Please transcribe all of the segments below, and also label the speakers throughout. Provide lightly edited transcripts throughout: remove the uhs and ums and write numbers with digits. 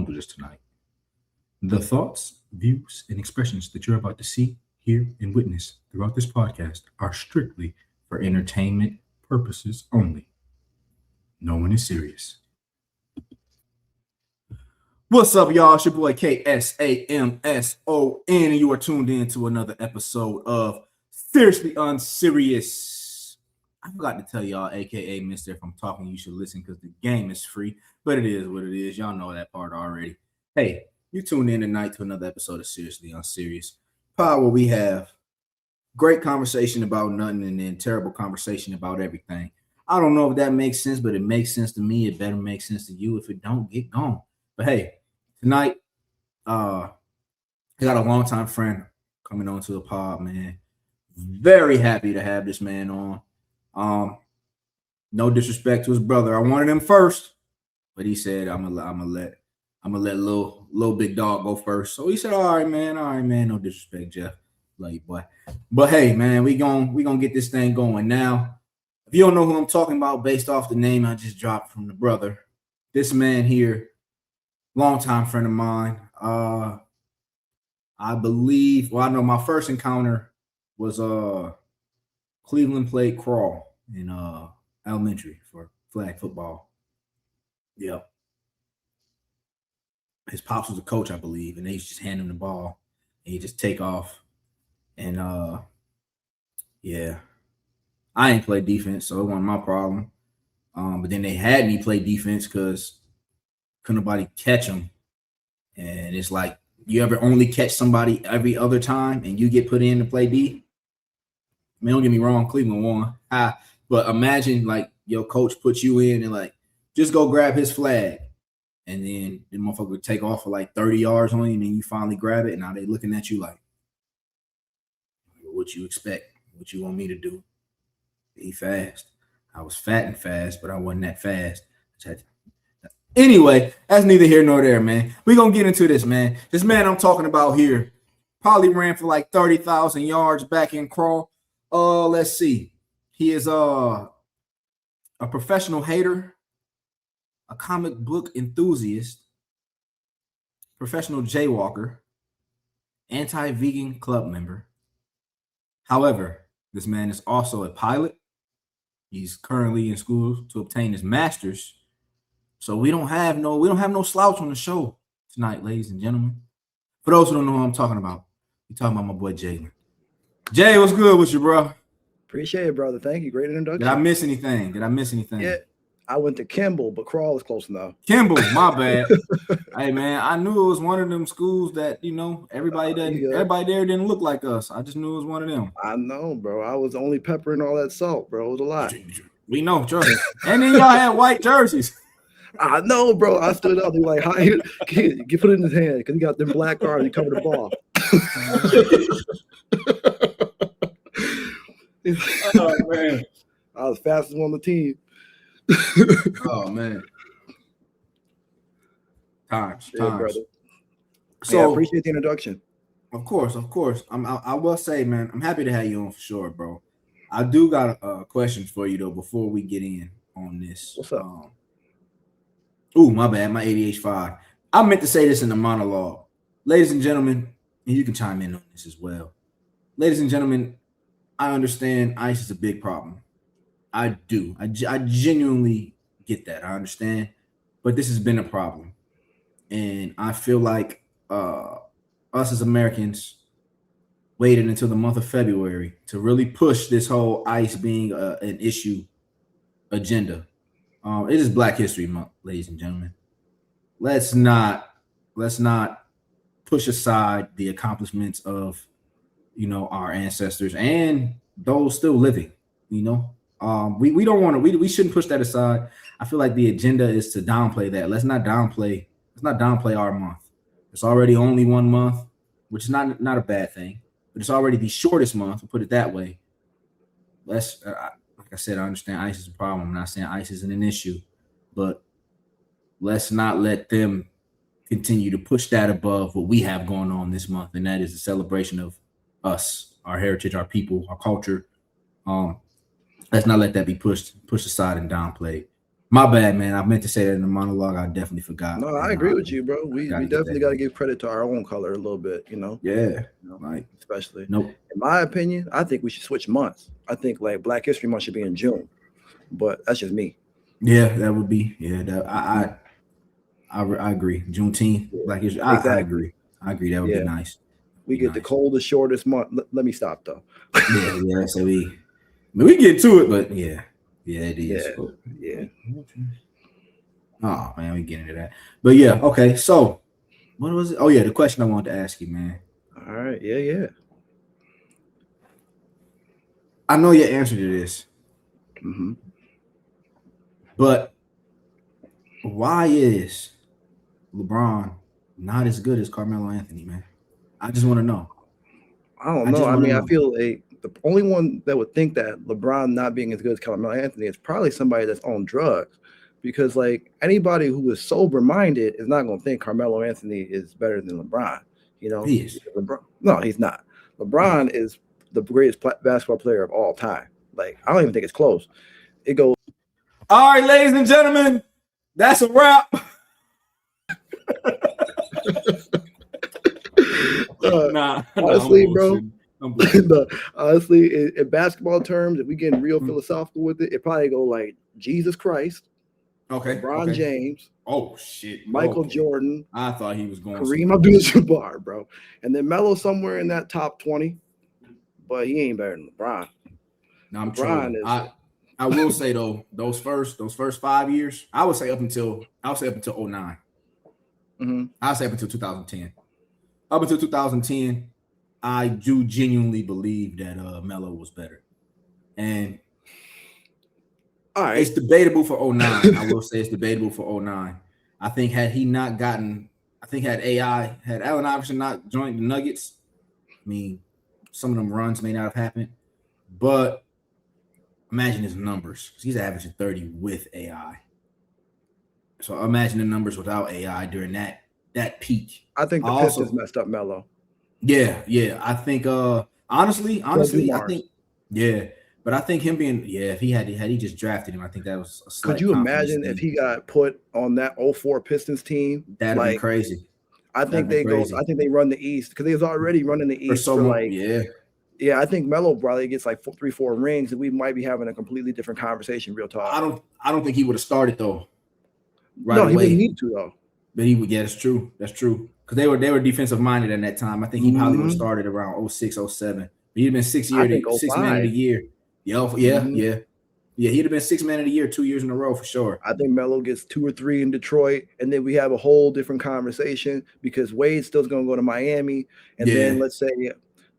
Speaker 1: don't do this tonight. The thoughts, views, and expressions that you're about to see, hear, and witness throughout this podcast are strictly for entertainment purposes only. No one is serious. What's up, y'all? It's your boy KSAMSON, and you are tuned in to another episode of Seriously Unserious. I forgot to tell y'all, aka Mister, if I'm talking, you should listen because the game is free, but it is what it is. Y'all know that part already. Hey, you tuned in tonight to another episode of Seriously Unserious, pod where we have great conversation about nothing and then terrible conversation about everything. I don't know if that makes sense, but it makes sense to me. It better make sense to you. If it don't, get gone. But hey, tonight, I got a longtime friend coming on to the pod, man. Very happy to have this man on. No disrespect to his brother. I wanted him first, but he said I'm gonna let little big dog go first. So he said, all right, man. No disrespect, Jeff. Love you, boy. But hey, man, we gonna get this thing going now. If you don't know who I'm talking about, based off the name I just dropped from the brother, this man here, longtime friend of mine. I believe. Well, I know my first encounter was Cleveland played crawl in elementary for flag football. Yep. His pops was a coach, I believe, and they used to just hand him the ball and he just take off. And yeah, I ain't play defense, so it wasn't my problem. But then they had me play defense because couldn't nobody catch him. And it's like, you ever only catch somebody every other time and you get put in to play D? I mean, don't get me wrong, Cleveland won. But imagine like your coach puts you in and like, just go grab his flag. And then the motherfucker would take off for like 30 yards on you, and then you finally grab it, and now they looking at you like, what you expect? What you want me to do? Be fast. I was fat and fast, but I wasn't that fast. Anyway, that's neither here nor there, man. We're going to get into this, man. This man I'm talking about here probably ran for like 30,000 yards back in crawl. Let's see. He is a professional hater, a comic book enthusiast, professional jaywalker, anti-vegan club member. However, this man is also a pilot. He's currently in school to obtain his master's. So we don't have no slouch on the show tonight, ladies and gentlemen. For those who don't know who I'm talking about, we're talking about my boy Jalen. Jay, what's good with you, bro?
Speaker 2: Appreciate it, brother. Thank you. Great introduction.
Speaker 1: Did I miss anything?
Speaker 2: Yeah, I went to Kimball, but Crawl is close enough.
Speaker 1: Kimball, my bad. Hey, man, I knew it was one of them schools that, everybody there didn't look like us. I just knew it was one of them.
Speaker 2: I know, bro. I was only peppering all that salt, bro. It was a lot.
Speaker 1: We know, trust me. And then y'all had white jerseys.
Speaker 2: I know, bro. I stood up. They were like, "Hi, get put it in his hand," because he got them black cards and covered the ball.
Speaker 1: Oh man,
Speaker 2: I was fastest one on the team.
Speaker 1: Oh man, times.
Speaker 2: Brother.
Speaker 1: So
Speaker 2: I appreciate the introduction.
Speaker 1: Of course. I will say, man, I'm happy to have you on for sure, bro. I do got a question for you though before we get in on this.
Speaker 2: What's up?
Speaker 1: My bad, my ADH5. I meant to say this in the monologue. Ladies and gentlemen, and you can chime in on this as well. Ladies and gentlemen, I understand ICE is a big problem. I do. I genuinely get that. I understand. But this has been a problem. And I feel like us as Americans waited until the month of February to really push this whole ICE being an issue agenda. It is Black History Month, ladies and gentlemen. Let's not push aside the accomplishments of, our ancestors and those still living. We don't want to. We shouldn't push that aside. I feel like the agenda is to downplay that. Let's not downplay our month. It's already only 1 month, which is not a bad thing, but it's already the shortest month. We'll put it that way. Let's. Like I said, I understand ICE is a problem. I'm not saying ICE isn't an issue, but let's not let them continue to push that above what we have going on this month, and that is the celebration of us, our heritage, our people, our culture. Let's not let that be pushed aside and downplayed. My bad, man. I meant to say that in the monologue. I definitely forgot.
Speaker 2: No, I
Speaker 1: And
Speaker 2: agree with you, bro. We
Speaker 1: gotta get
Speaker 2: definitely
Speaker 1: that
Speaker 2: got to
Speaker 1: in.
Speaker 2: give credit to our own color a little bit,
Speaker 1: Yeah.
Speaker 2: You know,
Speaker 1: Like,
Speaker 2: especially
Speaker 1: nope.
Speaker 2: in my opinion, I think we should switch months. I think like Black History Month should be in June, but that's just me.
Speaker 1: Yeah, that would be. Yeah,
Speaker 2: Mhm.
Speaker 1: I agree. Juneteenth,
Speaker 2: Yeah,
Speaker 1: Black History. I
Speaker 2: exactly.
Speaker 1: agree. I agree. That would be
Speaker 2: Yeah,
Speaker 1: nice.
Speaker 2: we
Speaker 1: Be
Speaker 2: get the
Speaker 1: nice.
Speaker 2: coldest, shortest month. Let me stop though.
Speaker 1: Yeah, yeah. So we get to it, but yeah, yeah, it is.
Speaker 2: Yeah, yeah.
Speaker 1: Oh man, we get into that. But yeah, okay. So what was it? Oh yeah, the question I wanted to ask you, man.
Speaker 2: All right. Yeah, yeah.
Speaker 1: I know your answer to this,
Speaker 2: Hmm.
Speaker 1: but why is LeBron not as good as Carmelo Anthony, man? I just want to know.
Speaker 2: I don't
Speaker 1: I
Speaker 2: know.
Speaker 1: just
Speaker 2: I
Speaker 1: want to
Speaker 2: mean, I
Speaker 1: know.
Speaker 2: feel like the only one that would think that LeBron not being as good as Carmelo Anthony is probably somebody that's on drugs, because like anybody who is sober minded is not going to think Carmelo Anthony is better than LeBron. You know,
Speaker 1: He is.
Speaker 2: LeBron. No, he's not. LeBron is the greatest basketball player of all time. Like I don't even think it's close. It goes.
Speaker 1: All right, ladies and gentlemen, that's a wrap.
Speaker 2: Uh,
Speaker 1: Nah, I'm
Speaker 2: honestly, bro.
Speaker 1: bullshitting. I'm bullshitting.
Speaker 2: No, honestly, in basketball terms, if we getting real
Speaker 1: Mm.
Speaker 2: philosophical with it, it probably go like Jesus Christ,
Speaker 1: Okay,
Speaker 2: LeBron
Speaker 1: okay.
Speaker 2: James,
Speaker 1: Oh shit.
Speaker 2: Michael
Speaker 1: Okay.
Speaker 2: Jordan,
Speaker 1: I thought he was going
Speaker 2: Kareem
Speaker 1: somewhere else.
Speaker 2: Abdul-Jabbar, bro, and then Melo somewhere in that top 20, but he ain't better than LeBron.
Speaker 1: No, I'm
Speaker 2: LeBron
Speaker 1: trolling.
Speaker 2: is,
Speaker 1: I will say though, those first 5 years, I would say up until 09.
Speaker 2: mm-hmm.
Speaker 1: I'll say up until 2010. Up until 2010, I do genuinely believe that Melo was better. And
Speaker 2: All right.
Speaker 1: it's debatable for 09. I will say it's debatable for 09. I think had he not gotten, I think had Allen Iverson not joined the Nuggets, I mean, some of them runs may not have happened. But imagine his numbers. He's averaging 30 with AI. So imagine the numbers without AI during that peak.
Speaker 2: I think the Pistons
Speaker 1: Also,
Speaker 2: messed up Melo.
Speaker 1: yeah. I think honestly,
Speaker 2: Joe
Speaker 1: I
Speaker 2: Dumars.
Speaker 1: think yeah, but I think him being if he had he just drafted him, I think that was a
Speaker 2: Could
Speaker 1: slight
Speaker 2: you
Speaker 1: confidence
Speaker 2: imagine if
Speaker 1: thing.
Speaker 2: he got put on that '04 Pistons team?
Speaker 1: That'd have been
Speaker 2: Like,
Speaker 1: crazy.
Speaker 2: I
Speaker 1: That'd
Speaker 2: think
Speaker 1: have been
Speaker 2: they go.
Speaker 1: crazy.
Speaker 2: I think they run the East because they was already running the
Speaker 1: For
Speaker 2: East
Speaker 1: so
Speaker 2: for
Speaker 1: much,
Speaker 2: like.
Speaker 1: yeah.
Speaker 2: Yeah, I think Melo probably gets like 3, 4 rings, and we might be having a completely different conversation. Real talk.
Speaker 1: I don't think he would have started though right
Speaker 2: No, he wouldn't
Speaker 1: away.
Speaker 2: need to though.
Speaker 1: But he would, yeah, that's true. That's true. Because they were defensive minded at that time. I think he probably would have
Speaker 2: Hmm.
Speaker 1: started around 06, 07. He'd have been
Speaker 2: I think
Speaker 1: six man of the
Speaker 2: '05.
Speaker 1: year.
Speaker 2: Hmm.
Speaker 1: Yeah, he'd have been 6 man of the year 2 years in a row for sure.
Speaker 2: I think Melo gets 2 or 3 in Detroit, and then we have a whole different conversation because Wade's still going to go to Miami, and then
Speaker 1: Yeah.
Speaker 2: let's say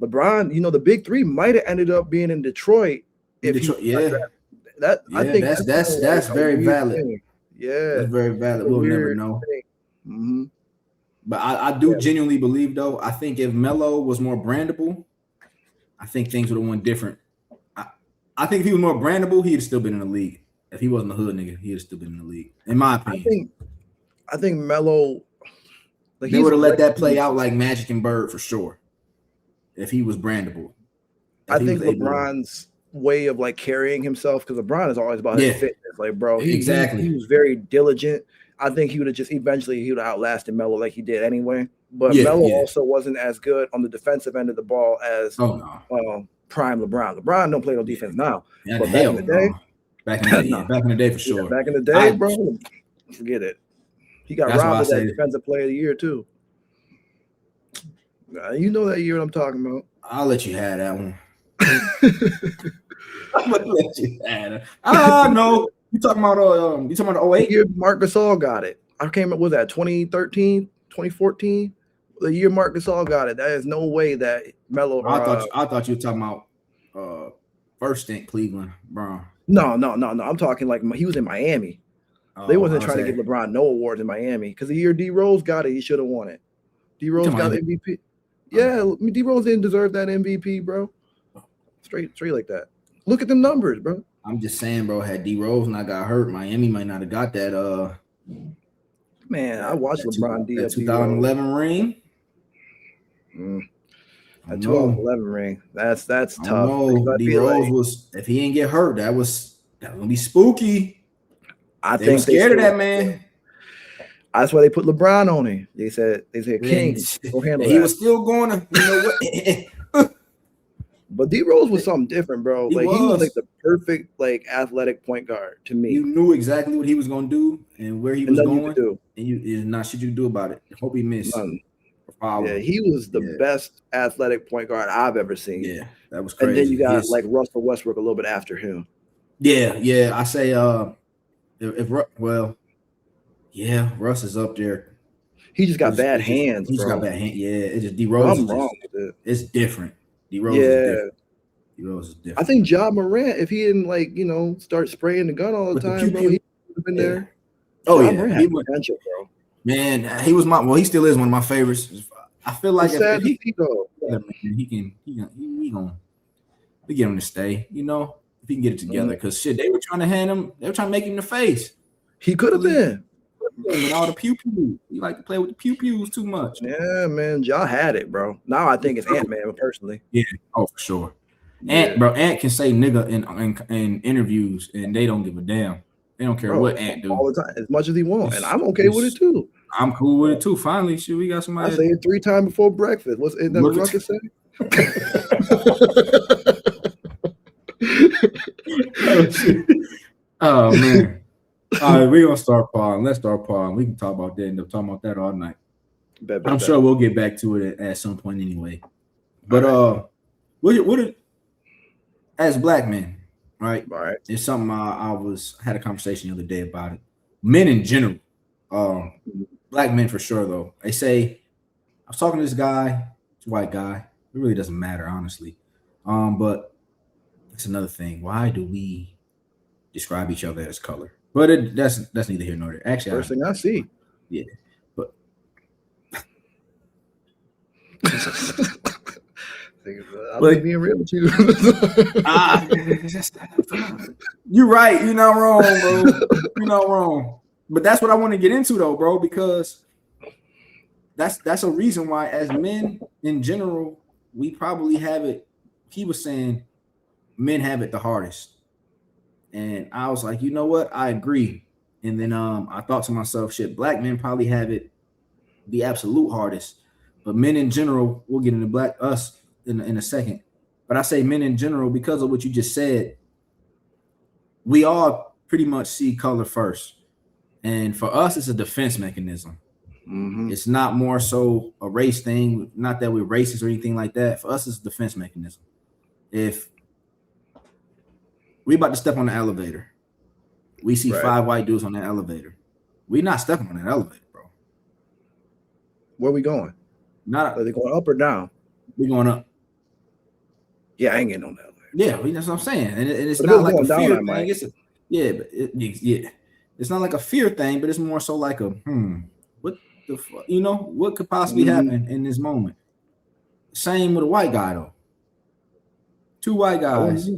Speaker 2: LeBron. The big three might have ended up being in Detroit if he
Speaker 1: Detroit,
Speaker 2: got
Speaker 1: yeah.
Speaker 2: drafted. That I
Speaker 1: Yeah,
Speaker 2: think that's kind of like
Speaker 1: that's
Speaker 2: a
Speaker 1: very
Speaker 2: weird
Speaker 1: valid.
Speaker 2: thing. Yeah,
Speaker 1: That's very
Speaker 2: that's
Speaker 1: valid.
Speaker 2: a
Speaker 1: We'll never
Speaker 2: weird
Speaker 1: know.
Speaker 2: thing. Hmm.
Speaker 1: But I do
Speaker 2: Yeah,
Speaker 1: genuinely believe though, I think if Melo was more brandable, I think things would have went different. I, I think if he was more brandable, he'd have still been in the league. If he wasn't a hood nigga, he'd have still been in the league. In my
Speaker 2: I
Speaker 1: opinion.
Speaker 2: think I think Melo, like
Speaker 1: They
Speaker 2: he's
Speaker 1: would have let
Speaker 2: great.
Speaker 1: that play out like Magic and Bird for sure. If he was brandable,
Speaker 2: I
Speaker 1: if he
Speaker 2: think
Speaker 1: was able to,
Speaker 2: LeBron's way of like carrying himself, because LeBron is always about his
Speaker 1: yeah,
Speaker 2: fitness. Like, bro, he
Speaker 1: exactly,
Speaker 2: was very diligent. I think he would have just eventually he would have outlasted Melo like he did anyway. But
Speaker 1: yeah,
Speaker 2: Melo
Speaker 1: yeah.
Speaker 2: also wasn't as good on the defensive end of the ball as
Speaker 1: Oh no,
Speaker 2: prime LeBron. LeBron don't play no defense now,
Speaker 1: yeah,
Speaker 2: but back in
Speaker 1: hell
Speaker 2: the day,
Speaker 1: no. Back in the day, yeah,
Speaker 2: no,
Speaker 1: back in the day for
Speaker 2: yeah,
Speaker 1: sure.
Speaker 2: back in the day,
Speaker 1: I
Speaker 2: bro, forget it. He got
Speaker 1: that's why
Speaker 2: robbed
Speaker 1: I
Speaker 2: of that
Speaker 1: say
Speaker 2: defensive player of the year too. You know that year I'm talking about.
Speaker 1: I'll let you have that one. I'm gonna let you have it. Ah, no. You talking about
Speaker 2: The
Speaker 1: 08?
Speaker 2: year Mark Gasol got it. I came up with that 2013, 2014. The year Mark Gasol got it. There is no way that Melo or
Speaker 1: I thought you were talking about first stint Cleveland, Bron.
Speaker 2: no. I'm talking like he was in Miami. They
Speaker 1: Oh, I
Speaker 2: wasn't
Speaker 1: was
Speaker 2: trying to give
Speaker 1: saying
Speaker 2: LeBron no awards in Miami because the year D Rose got it, he should have won it. D
Speaker 1: you
Speaker 2: Rose
Speaker 1: talking
Speaker 2: got
Speaker 1: about
Speaker 2: MVP.
Speaker 1: MVP.
Speaker 2: Yeah, D Rose didn't deserve that MVP, bro. Straight like that. Look at them numbers, bro.
Speaker 1: I'm just saying, bro, had D Rose not got hurt, Miami might not have got
Speaker 2: Man, I watched LeBron D
Speaker 1: that
Speaker 2: up D Rose.
Speaker 1: 2011 ring. I
Speaker 2: That
Speaker 1: don't know.
Speaker 2: 2011 ring. That's
Speaker 1: I don't
Speaker 2: tough.
Speaker 1: know.
Speaker 2: I
Speaker 1: D
Speaker 2: feel
Speaker 1: Rose
Speaker 2: like
Speaker 1: was if he didn't get hurt, that was gonna be spooky.
Speaker 2: I
Speaker 1: They were
Speaker 2: think
Speaker 1: scared of that man.
Speaker 2: That's why they put LeBron on him. They said King, go handle
Speaker 1: He
Speaker 2: that.
Speaker 1: was still going to, you know what?
Speaker 2: But D Rose was something different, bro.
Speaker 1: He
Speaker 2: Like he was
Speaker 1: was.
Speaker 2: like the perfect like athletic point guard to me.
Speaker 1: You knew exactly what he was going to do and where he was
Speaker 2: nothing you
Speaker 1: going,
Speaker 2: could do.
Speaker 1: and there's not shit you could do about it. I hope he missed.
Speaker 2: None. Yeah, he was the best athletic point guard I've ever seen.
Speaker 1: Yeah, that was crazy.
Speaker 2: And then you got like Russell Westbrook a little bit after him.
Speaker 1: Yeah. I say, Russ is up there.
Speaker 2: He just got bad hands.
Speaker 1: He just got bad hands. Yeah, it's just D Rose.
Speaker 2: I'm wrong with it.
Speaker 1: It's different. D Rose is different. D Rose is different.
Speaker 2: I think Ja Morant, if he didn't start spraying the gun all the time, bro, he would have been there.
Speaker 1: Oh
Speaker 2: Ja
Speaker 1: yeah,
Speaker 2: Morant had potential, bro.
Speaker 1: Man, he was he still is one of my favorites. I feel like if he gonna we get him to stay, if he can get it together. Because shit, they were trying to make him the face.
Speaker 2: He could have been.
Speaker 1: With all the pew pews. He like to play with the pew pews too much.
Speaker 2: Yeah, man. Ja had it, bro. Now I think it's Ant-Man, personally.
Speaker 1: Yeah, for sure. Ant can say nigga in interviews and they don't give a damn. They don't care what Ant do.
Speaker 2: All the time, as much as he wants. And I'm okay with it too.
Speaker 1: I'm cool with it too. Finally, shit, we got somebody.
Speaker 2: I say it 3 times before breakfast. What's in that Ruckus say?
Speaker 1: Oh man. All right, we're gonna start pausing. Let's start pausing. We can talk about that. End up talking about that all night. I'm sure we'll get back to it at some point anyway. But what as black men, right?
Speaker 2: Right.
Speaker 1: It's something I had a conversation the other day about it. Men in general, black men for sure though. They say I was talking to this guy, it's a white guy. It really doesn't matter, honestly. But it's another thing. Why do we describe each other as color? But that's neither here nor there. Actually,
Speaker 2: first thing I see.
Speaker 1: Yeah, but
Speaker 2: I'm being real with you.
Speaker 1: You're right. You're not wrong, bro. You're not wrong. But that's what I want to get into, though, bro, because that's a reason why, as men in general, we probably have it. He was saying men have it the hardest. And I was like, you know what? I agree. And then I thought to myself, shit, black men probably have it the absolute hardest. But men in general, we'll get into us in a second. But I say men in general because of what you just said. We all pretty much see color first. And for us, it's a defense mechanism.
Speaker 2: Mm-hmm.
Speaker 1: It's not more so a race thing. Not that we're racist or anything like that. For us, it's a defense mechanism. If we about to step on the elevator, we see 5 white dudes on that elevator. We're not stepping on that elevator, bro.
Speaker 2: Where we going? Are they going up or down?
Speaker 1: We're going up.
Speaker 2: Yeah, I ain't getting on that elevator.
Speaker 1: Yeah, that's what I'm saying. And it's not like a fear thing. It's not like a fear thing, but it's more so like a what the fuck? What could possibly happen in this moment? Same with a white guy though. 2 white guys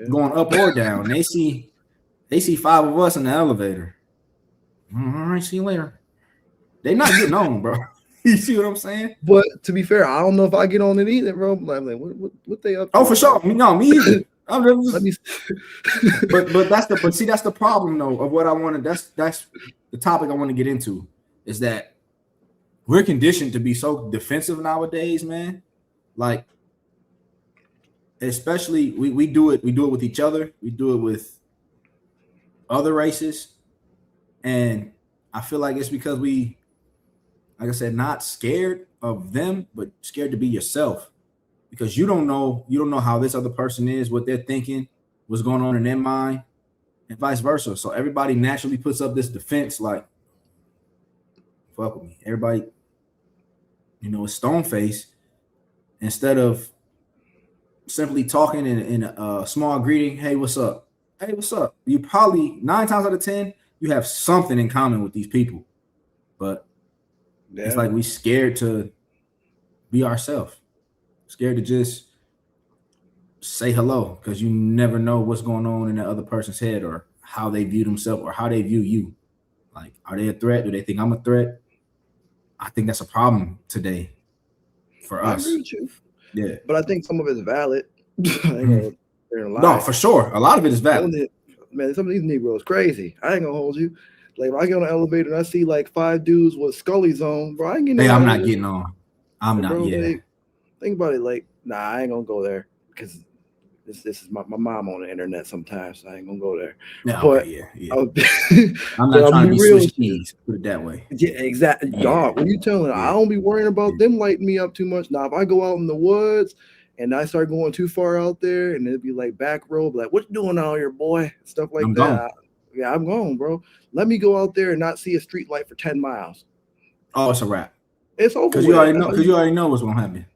Speaker 1: going up or down. They see 5 of us in the elevator. All right, see you later. They not getting on, bro. You see what I'm saying?
Speaker 2: But to be fair, I don't know if I get on it either, bro. Like, what they up to?
Speaker 1: Oh, for sure. No, me either. But that's the problem though of what I wanted. That's the topic I want to get into is that we're conditioned to be so defensive nowadays, man. Like, especially we do it with each other, we do it with other races, and I feel like it's because we, like I said, not scared of them, but scared to be yourself, because you don't know how this other person is, what they're thinking, what's going on in their mind, and vice versa. So everybody naturally puts up this defense, like, fuck with me. Everybody, is stone face instead of simply talking in a small greeting. Hey, what's up? Hey, what's up? You probably 9 times out of 10, you have something in common with these people, but it's like we scared to be ourselves, scared to just say hello, because you never know what's going on in that other person's head or how they view themselves or how they view you. Like, are they a threat? Do they think I'm a threat? I think that's a problem today for us.
Speaker 2: I agree with you.
Speaker 1: Yeah,
Speaker 2: but I think some of it's valid.
Speaker 1: No, for sure. A lot of it is valid.
Speaker 2: man, some of these Negroes crazy. I ain't gonna hold you. Like if I get on an elevator and I see like 5 dudes with Scully's on, bro, I ain't getting
Speaker 1: Hey,
Speaker 2: on
Speaker 1: I'm
Speaker 2: that
Speaker 1: not
Speaker 2: either.
Speaker 1: getting on. I'm not.
Speaker 2: Bro,
Speaker 1: Yeah.
Speaker 2: like, think about it. Like, nah, I ain't gonna go there because this is my mom on the internet sometimes. So I ain't gonna go there.
Speaker 1: Yeah. Okay.
Speaker 2: But
Speaker 1: Yeah. Yeah.
Speaker 2: I'll,
Speaker 1: I'm
Speaker 2: but
Speaker 1: not
Speaker 2: I'm
Speaker 1: trying
Speaker 2: gonna
Speaker 1: to
Speaker 2: be
Speaker 1: be
Speaker 2: real
Speaker 1: Swiss
Speaker 2: with you.
Speaker 1: cheese. Put it that way.
Speaker 2: Yeah, exactly.
Speaker 1: Yeah.
Speaker 2: Dog, what you telling? I
Speaker 1: Yeah.
Speaker 2: don't be worrying about
Speaker 1: Yeah.
Speaker 2: them lighting me up too much. Now, if I go out in the woods and I start going too far out there, and it'd be like back road, like what you doing out here, boy? Stuff like
Speaker 1: I'm
Speaker 2: that.
Speaker 1: gone.
Speaker 2: Yeah, I'm gone, bro. Let me go out there and not see a street light for 10 miles.
Speaker 1: Oh, it's a wrap.
Speaker 2: It's over
Speaker 1: Because you
Speaker 2: with.
Speaker 1: already know. Because you already know what's gonna happen.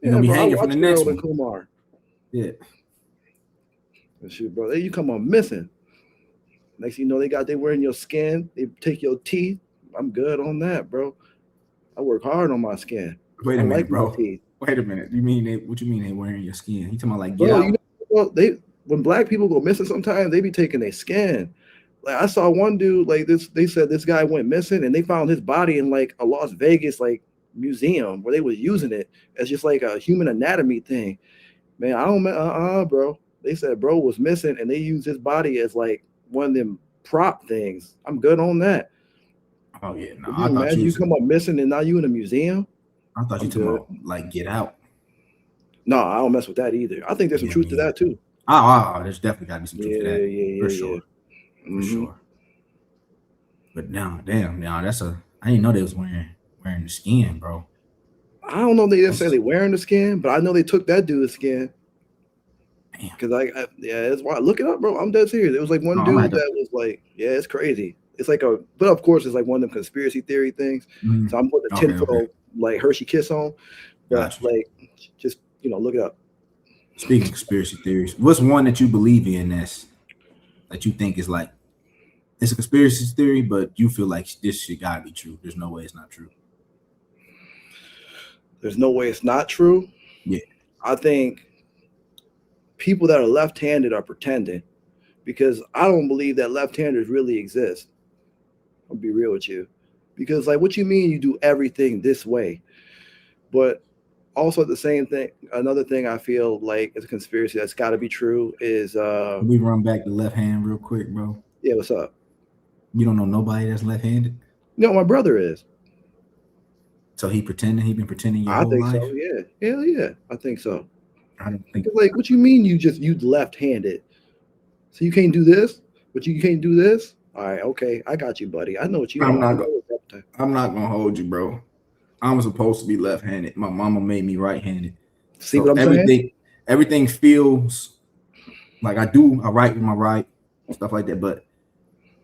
Speaker 1: You're
Speaker 2: Yeah,
Speaker 1: gonna be
Speaker 2: bro. I
Speaker 1: hanging from the
Speaker 2: watch
Speaker 1: next
Speaker 2: Harold and
Speaker 1: one.
Speaker 2: Kumar.
Speaker 1: Yeah.
Speaker 2: And shit, bro. You come on missing. Next thing you know, they wearing your skin. They take your teeth. I'm good on that, bro. I work hard on my skin.
Speaker 1: Wait
Speaker 2: I
Speaker 1: a
Speaker 2: like
Speaker 1: minute,
Speaker 2: my
Speaker 1: bro.
Speaker 2: teeth.
Speaker 1: Wait a minute. What you mean they wearing your skin? You talking about like get
Speaker 2: Bro,
Speaker 1: out?
Speaker 2: well, when black people go missing sometimes, they be taking their skin. Like I saw one dude like this, they said this guy went missing and they found his body in like a Las Vegas like museum where they was using it as just like a human anatomy thing. Man, I don't bro. They said bro was missing and they used his body as like one of them prop things. I'm good on that.
Speaker 1: Oh yeah. No,
Speaker 2: Could
Speaker 1: I
Speaker 2: you
Speaker 1: thought
Speaker 2: imagine
Speaker 1: you
Speaker 2: you
Speaker 1: was.
Speaker 2: come up missing and now you in a museum?
Speaker 1: I thought you
Speaker 2: I'm
Speaker 1: talking
Speaker 2: good.
Speaker 1: about like get out.
Speaker 2: No, I don't mess with that either. I think there's some
Speaker 1: Yeah,
Speaker 2: truth to
Speaker 1: me.
Speaker 2: that too.
Speaker 1: There's definitely got to be some truth to
Speaker 2: Yeah,
Speaker 1: that
Speaker 2: yeah,
Speaker 1: for
Speaker 2: yeah, yeah.
Speaker 1: sure. For
Speaker 2: Mm-hmm.
Speaker 1: sure. But now, damn, now that's a. I didn't know they was wearing the skin, bro.
Speaker 2: I don't know if they
Speaker 1: That's
Speaker 2: necessarily wearing the skin, but I know they took that dude's skin
Speaker 1: damn.
Speaker 2: because yeah, it's why look it up, bro. I'm dead serious. It was like
Speaker 1: No,
Speaker 2: one
Speaker 1: I'm gonna have
Speaker 2: dude
Speaker 1: to.
Speaker 2: that was like, yeah, it's crazy. It's like but of course it's like one of them conspiracy theory things. So I'm putting a
Speaker 1: Okay, okay,
Speaker 2: tinfoil like Hershey Kiss on, but
Speaker 1: got you.
Speaker 2: like just look it up.
Speaker 1: Speaking of conspiracy theories, what's one that you believe in that you think is like it's a conspiracy theory, but you feel like this shit gotta be true. There's no way it's not true.
Speaker 2: There's no way it's not true.
Speaker 1: Yeah.
Speaker 2: I think people that are left-handed are pretending because I don't believe that left-handers really exist. I'll be real with you. Because like what you mean you do everything this way? But also the same thing, another thing I feel like is a conspiracy that's gotta be true is
Speaker 1: Can we run back the left hand real quick, bro?
Speaker 2: yeah, what's up?
Speaker 1: You don't know nobody that's left-handed,
Speaker 2: No, my brother is.
Speaker 1: so he pretending. He been pretending your
Speaker 2: I
Speaker 1: whole
Speaker 2: think so,
Speaker 1: life.
Speaker 2: yeah. Hell yeah. I think so.
Speaker 1: I don't think.
Speaker 2: Because like what you mean you left-handed? So you can't do this, but you can't do this? All right, okay. I got you, buddy. I know what you
Speaker 1: I'm
Speaker 2: want.
Speaker 1: not.
Speaker 2: I know what's up there.
Speaker 1: I'm not gonna hold you, bro. I'm supposed to be left-handed. My mama made me right-handed,
Speaker 2: See what
Speaker 1: so
Speaker 2: I'm saying?
Speaker 1: everything feels like I do. I write with my right, stuff like that, but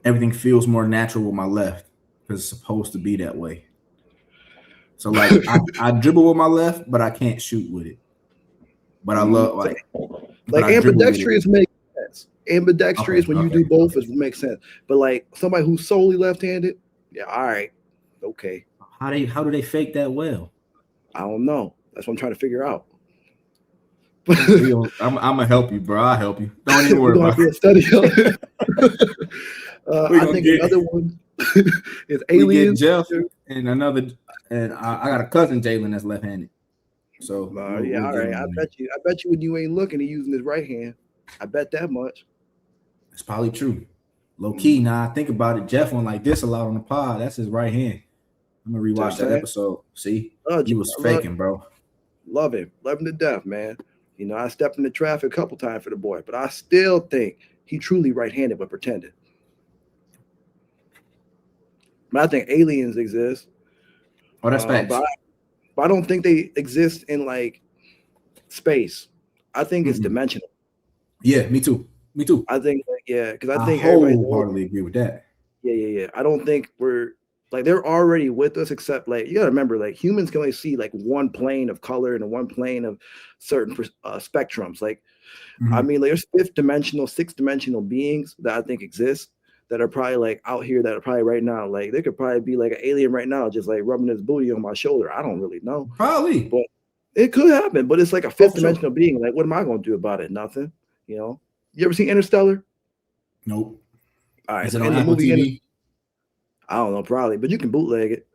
Speaker 1: everything feels more natural with my left because it's supposed to be that way. So like I dribble with my left, but I can't shoot with it. But I love
Speaker 2: So,
Speaker 1: but
Speaker 2: like
Speaker 1: I dribble with it.
Speaker 2: ambidextrous makes sense.
Speaker 1: Okay,
Speaker 2: Ambidextrous when you
Speaker 1: okay,
Speaker 2: do both
Speaker 1: okay.
Speaker 2: is makes sense. But like somebody who's solely left-handed, yeah, all right, okay.
Speaker 1: How do they fake that well?
Speaker 2: I don't know. That's what I'm trying to figure out.
Speaker 1: I'm gonna help you, bro. I'll help you. Don't even
Speaker 2: We're
Speaker 1: worry
Speaker 2: gonna
Speaker 1: about
Speaker 2: do
Speaker 1: it.
Speaker 2: a study on it.
Speaker 1: We
Speaker 2: I
Speaker 1: gonna
Speaker 2: think
Speaker 1: get
Speaker 2: another one is
Speaker 1: we get
Speaker 2: aliens.
Speaker 1: Jeff and another, and I got a cousin Jalen that's left-handed, so
Speaker 2: Yeah,
Speaker 1: we'll
Speaker 2: all
Speaker 1: get
Speaker 2: right.
Speaker 1: him on there.
Speaker 2: I bet you when you ain't looking, he using his right hand. I bet that much.
Speaker 1: It's probably true. Low key, now I think about it. Jeff went like this a lot on the pod. That's his right hand. I'm gonna rewatch
Speaker 2: Just
Speaker 1: that
Speaker 2: saying.
Speaker 1: episode. See,
Speaker 2: Jeff,
Speaker 1: you was faking, bro.
Speaker 2: love him to death, man. I stepped into traffic a couple times for the boy, but I still think he truly right-handed but pretended. But I think aliens exist,
Speaker 1: Oh, that's
Speaker 2: but
Speaker 1: facts.
Speaker 2: I don't think they exist in like space. I think it's
Speaker 1: Mm-mm.
Speaker 2: dimensional.
Speaker 1: Yeah, me too. Me too.
Speaker 2: I think yeah, because I
Speaker 1: I
Speaker 2: think everybody knows.
Speaker 1: wholeheartedly agree with that.
Speaker 2: Yeah. I don't think we're like they're already with us, except like you gotta remember, like humans can only see like one plane of color and one plane of certain spectrums. Like I
Speaker 1: Mhm.
Speaker 2: mean, like, there's fifth dimensional, sixth dimensional beings that I think exist that are probably like out here that are probably right now. Like there could probably be like an alien right now, just like rubbing his booty on my shoulder. I don't really know,
Speaker 1: Probably.
Speaker 2: but it could happen. But it's like a
Speaker 1: Oh,
Speaker 2: fifth
Speaker 1: for sure.
Speaker 2: dimensional being. Like, what am I gonna do about it? Nothing. You ever seen Interstellar?
Speaker 1: Nope.
Speaker 2: All right,
Speaker 1: Is
Speaker 2: so
Speaker 1: it on
Speaker 2: in the
Speaker 1: Apple
Speaker 2: movie,
Speaker 1: TV?
Speaker 2: I don't know, probably, but you can bootleg it.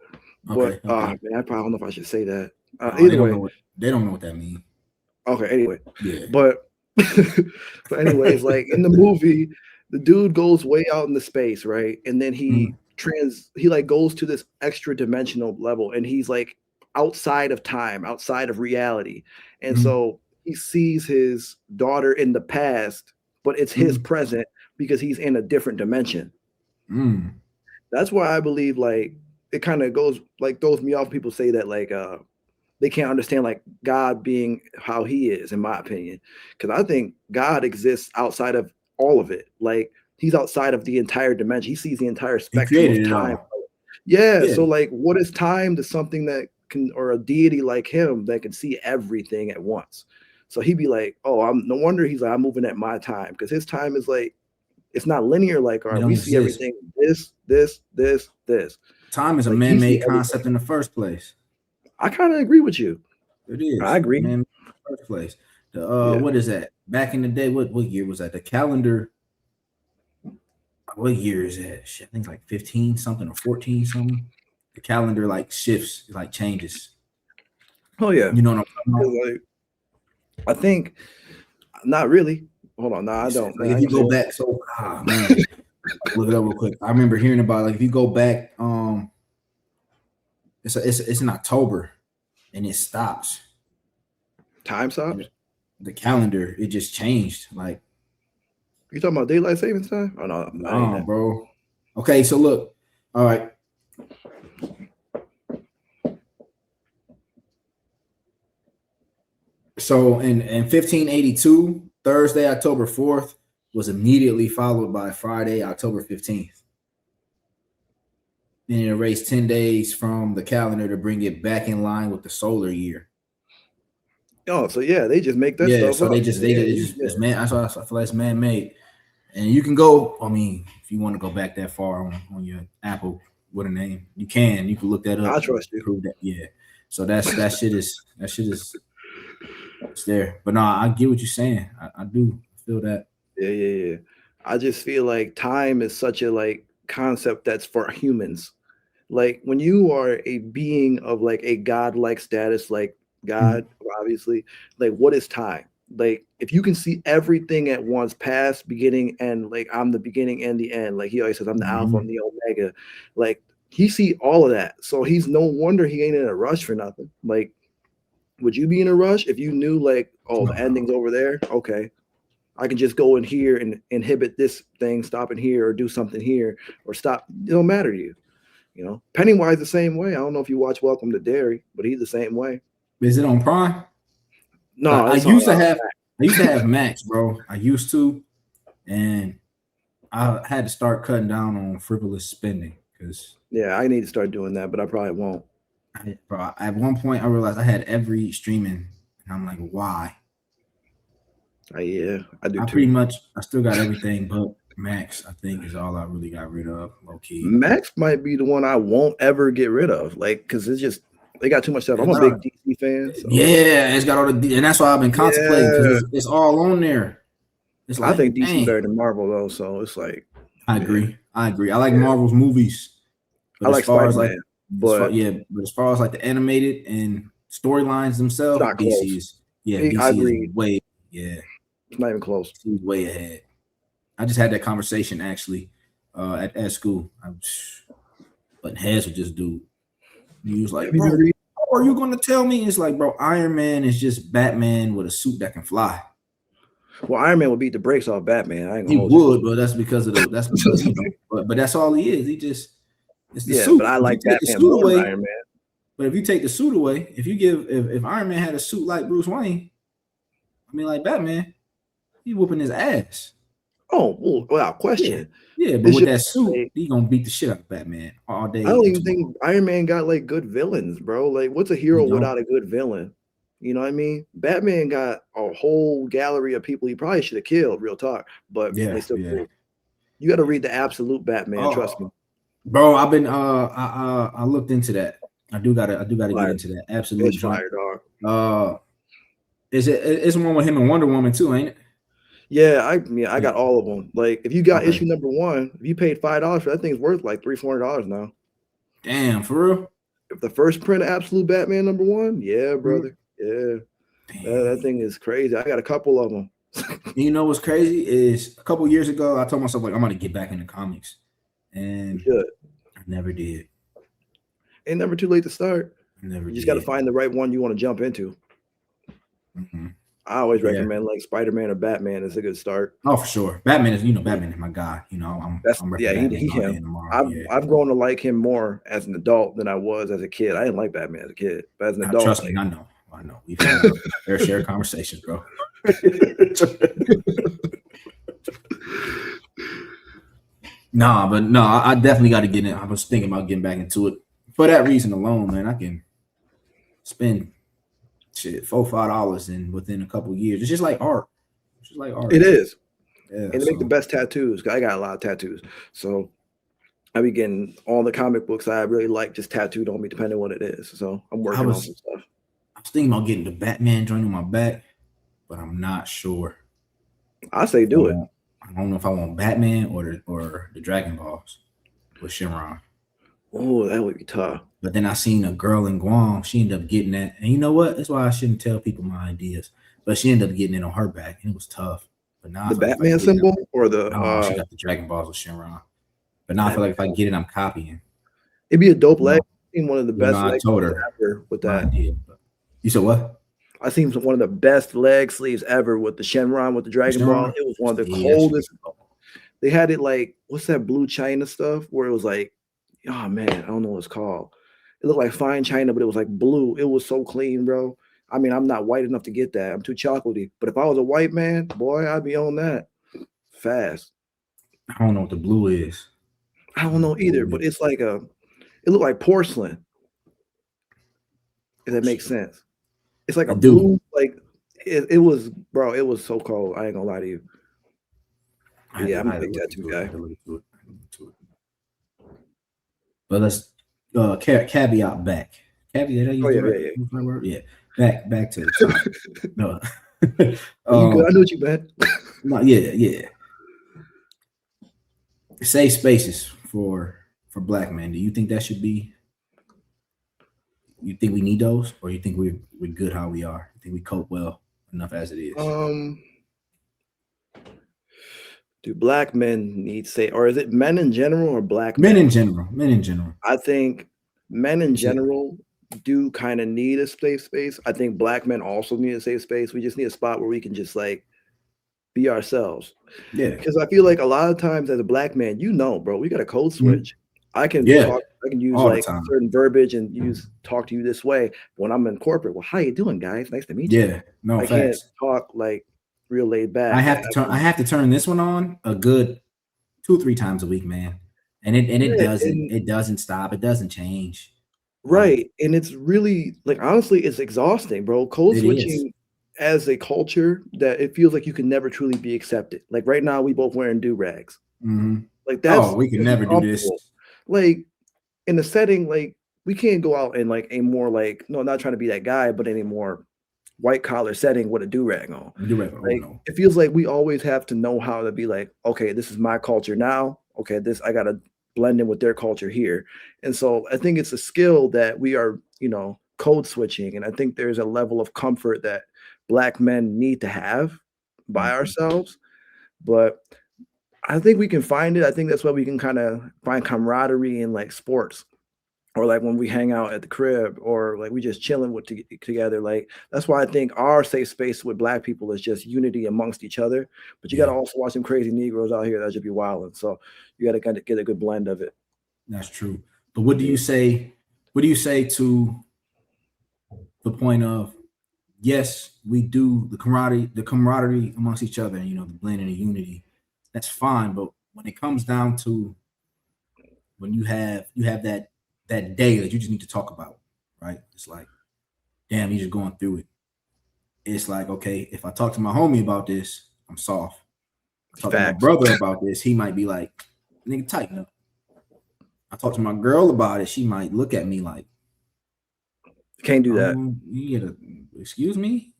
Speaker 2: But
Speaker 1: Okay. Okay.
Speaker 2: man, I probably don't know if I should say that.
Speaker 1: Oh,
Speaker 2: Either way,
Speaker 1: they don't know what that means.
Speaker 2: okay. Anyway,
Speaker 1: Yeah.
Speaker 2: but but anyways, like in the movie, The dude goes way out in the space, right? And then
Speaker 1: Mm,
Speaker 2: he like goes to this extra dimensional level, and he's like outside of time, outside of reality. And
Speaker 1: mm,
Speaker 2: so he sees his daughter in the past, but it's his
Speaker 1: mm,
Speaker 2: present because he's in a different dimension.
Speaker 1: mm.
Speaker 2: That's why I believe like it kind of goes like throws me off. People say that like they can't understand like God being how he is, in my opinion. Because I think God exists outside of all of it. Like he's outside of the entire dimension. He sees the entire
Speaker 1: He
Speaker 2: spectrum of
Speaker 1: created it
Speaker 2: time.
Speaker 1: all.
Speaker 2: Yeah.
Speaker 1: Yeah,
Speaker 2: So like what is time to something that can or a deity like him that can see everything at once? So he'd be like, oh, I'm no wonder he's like, I'm moving at my time because his time is like it's not linear like
Speaker 1: it
Speaker 2: ours.
Speaker 1: don't
Speaker 2: We see
Speaker 1: exist.
Speaker 2: everything this.
Speaker 1: Time is a
Speaker 2: Like he see
Speaker 1: man-made
Speaker 2: everything.
Speaker 1: concept in the first place.
Speaker 2: I kind of agree with you.
Speaker 1: It
Speaker 2: I
Speaker 1: is
Speaker 2: agree.
Speaker 1: man in the first place. The
Speaker 2: Yeah.
Speaker 1: what is that? Back in the day, what year was that? The calendar. What year is that? Shit, I think it's like 15 something or 14 something. The calendar like shifts, it like changes.
Speaker 2: Oh yeah.
Speaker 1: You know what I'm talking
Speaker 2: 'Cause,
Speaker 1: about?
Speaker 2: like I think not really. Hold on. No, I
Speaker 1: It's
Speaker 2: don't.
Speaker 1: like
Speaker 2: I
Speaker 1: if
Speaker 2: ain't
Speaker 1: you
Speaker 2: gonna say
Speaker 1: go
Speaker 2: that.
Speaker 1: back, so man, look it up real quick. I remember hearing about like if you go back, it's in October and it stops.
Speaker 2: Time
Speaker 1: And
Speaker 2: stops.
Speaker 1: the calendar, it just changed. Like,
Speaker 2: You talking about daylight savings time? Oh no, that ain't
Speaker 1: nah,
Speaker 2: that.
Speaker 1: bro. Okay, so look, all right. So in 1582, Thursday, October 4th, was immediately followed by Friday, October 15th. And it erased 10 days from the calendar to bring it back in line with the solar year.
Speaker 2: Oh, so yeah, they just make that
Speaker 1: Yeah,
Speaker 2: stuff
Speaker 1: so
Speaker 2: up.
Speaker 1: they
Speaker 2: Yeah,
Speaker 1: just it's man. That's why I feel like it's man made. And you can go. I mean, if you want to go back that far on your Apple with a name, you can. You can look that
Speaker 2: I
Speaker 1: up and
Speaker 2: trust you.
Speaker 1: prove that. Yeah. So that shit is it's there. But no, I get what you're saying. I do feel that.
Speaker 2: Yeah. I just feel like time is such a like concept that's for humans. Like when you are a being of like a godlike status, like
Speaker 1: Mhm.
Speaker 2: God, obviously, like what is time? Like if you can see everything at once, past, beginning, and like I'm the beginning and the end. Like he always says, I'm the alpha, I'm
Speaker 1: Mhm.
Speaker 2: the omega. Like he see all of that. So he's no wonder he ain't in a rush for nothing. Like, would you be in a rush if you knew like, oh, the ending's over there? Okay. I can just go in here and inhibit this thing, stop in here, or do something here, or stop. It don't matter to you. You know, Pennywise the same way. I don't know if you watch Welcome to Derry, but he's the same way.
Speaker 1: Is it on Prime?
Speaker 2: No,
Speaker 1: I
Speaker 2: it's on.
Speaker 1: used to have Max, bro. I used to, and I had to start cutting down on frivolous spending because
Speaker 2: Yeah, I need to start doing that, but I probably won't.
Speaker 1: bro, at one point I realized I had every streaming, and I'm like, why?
Speaker 2: Yeah, I do
Speaker 1: I
Speaker 2: too.
Speaker 1: pretty much I still got everything but Max. I think is all I really got rid of, low key.
Speaker 2: Max might be the one I won't ever get rid of, like because it's just they got too much stuff.
Speaker 1: It
Speaker 2: I'm a
Speaker 1: got all,
Speaker 2: big DC fan, so
Speaker 1: yeah, it's got all the, and that's why I've been contemplating because
Speaker 2: yeah,
Speaker 1: it's all on there. It's
Speaker 2: I
Speaker 1: like,
Speaker 2: think DC
Speaker 1: dang,
Speaker 2: better than Marvel though. So it's like,
Speaker 1: I
Speaker 2: yeah,
Speaker 1: agree. I agree. I like
Speaker 2: yeah.
Speaker 1: Marvel's movies,
Speaker 2: I
Speaker 1: but
Speaker 2: like Spider Man, but
Speaker 1: but as far as like the animated and storylines
Speaker 2: it's
Speaker 1: themselves,
Speaker 2: not close. I
Speaker 1: DC is
Speaker 2: agree.
Speaker 1: way yeah,
Speaker 2: It's not even close.
Speaker 1: DC's way ahead. I just had that conversation actually at school. But heads with this dude. He was like,
Speaker 2: Have you been
Speaker 1: bro,
Speaker 2: reading?
Speaker 1: how are you gonna tell me? It's like, bro, Iron Man is just Batman with a suit that can fly.
Speaker 2: Well, Iron Man would beat the brakes off Batman. I ain't gonna
Speaker 1: He
Speaker 2: hold you.
Speaker 1: would, but that's because but that's all he is. He just it's the
Speaker 2: Yeah, but
Speaker 1: suit.
Speaker 2: I
Speaker 1: If you
Speaker 2: like
Speaker 1: take the
Speaker 2: Batman
Speaker 1: suit
Speaker 2: more than
Speaker 1: away,
Speaker 2: Iron Man.
Speaker 1: but if you take the suit away, if you give if Iron Man had a suit like Bruce Wayne, I mean like Batman, he whooping his ass.
Speaker 2: Oh, well, without
Speaker 1: Yeah.
Speaker 2: question.
Speaker 1: Yeah, but
Speaker 2: It's
Speaker 1: with
Speaker 2: just
Speaker 1: that suit,
Speaker 2: like
Speaker 1: he gonna beat the shit out of Batman all
Speaker 2: I
Speaker 1: day
Speaker 2: don't
Speaker 1: and
Speaker 2: even
Speaker 1: tomorrow.
Speaker 2: think Iron Man got like good villains, bro. Like, what's a
Speaker 1: He
Speaker 2: hero
Speaker 1: don't.
Speaker 2: without a good villain? You know what I mean? Batman got a whole gallery of people he probably should have killed, real talk, but they
Speaker 1: Yeah,
Speaker 2: still
Speaker 1: yeah.
Speaker 2: cool. You got to read the absolute Batman, trust me.
Speaker 1: Oh, bro, I've been I looked into that. I do gotta get
Speaker 2: Fire.
Speaker 1: into that
Speaker 2: It's
Speaker 1: absolute joint.
Speaker 2: fire, dog.
Speaker 1: Uh, it's one with him and Wonder Woman too, ain't it?
Speaker 2: Yeah, I
Speaker 1: Yeah.
Speaker 2: got all of them. Like, if you got
Speaker 1: Okay.
Speaker 2: issue number one, if you paid $5 for that thing's worth like $300-$400 now.
Speaker 1: Damn, for real.
Speaker 2: If the first print of Absolute Batman number one, yeah,
Speaker 1: For real?
Speaker 2: brother, yeah, that
Speaker 1: Dang.
Speaker 2: thing is crazy. I got a couple of them.
Speaker 1: You know what's crazy is a couple years ago, I told myself like I'm gonna get back into comics,
Speaker 2: You
Speaker 1: and
Speaker 2: should.
Speaker 1: I never did.
Speaker 2: Ain't never too late to start.
Speaker 1: I never
Speaker 2: You just got to
Speaker 1: did.
Speaker 2: find the right one you want to jump into.
Speaker 1: Mm-hmm.
Speaker 2: I always
Speaker 1: Yeah.
Speaker 2: recommend like Spider-Man or Batman is a good start.
Speaker 1: Oh, for sure. Batman is my guy. You know,
Speaker 2: That's
Speaker 1: I'm repping
Speaker 2: yeah, he
Speaker 1: Batman all day
Speaker 2: him.
Speaker 1: and tomorrow.
Speaker 2: I've
Speaker 1: Yeah.
Speaker 2: I've grown to like him more as an adult than I was as a kid. I didn't like Batman as a kid, but as an
Speaker 1: Now,
Speaker 2: adult,
Speaker 1: trust me,
Speaker 2: like
Speaker 1: I know. I know. We've had our fair share of conversations, bro. Nah, but no, I definitely got to get in. I was thinking about getting back into it for that reason alone, man. I can spend shit $4-5 and within a couple years. It's just like art. It's just like art.
Speaker 2: it is.
Speaker 1: Yeah.
Speaker 2: And they make the
Speaker 1: So
Speaker 2: best tattoos. I got a lot of tattoos, so I be getting all the comic books I really like just tattooed on me, depending on what it is. So I'm
Speaker 1: I
Speaker 2: working on
Speaker 1: was
Speaker 2: some stuff.
Speaker 1: I was thinking about getting the Batman joint on my back, but I'm not sure.
Speaker 2: I say do it.
Speaker 1: I don't know if I want Batman or the Dragon Balls with Shenron.
Speaker 2: Oh, that would be tough.
Speaker 1: But then I seen a girl in Guam. She ended up getting that, and you know what? That's why I shouldn't tell people my ideas. But she ended up getting it on her back, and it was tough. But now I
Speaker 2: The
Speaker 1: feel like if I
Speaker 2: Batman
Speaker 1: get it,
Speaker 2: symbol or the
Speaker 1: no, she got the Dragon Balls with Shenron. But now I
Speaker 2: that'd
Speaker 1: feel
Speaker 2: be
Speaker 1: like if I
Speaker 2: tough.
Speaker 1: get it, I'm copying.
Speaker 2: It'd be a dope
Speaker 1: You
Speaker 2: leg.
Speaker 1: know,
Speaker 2: I've seen one of the
Speaker 1: even though
Speaker 2: best
Speaker 1: I
Speaker 2: leg
Speaker 1: told
Speaker 2: sleeves
Speaker 1: her
Speaker 2: ever with
Speaker 1: my
Speaker 2: that.
Speaker 1: idea. But you said what?
Speaker 2: I seen one of the best leg sleeves ever with the Shenron with the Dragon Ball.
Speaker 1: Shenron?
Speaker 2: It was one of the
Speaker 1: Yeah, that should be
Speaker 2: coldest. They had it like what's that blue China stuff where it was like, oh man, I don't know what it's called. It looked like fine China, but it was like blue. It was so clean, bro. I mean, I'm not white enough to get that. I'm too chocolatey. But if I was a white man, boy, I'd be on that fast.
Speaker 1: I don't know what the blue is.
Speaker 2: I don't know either, but it's like it looked like porcelain. If that makes sense. It's like
Speaker 1: I
Speaker 2: a
Speaker 1: do.
Speaker 2: blue, like it was, bro. It was so cold. I ain't gonna lie to you. But yeah, I'm a big tattoo guy.
Speaker 1: But let's caveat back. Caveat, I use
Speaker 2: Oh
Speaker 1: the
Speaker 2: yeah,
Speaker 1: right,
Speaker 2: yeah, yeah.
Speaker 1: word? Yeah. Back to the topic. No.
Speaker 2: You good? I know what you meant.
Speaker 1: No, yeah. Safe spaces for black men. Do you think that should be? You think we need those, or you think we're good how we are? You think we cope well enough as it is?
Speaker 2: Do black men need say, or is it men in general or black
Speaker 1: Men
Speaker 2: men?
Speaker 1: in general. Men in general.
Speaker 2: I think men in
Speaker 1: You said-
Speaker 2: general do kind of need a safe space. I think black men also need a safe space. We just need a spot where we can just like be ourselves.
Speaker 1: Yeah.
Speaker 2: Because I feel like a lot of times as a black man, you know, bro, we got a code switch. I can
Speaker 1: Yeah.
Speaker 2: talk, I can use
Speaker 1: All the
Speaker 2: like
Speaker 1: time.
Speaker 2: certain verbiage and talk to you this way. When I'm in corporate, well, how you doing, guys? Nice to meet you.
Speaker 1: Yeah. No
Speaker 2: I
Speaker 1: facts.
Speaker 2: can't talk like real laid back.
Speaker 1: I have to turn this one on a good 2-3 times a week, man. And it doesn't stop. It doesn't change.
Speaker 2: Right. And it's really like honestly, it's exhausting, bro. Code switching as a culture that it feels like you can never truly be accepted. Like right now, we both wearing do-rags.
Speaker 1: Mm-hmm.
Speaker 2: Like that's
Speaker 1: we can never do this.
Speaker 2: Like in the setting, like we can't go out in like a more like no, not trying to be that guy, but any more white collar setting with a do-rag on. Like, it feels like we always have to know how to be like, okay, this is my culture now. Okay, this I gotta blend in with their culture here. And so I think it's a skill that we are, code switching. And I think there's a level of comfort that black men need to have by ourselves. But I think we can find it. I think that's why we can kind of find camaraderie in like sports or like when we hang out at the crib or like we just chilling together. Like that's why I think our safe space with black people is just unity amongst each other. But you got to also watch some crazy Negroes out here that should be wilding. So you got to kind of get a good blend of it.
Speaker 1: That's true. But what do you say? What do you say to the point of yes, we do the camaraderie amongst each other, and the blend and the unity. That's fine, but when it comes down to when you have that day that you just need to talk about, right? It's like, damn, you're just going through it. It's like, okay, if I talk to my homie about this, I'm soft. I talk to my brother about this, he might be like, nigga, tighten up. I talk to my girl about it, she might look at me like,
Speaker 2: can't do that.
Speaker 1: Excuse me.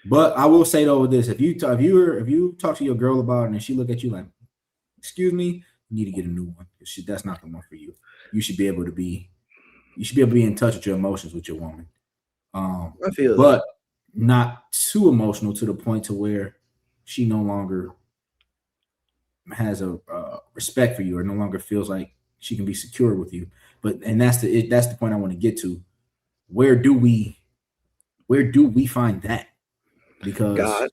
Speaker 1: But I will say though this: if you talk to your girl about it and she look at you like, excuse me, you need to get a new one. That's not the one for you. You should be able to be in touch with your emotions with your woman.
Speaker 2: I feel
Speaker 1: but not too emotional to the point to where she no longer has a respect for you, or no longer feels like she can be secure with you. But and that's the point I want to get to. Where do we find that? Because
Speaker 2: God,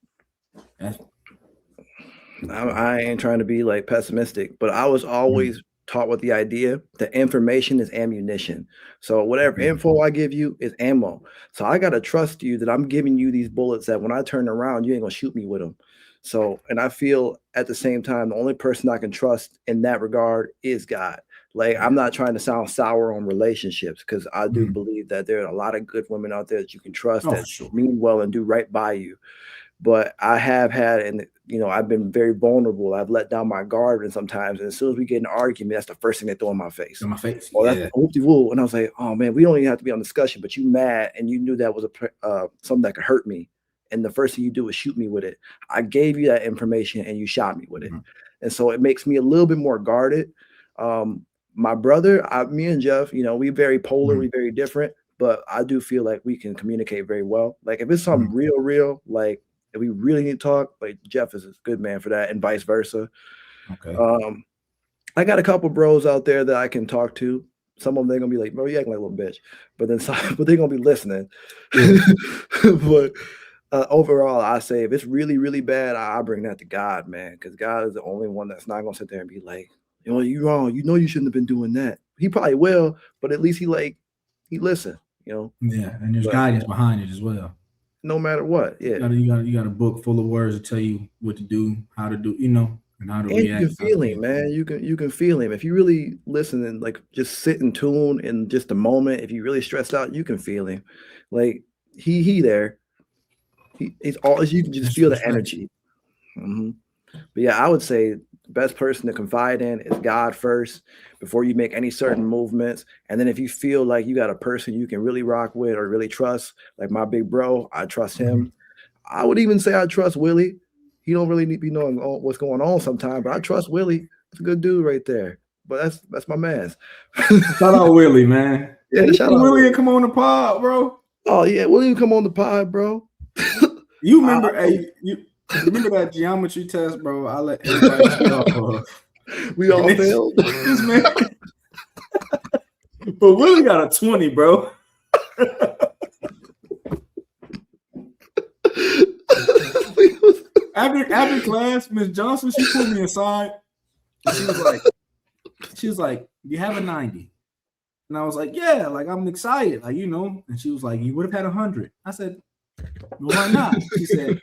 Speaker 2: I ain't trying to be like pessimistic, but I was always taught with the idea that information is ammunition. So whatever info I give you is ammo. So I gotta trust you that I'm giving you these bullets that when I turn around, you ain't gonna shoot me with them. So, and I feel at the same time, the only person I can trust in that regard is God. Like, I'm not trying to sound sour on relationships because I do believe that there are a lot of good women out there that you can trust
Speaker 1: oh,
Speaker 2: that
Speaker 1: for sure.
Speaker 2: mean well and do right by you. But I have had, and I've been very vulnerable. I've let down my guard, and sometimes, and as soon as we get in an argument, that's the first thing they throw in my face.
Speaker 1: In my face,
Speaker 2: Or that's
Speaker 1: yeah.
Speaker 2: whoopty woo. And I was like, oh man, we don't even have to be on discussion, but you mad, and you knew that was something that could hurt me, and the first thing you do is shoot me with it. I gave you that information, and you shot me with it, and so it makes me a little bit more guarded. My brother, me and Jeff, we very polar, we very different, but I do feel like we can communicate very well. Like if it's something real, like if we really need to talk, like Jeff is a good man for that, and vice versa.
Speaker 1: Okay.
Speaker 2: I got a couple bros out there that I can talk to. Some of them they're gonna be like, "Bro, you acting like a little bitch," but then but they're gonna be listening. But overall, I say if it's really, really bad, I bring that to God, man, because God is the only one that's not gonna sit there and be like, "You wrong. You know you shouldn't have been doing that." He probably will, but at least he listen.
Speaker 1: Yeah, and there's
Speaker 2: But,
Speaker 1: guidance behind it as well.
Speaker 2: No matter what, yeah.
Speaker 1: You got a book full of words to tell you what to do, how to do, and how to
Speaker 2: And you
Speaker 1: react.
Speaker 2: can feel him, man. You can feel him. If you really listen and like just sit in tune in just a moment, if you really stressed out, you can feel him. Like he there. He's all you can just
Speaker 1: That's
Speaker 2: feel the
Speaker 1: respect.
Speaker 2: energy. But yeah, I would say the best person to confide in is God first before you make any certain movements. And then if you feel like you got a person you can really rock with or really trust, like my big bro, I trust him. I would even say I trust Willie. He don't really need to be knowing what's going on sometimes, but I trust Willie. It's a good dude right there. But that's my man.
Speaker 1: Shout out Willie, man.
Speaker 2: Yeah, shout out
Speaker 1: Willie and come on the pod, bro.
Speaker 2: Oh yeah, Willie, come on the pod, bro.
Speaker 1: You remember? You remember that geometry test, bro? I let everybody off of.
Speaker 2: We all failed.
Speaker 1: This man. But Willie got a 20, bro. After class, Miss Johnson, she pulled me aside. And she was like, "You have a 90." And I was like, "Yeah, like I'm excited, like And she was like, "You would have had 100." I said, "Well, why not?" She said,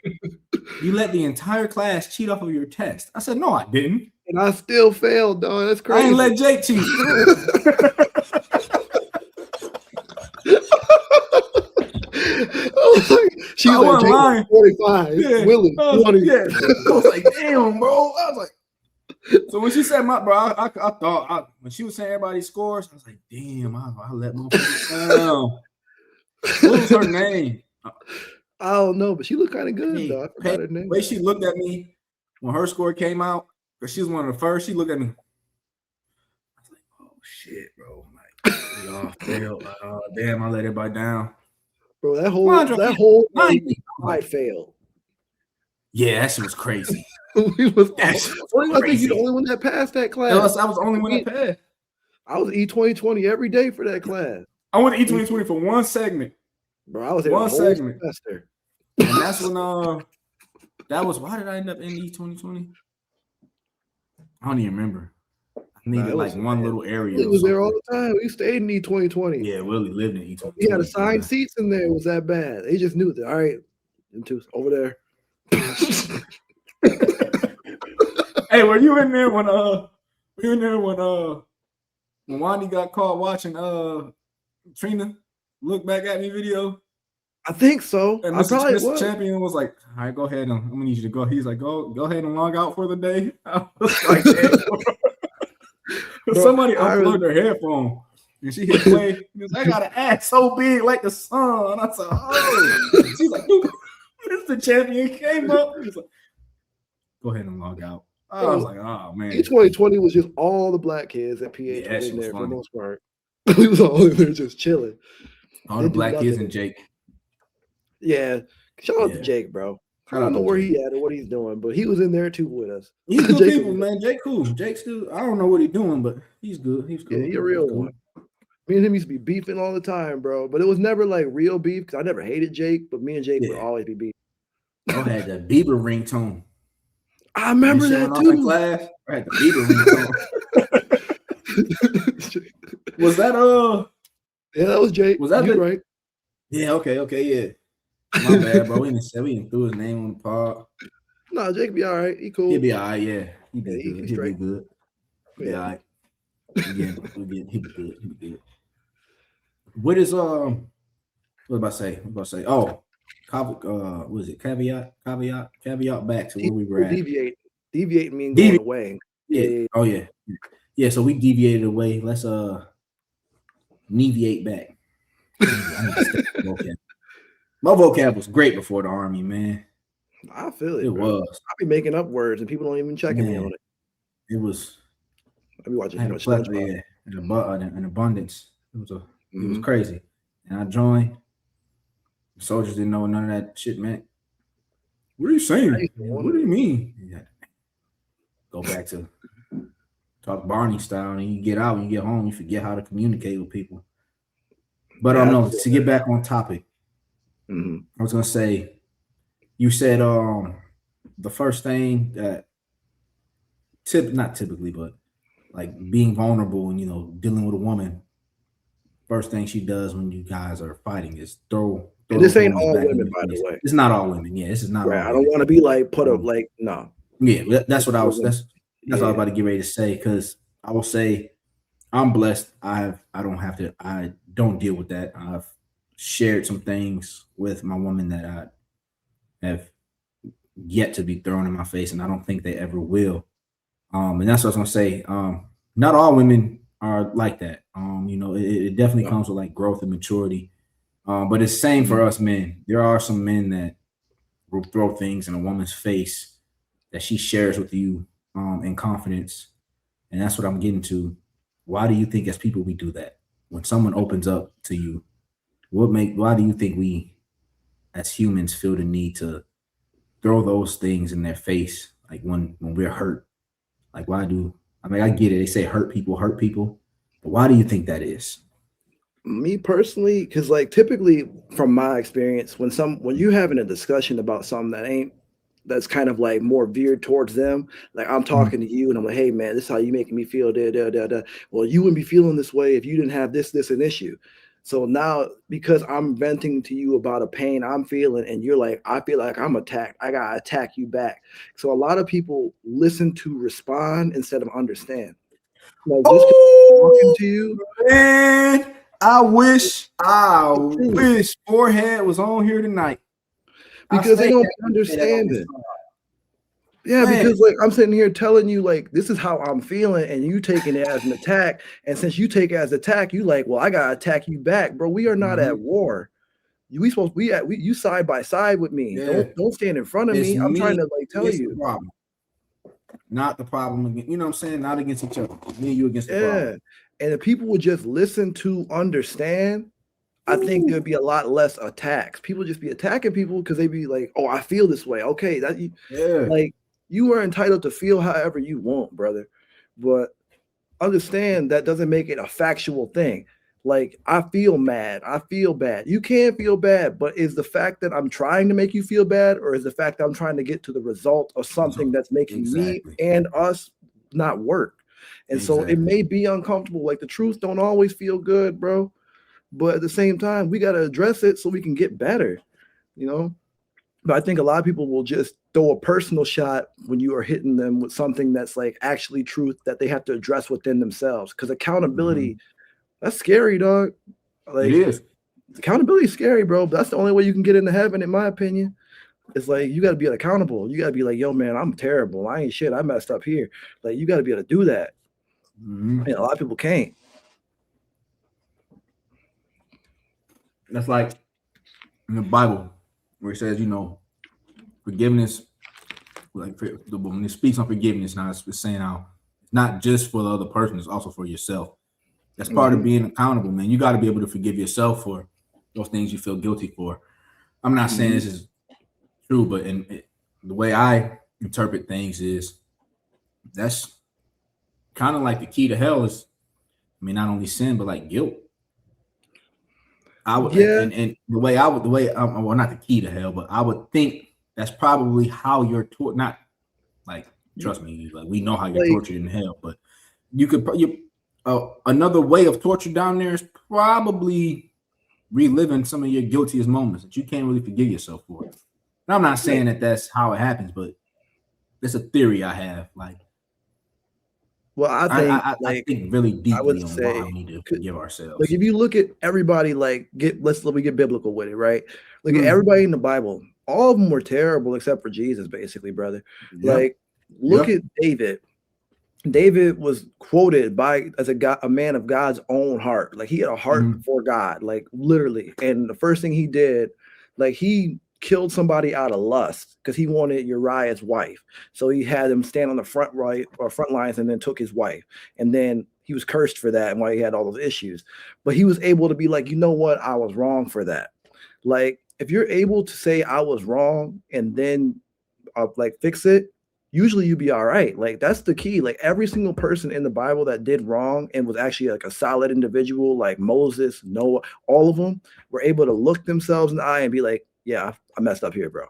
Speaker 1: "You let the entire class cheat off of your test." I said, "No, I didn't."
Speaker 2: And I still failed, dog. That's crazy.
Speaker 1: I ain't let Jake cheat.
Speaker 2: She was like, lying. 45.
Speaker 1: Yeah.
Speaker 2: Willie, 20.
Speaker 1: Yeah. I was like, damn, bro. I was like, so when she said I thought when she was saying everybody's scores, I was like, damn, I let motherfuckers down. What was her name?
Speaker 2: I don't know, but she looked kind of good, though. I forgot her name.
Speaker 1: The way she looked at me when her score came out, because she was one of the first, she looked at me. I was like, oh shit, bro. I'm like, y'all failed. Damn, I let everybody down.
Speaker 2: Bro, that whole I failed.
Speaker 1: Yeah, that shit was crazy.
Speaker 2: I think you're the only one that passed that class.
Speaker 1: I was the only one that passed.
Speaker 2: I was E2020 every day for that class.
Speaker 1: I went to E2020 for one segment.
Speaker 2: Bro, I was there one segment. Semester.
Speaker 1: And that's when why did I end up in E2020? I don't even remember. I needed one little area.
Speaker 2: He was there all the time. We stayed in E2020.
Speaker 1: Yeah, Willie lived in E2020.
Speaker 2: He had assigned seats in there. It was that bad. They just knew that. All right, over there.
Speaker 1: Hey, were you in there when Wani got caught watching Trina Look Back at Me video?
Speaker 2: I think so.
Speaker 1: And Mr. Champion was like, all right, go ahead. I'm gonna need you to go. He's like, go ahead and log out for the day. I was like, somebody unplugged her headphone and she hit play. He was like, I got an ass so big like the sun. And I said, oh. She's like, Mr. Champion came up. He was like, go ahead and log out. I was like, oh man.
Speaker 2: E2020 was just all the black kids at PH in there for the most part. We was all in there just chilling.
Speaker 1: All the black kids and Jake.
Speaker 2: Yeah. Shout out to Jake, bro. I don't know where he at or what he's doing, but he was in there too with us.
Speaker 1: He's good people, man. Jake cool. Jake's good. I don't know what he's doing, but he's good. He's cool.
Speaker 2: Yeah, he a real one. Me and him used to be beefing all the time, bro. But it was never like real beef because I never hated Jake, but me and Jake would always be beefing.
Speaker 1: I had that Bieber ringtone.
Speaker 2: I remember that too.
Speaker 1: Class, I had the Bieber ringtone. Was that
Speaker 2: Yeah, that was Jake.
Speaker 1: Was that
Speaker 2: right?
Speaker 1: Yeah, okay, yeah. My bad, bro. We didn't throw his name on the pod.
Speaker 2: No, Jake be all right. He cool.
Speaker 1: He'll be all right, yeah. He'll be good.
Speaker 2: He'll be
Speaker 1: good. He'll be all right. He'll be good. What is what was I about to say? Oh, what is it? Caveat back to where we were at.
Speaker 2: Deviate means going away.
Speaker 1: Yeah. Oh yeah. Yeah, so we deviated away. Let's deviate back. My vocab was great before the army, man.
Speaker 2: I feel it.
Speaker 1: It was.
Speaker 2: I be making up words and people don't even check me on it.
Speaker 1: It was.
Speaker 2: I be watching
Speaker 1: an abundance. It was crazy. And I joined. The soldiers didn't know none of that shit, man. What are you saying? What do you mean? Yeah. Go back to talk Barney style, and you get out, and you get home, you forget how to communicate with people. But no, to get back on topic, I was gonna say, you said the first thing that not typically, but like being vulnerable and dealing with a woman, first thing she does when you guys are fighting is throw
Speaker 2: and this ain't all women, by the way.
Speaker 1: It's not all women. Yeah, this is not.
Speaker 2: Right.
Speaker 1: All
Speaker 2: I don't want to be like no.
Speaker 1: Yeah, that's what I was. That's what I was about to get ready to say, because I will say I'm blessed. I don't deal with that. I've shared some things with my woman that I have yet to be thrown in my face, and I don't think they ever will. And that's what I was gonna say. Not all women are like that. It definitely comes with like growth and maturity. But it's the same for us men. There are some men that will throw things in a woman's face that she shares with you in confidence. And that's what I'm getting to. Why do you think as people we do that? When someone opens up to you, why do you think we as humans feel the need to throw those things in their face? Like when we're hurt, like I get it. They say hurt people, but why do you think that is?
Speaker 2: Me personally, because like typically from my experience, when you're having a discussion about something that's kind of like more veered towards them, like I'm talking to you and I'm like, hey man, this is how you making me feel. Well, you wouldn't be feeling this way if you didn't have this an issue. So now, because I'm venting to you about a pain I'm feeling, and you're like, I feel like I'm attacked, I gotta attack you back. So a lot of people listen to respond instead of understand. Like just talking to you,
Speaker 1: man. I wish Forehead was on here tonight,
Speaker 2: because they don't understand it. Yeah, man. Because like I'm sitting here telling you like this is how I'm feeling, and you taking it as an attack. And since you take it as attack, you like, well, I gotta attack you back, bro. We are not at war. You side by side with me. Yeah. Don't stand in front of me. I'm trying to like tell you.
Speaker 1: The problem. Not the problem again. You know what I'm saying? Not against each other. Me and you against the problem.
Speaker 2: And if people would just listen to understand, I think there'd be a lot less attacks. People just be attacking people because they be like, oh, I feel this way. Okay, like you are entitled to feel however you want, brother. But understand that doesn't make it a factual thing. Like, I feel mad. I feel bad. You can feel bad, but is the fact that I'm trying to make you feel bad, or is the fact that I'm trying to get to the result of something that's making me and us not work? And so it may be uncomfortable. Like, the truth don't always feel good, bro. But at the same time, we got to address it so we can get better, But I think a lot of people will just throw a personal shot when you are hitting them with something that's like actually truth that they have to address within themselves. Because accountability, that's scary, dog. Like,
Speaker 1: it is.
Speaker 2: Accountability is scary, bro. But that's the only way you can get into heaven, in my opinion. It's like you got to be accountable. You got to be like, yo, man, I'm terrible. I ain't shit. I messed up here. Like, you got to be able to do that. And a lot of people can't.
Speaker 1: That's like in the Bible where it says, forgiveness. Like when it speaks on forgiveness, now it's saying how it's not just for the other person; it's also for yourself. That's part of being accountable, man. You got to be able to forgive yourself for those things you feel guilty for. I'm not saying this is True, but the way I interpret things is that's kind of like the key to hell is, I mean, not only sin but like guilt. I would,
Speaker 2: Yeah,
Speaker 1: and well, not the key to hell, but I would think that's probably how you're taught. Not like, trust me, like we know how you're
Speaker 2: like
Speaker 1: tortured in hell, but you could another way of torture down there is probably reliving some of your guiltiest moments that you can't really forgive yourself for. And I'm not
Speaker 2: yeah.
Speaker 1: saying that that's how it happens, but it's a theory I have. Like
Speaker 2: Well, I think
Speaker 1: I think really
Speaker 2: I would
Speaker 1: deeply on why
Speaker 2: say,
Speaker 1: we need to
Speaker 2: 'cause,
Speaker 1: forgive
Speaker 2: like,
Speaker 1: ourselves.
Speaker 2: if you look at everybody, like, let me get biblical with it, right? Look at
Speaker 1: Mm,
Speaker 2: everybody in the Bible. All of them were terrible except for Jesus, basically, brother.
Speaker 1: yep,
Speaker 2: Like, look
Speaker 1: yep.
Speaker 2: at David. David was quoted by as a man of God's own heart. Like he had a heart
Speaker 1: Mm-hmm.
Speaker 2: for God, like literally. And the first thing he did, like he killed somebody out of lust because he wanted Uriah's wife. So he had him stand on the front lines and then took his wife. And then he was cursed for that and why he had all those issues. But he was able to be like, you know what? I was wrong for that. Like if you're able to say I was wrong and then like fix it, usually you'd be all right. Like that's the key. Like every single person in the Bible that did wrong and was actually like a solid individual, like Moses, Noah, all of them were able to look themselves in the eye and be like, yeah, I messed up here, bro.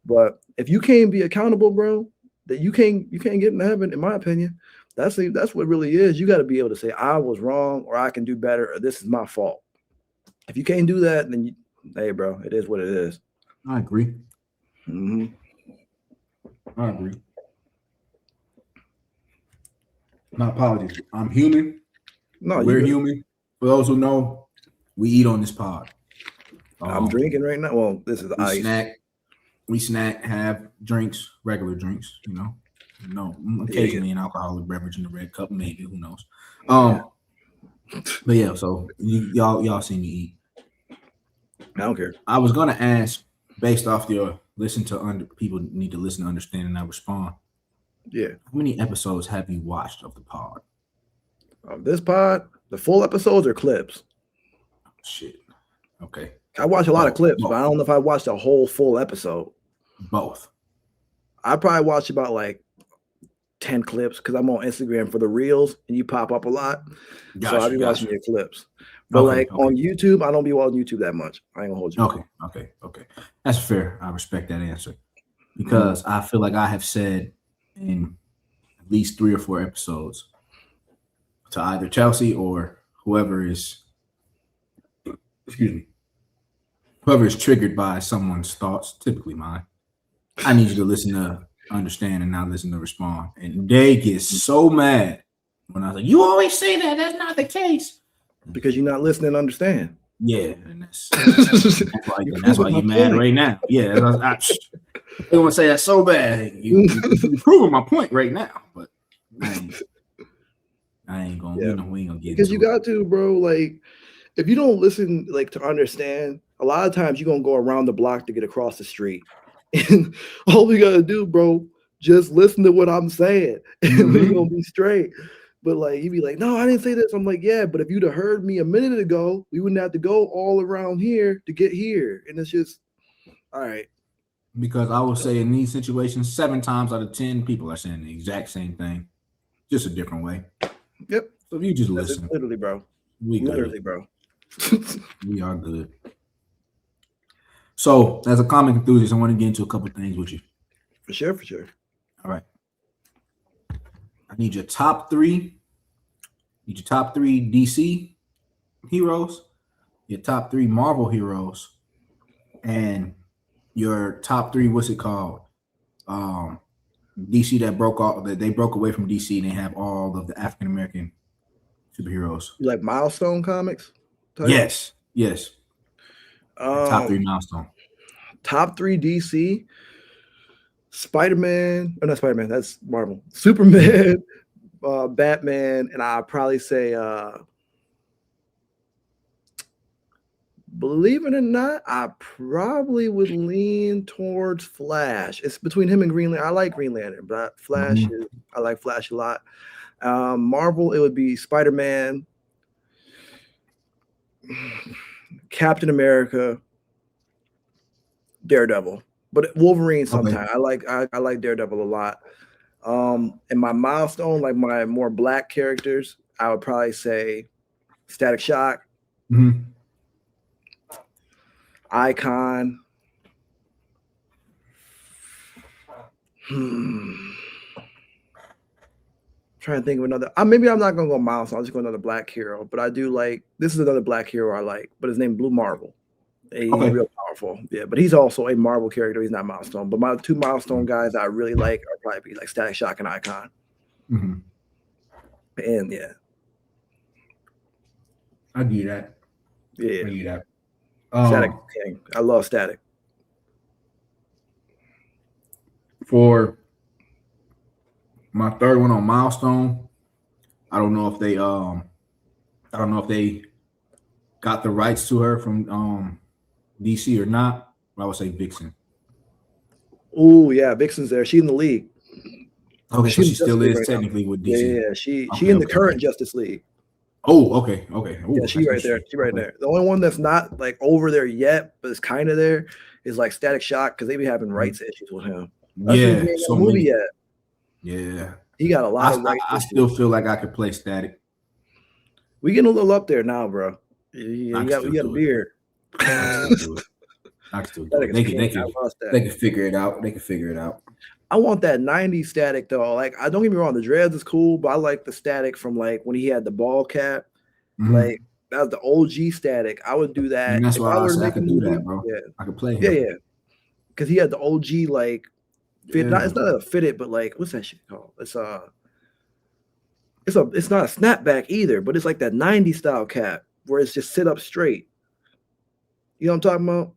Speaker 2: But if you can't be accountable, bro, that you can't get into heaven, in my opinion. That's what it really is. You got to be able to say I was wrong, or I can do better, or this is my fault. If you can't do that, then hey, bro, it is what it is.
Speaker 1: I agree.
Speaker 2: Mm-hmm.
Speaker 1: I agree. My apologies. I'm human.
Speaker 2: No, you
Speaker 1: We're
Speaker 2: good.
Speaker 1: human. For those who know, we eat on this pod.
Speaker 2: I'm
Speaker 1: Um,
Speaker 2: drinking right now. Well, this is
Speaker 1: we
Speaker 2: ice.
Speaker 1: snack, have drinks, regular drinks.
Speaker 2: Yeah,
Speaker 1: Occasionally an alcoholic beverage in the red cup, maybe. Who knows?
Speaker 2: yeah.
Speaker 1: But yeah. So y'all see me eat.
Speaker 2: I don't care.
Speaker 1: I was gonna ask, based off your listen to people need to listen to understand and I respond.
Speaker 2: Yeah.
Speaker 1: How many episodes have you watched of the pod?
Speaker 2: This pod, the full episodes are clips.
Speaker 1: Shit. Okay.
Speaker 2: I watch a lot of
Speaker 1: Both.
Speaker 2: clips, but
Speaker 1: Both.
Speaker 2: I don't know if I watched a whole full episode.
Speaker 1: Both.
Speaker 2: I probably watch about like 10 clips because I'm on Instagram for the reels and you pop up a lot. So I'll
Speaker 1: Gotcha.
Speaker 2: be watching
Speaker 1: Gotcha.
Speaker 2: your clips. But
Speaker 1: Okay.
Speaker 2: like
Speaker 1: Okay.
Speaker 2: on YouTube, I don't be watching YouTube that much. I ain't gonna hold you.
Speaker 1: Okay. That's fair. I respect that answer
Speaker 2: Mhm.
Speaker 1: because I feel like I have said in at least 3 or 4 episodes to either Chelsea or excuse me, whoever is triggered by someone's thoughts, typically mine. I need you to listen to understand and not listen to respond. And they get so mad when I was like, "You always say that. That's not the case."
Speaker 2: Because you're not listening and understand.
Speaker 1: Yeah, and
Speaker 2: You're
Speaker 1: that's why
Speaker 2: proving my
Speaker 1: you're mad
Speaker 2: point.
Speaker 1: right now. Yeah, they want to say that so bad. You're proving my point right now, but I ain't gonna.
Speaker 2: Yeah.
Speaker 1: We ain't gonna get
Speaker 2: Because you
Speaker 1: into it.
Speaker 2: got to, bro. Like, if you don't listen, like, to understand, a lot of times you're gonna go around the block to get across the street. And all we gotta do, bro, just listen to what I'm saying, and we're
Speaker 1: Mm-hmm.
Speaker 2: gonna be straight. But like he'd be like, no, I didn't say this. I'm like, yeah, but if you'd have heard me a minute ago, we wouldn't have to go all around here to get here. And it's just all right.
Speaker 1: Because I will say in these situations, 7 times out of 10, people are saying the exact same thing, just a different way.
Speaker 2: Yep.
Speaker 1: So if you just
Speaker 2: That's it.
Speaker 1: listen,
Speaker 2: Literally, bro.
Speaker 1: we good.
Speaker 2: Literally, bro.
Speaker 1: We are good. So, as a comic enthusiast, I want to get into a couple things with you.
Speaker 2: For sure, for sure.
Speaker 1: All right. I need your top three. Need your top 3 DC heroes, your top 3 Marvel heroes, and your top 3. What's it called? DC that they broke away from DC and they have all of the African American superheroes.
Speaker 2: You like milestone comics type?
Speaker 1: Yes. The top 3 milestone.
Speaker 2: Top 3 DC, Spider-Man, or not Spider-Man, that's Marvel. Superman, Batman, and I'd probably say believe it or not, I probably would lean towards Flash. It's between him and Green Lantern. I like Green Lantern, but I like Flash a lot. Marvel, it would be Spider-Man, Captain America, Daredevil. But Wolverine
Speaker 1: Okay.
Speaker 2: sometimes. I like Daredevil a lot. And my milestone, like my more black characters, I would probably say Static Shock,
Speaker 1: Mhm.
Speaker 2: Icon. Hmm. Trying to think of another. Maybe I'm not gonna go milestone. I'll just go another black hero. But I do like this is another black hero I like, but his name Blue Marvel. He's
Speaker 1: Okay.
Speaker 2: real powerful. Yeah, but he's also a Marvel character. He's not milestone. But my two milestone guys that I really like are probably be like Static Shock and Icon.
Speaker 1: Mhm.
Speaker 2: And yeah,
Speaker 1: I get that.
Speaker 2: yeah,
Speaker 1: I get that.
Speaker 2: Static King. I love Static.
Speaker 1: For my third one on milestone, I don't know if they got the rights to her from DC or not. But I would say Vixen.
Speaker 2: Oh yeah, Vixen's there. She's in the league.
Speaker 1: Okay, so
Speaker 2: She's in
Speaker 1: she
Speaker 2: the Justice
Speaker 1: still
Speaker 2: League
Speaker 1: is
Speaker 2: right now.
Speaker 1: technically with
Speaker 2: Yeah,
Speaker 1: DC.
Speaker 2: yeah. She
Speaker 1: Okay,
Speaker 2: in the
Speaker 1: okay.
Speaker 2: current Justice League.
Speaker 1: Oh, okay, okay. Ooh,
Speaker 2: Yeah, she
Speaker 1: that's
Speaker 2: right there.
Speaker 1: interesting.
Speaker 2: She right
Speaker 1: Okay.
Speaker 2: there. The only one that's not like over there yet, but is kind of there, is like Static Shock because they be having rights issues with him. That's because he
Speaker 1: Yeah,
Speaker 2: ain't got
Speaker 1: so
Speaker 2: a movie
Speaker 1: many.
Speaker 2: yet.
Speaker 1: Yeah,
Speaker 2: He got a lot of
Speaker 1: I,
Speaker 2: rights
Speaker 1: I
Speaker 2: issues.
Speaker 1: still feel like I could play Static.
Speaker 2: We getting a little up there now, bro.
Speaker 1: I
Speaker 2: You
Speaker 1: can
Speaker 2: got
Speaker 1: still
Speaker 2: a
Speaker 1: do it.
Speaker 2: beard.
Speaker 1: I can still do it. I can still do
Speaker 2: Static
Speaker 1: it.
Speaker 2: is king. I love
Speaker 1: They
Speaker 2: Static.
Speaker 1: can figure it out. They can figure it out.
Speaker 2: I want that 90s Static though. Like, I don't get me wrong, the dreads is cool, but I like the Static from like when he had the ball cap.
Speaker 1: Mhm.
Speaker 2: Like that was the OG Static. I would do that
Speaker 1: And that's
Speaker 2: if
Speaker 1: why
Speaker 2: I
Speaker 1: I
Speaker 2: were to
Speaker 1: said I
Speaker 2: make a
Speaker 1: could do
Speaker 2: movie.
Speaker 1: that, bro.
Speaker 2: Yeah,
Speaker 1: I could play him.
Speaker 2: yeah, yeah. Because he had the OG like fit.
Speaker 1: Yeah.
Speaker 2: Not it's not a fitted, but like what's that shit called? It's not a snapback either, but it's like that 90s style cap where it's just sit up straight. You know what I'm talking about?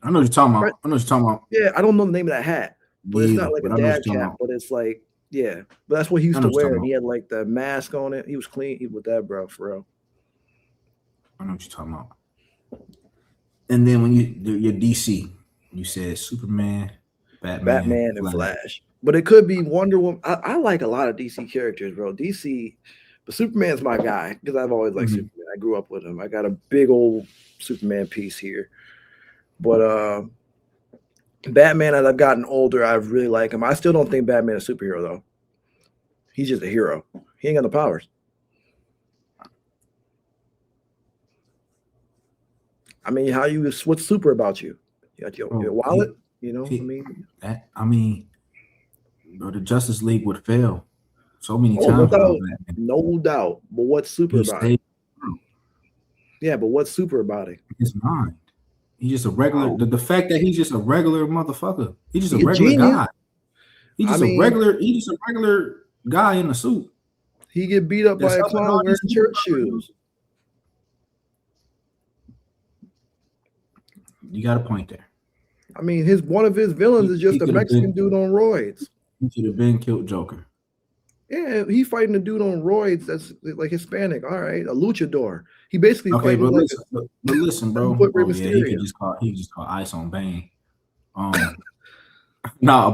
Speaker 1: I know what you're talking about.
Speaker 2: Right.
Speaker 1: I know what you're talking about.
Speaker 2: Yeah, I don't know the name of that hat, but it's
Speaker 1: Yeah,
Speaker 2: not like
Speaker 1: but
Speaker 2: a
Speaker 1: I know what
Speaker 2: dad
Speaker 1: you're talking
Speaker 2: cap,
Speaker 1: about.
Speaker 2: but it's like, yeah. But that's what he
Speaker 1: I
Speaker 2: used
Speaker 1: know
Speaker 2: to
Speaker 1: what you're
Speaker 2: wear,
Speaker 1: talking
Speaker 2: and he
Speaker 1: about.
Speaker 2: had like the mask on it. He was clean with that, bro, for real.
Speaker 1: I know what you're talking about. And then when your DC, you said Superman,
Speaker 2: Batman and Flash. But it could be Wonder Woman. I like a lot of DC characters, bro. DC, but Superman's my guy because I've always liked Superman. I grew up with him. I got a big old Superman piece here. But Batman, as I've gotten older, I really like him. I still don't think Batman is a superhero though. He's just a hero. He ain't got no powers. I mean, what's super about you? You got your wallet, you know?
Speaker 1: I mean, bro, the Justice League would fail so many times without Batman.
Speaker 2: No doubt. But what's super about it? Yeah, but what's super about it?
Speaker 1: His mind. He's just a regular. The fact that he's just a regular motherfucker. He's just a regular guy. He's just a regular guy in a suit.
Speaker 2: He get beat up by a clown wearing church shoes.
Speaker 1: You got a point there.
Speaker 2: I mean, one of his villains is just a Mexican dude on roids.
Speaker 1: He should have been killed Joker.
Speaker 2: Yeah, he's fighting a dude on roids that's like Hispanic. All right, a luchador. He basically
Speaker 1: but listen, bro. He could just call ice on Bane. No,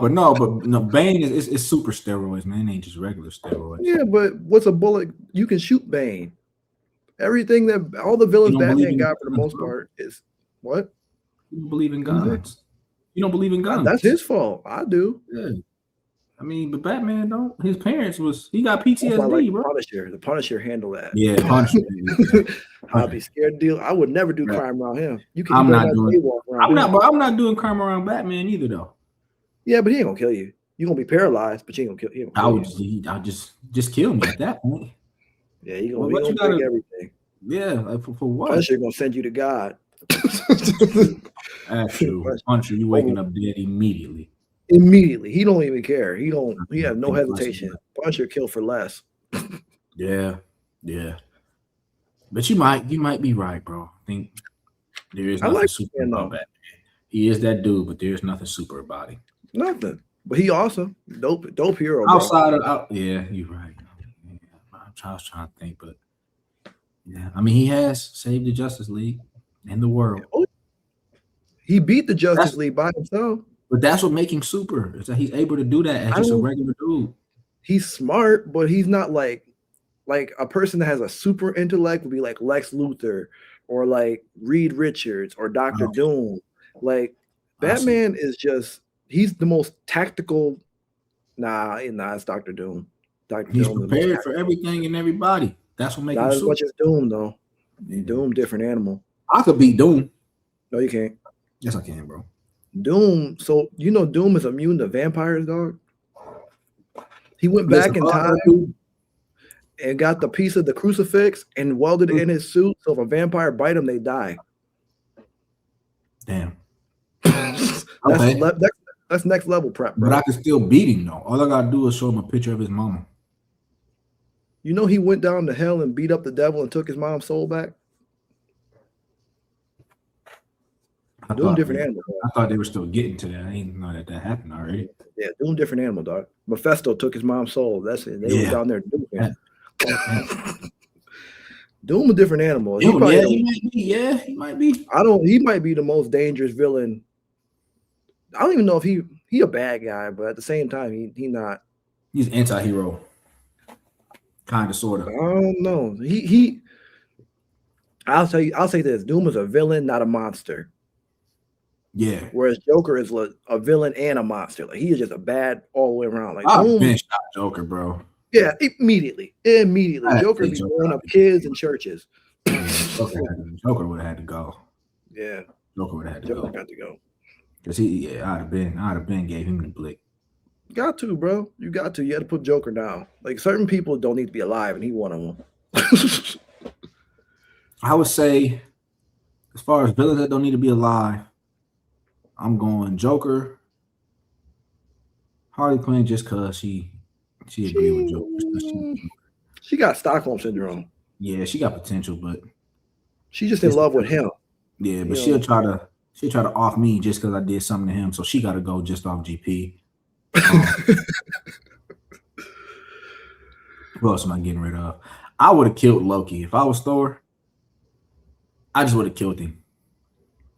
Speaker 1: Bane is super steroids, man. It ain't just regular steroids.
Speaker 2: Yeah, but what's a bullet? You can shoot Bane. Everything that all the villains Batman got for the most part is what?
Speaker 1: You don't believe in guns. You don't believe in guns.
Speaker 2: That's his fault. I do.
Speaker 1: Yeah. I mean, but Batman don't. His parents he got PTSD, bro.
Speaker 2: The Punisher handle that.
Speaker 1: Yeah, Punisher.
Speaker 2: I'd be scared to deal. I would never do crime around him.
Speaker 1: I'm not doing crime around Batman either, though.
Speaker 2: Yeah, but he ain't gonna kill you. You're gonna be paralyzed, but you ain't gonna kill you.
Speaker 1: I'll just kill me at that point.
Speaker 2: Yeah, you gonna break everything.
Speaker 1: Yeah, like for what?
Speaker 2: Punisher gonna send you to God.
Speaker 1: That's true. Punisher, you waking up dead immediately.
Speaker 2: Immediately, he don't even care. He have no hesitation. Punisher kill for less.
Speaker 1: Yeah. But you might be right, bro. I think there is nothing super about Batman. He is that dude, but there's nothing super about him.
Speaker 2: Nothing. But he awesome. Dope hero.
Speaker 1: Outside of yeah, you're right. Yeah, I was trying to think, but yeah, I mean he has saved the Justice League and the world.
Speaker 2: He beat the Justice League by himself.
Speaker 1: But that's what makes him super, is that he's able to do that as just a regular dude.
Speaker 2: He's smart, but he's not like a person that has a super intellect would be like Lex Luthor or like Reed Richards or Dr. Doom. Like Batman is he's the most tactical. Nah, it's Dr. Doom. Dr.
Speaker 1: He's
Speaker 2: Doom
Speaker 1: prepared for everything and everybody. That's what makes him
Speaker 2: not as
Speaker 1: super.
Speaker 2: much as Doom, though. Doom, different animal.
Speaker 1: I could beat Doom.
Speaker 2: No, you can't.
Speaker 1: Yes, I can, bro.
Speaker 2: Doom. So Doom is immune to vampires, dog. He went back in time and got the piece of the crucifix and welded it in his suit. So if a vampire bite him, they die.
Speaker 1: Damn.
Speaker 2: That's next level prep, bro.
Speaker 1: But I can still beat him though. All I gotta do is show him a picture of his mama.
Speaker 2: He went down to hell and beat up the devil and took his mom's soul back. Doom different animal.
Speaker 1: I thought they were still getting to that. I didn't know that happened already.
Speaker 2: Yeah, Doom different animal, dog. Mephisto took his mom's soul. That's it. They were down there doing it. Doom a different animal.
Speaker 1: He might be.
Speaker 2: He might be the most dangerous villain. I don't even know if he a bad guy, but at the same time, he not.
Speaker 1: He's an anti-hero. Kind of, sort of.
Speaker 2: I don't know. I'll say this: Doom is a villain, not a monster.
Speaker 1: Yeah.
Speaker 2: Whereas Joker is a villain and a monster. Like he is just a bad all the way around. Like
Speaker 1: I've been shot Joker, bro.
Speaker 2: Yeah, immediately. Joker be blowing up kids and churches.
Speaker 1: Joker would have had to go.
Speaker 2: Yeah.
Speaker 1: Joker would have had to
Speaker 2: Joker
Speaker 1: go.
Speaker 2: got to go.
Speaker 1: Because I'd have been gave him the blick.
Speaker 2: You got to, bro. You got to. You had to put Joker down. Like certain people don't need to be alive, and he one of them.
Speaker 1: I would say, as far as villains that don't need to be alive, I'm going Joker, Harley Quinn, just because she agreed with Joker.
Speaker 2: She got Stockholm syndrome.
Speaker 1: Yeah, she got potential, but
Speaker 2: she's just in love with him.
Speaker 1: Yeah, but she'll try to off me just because I did something to him, so she got to go just off GP. Who else am I getting rid of? I would have killed Loki if I was Thor. I just would have killed him.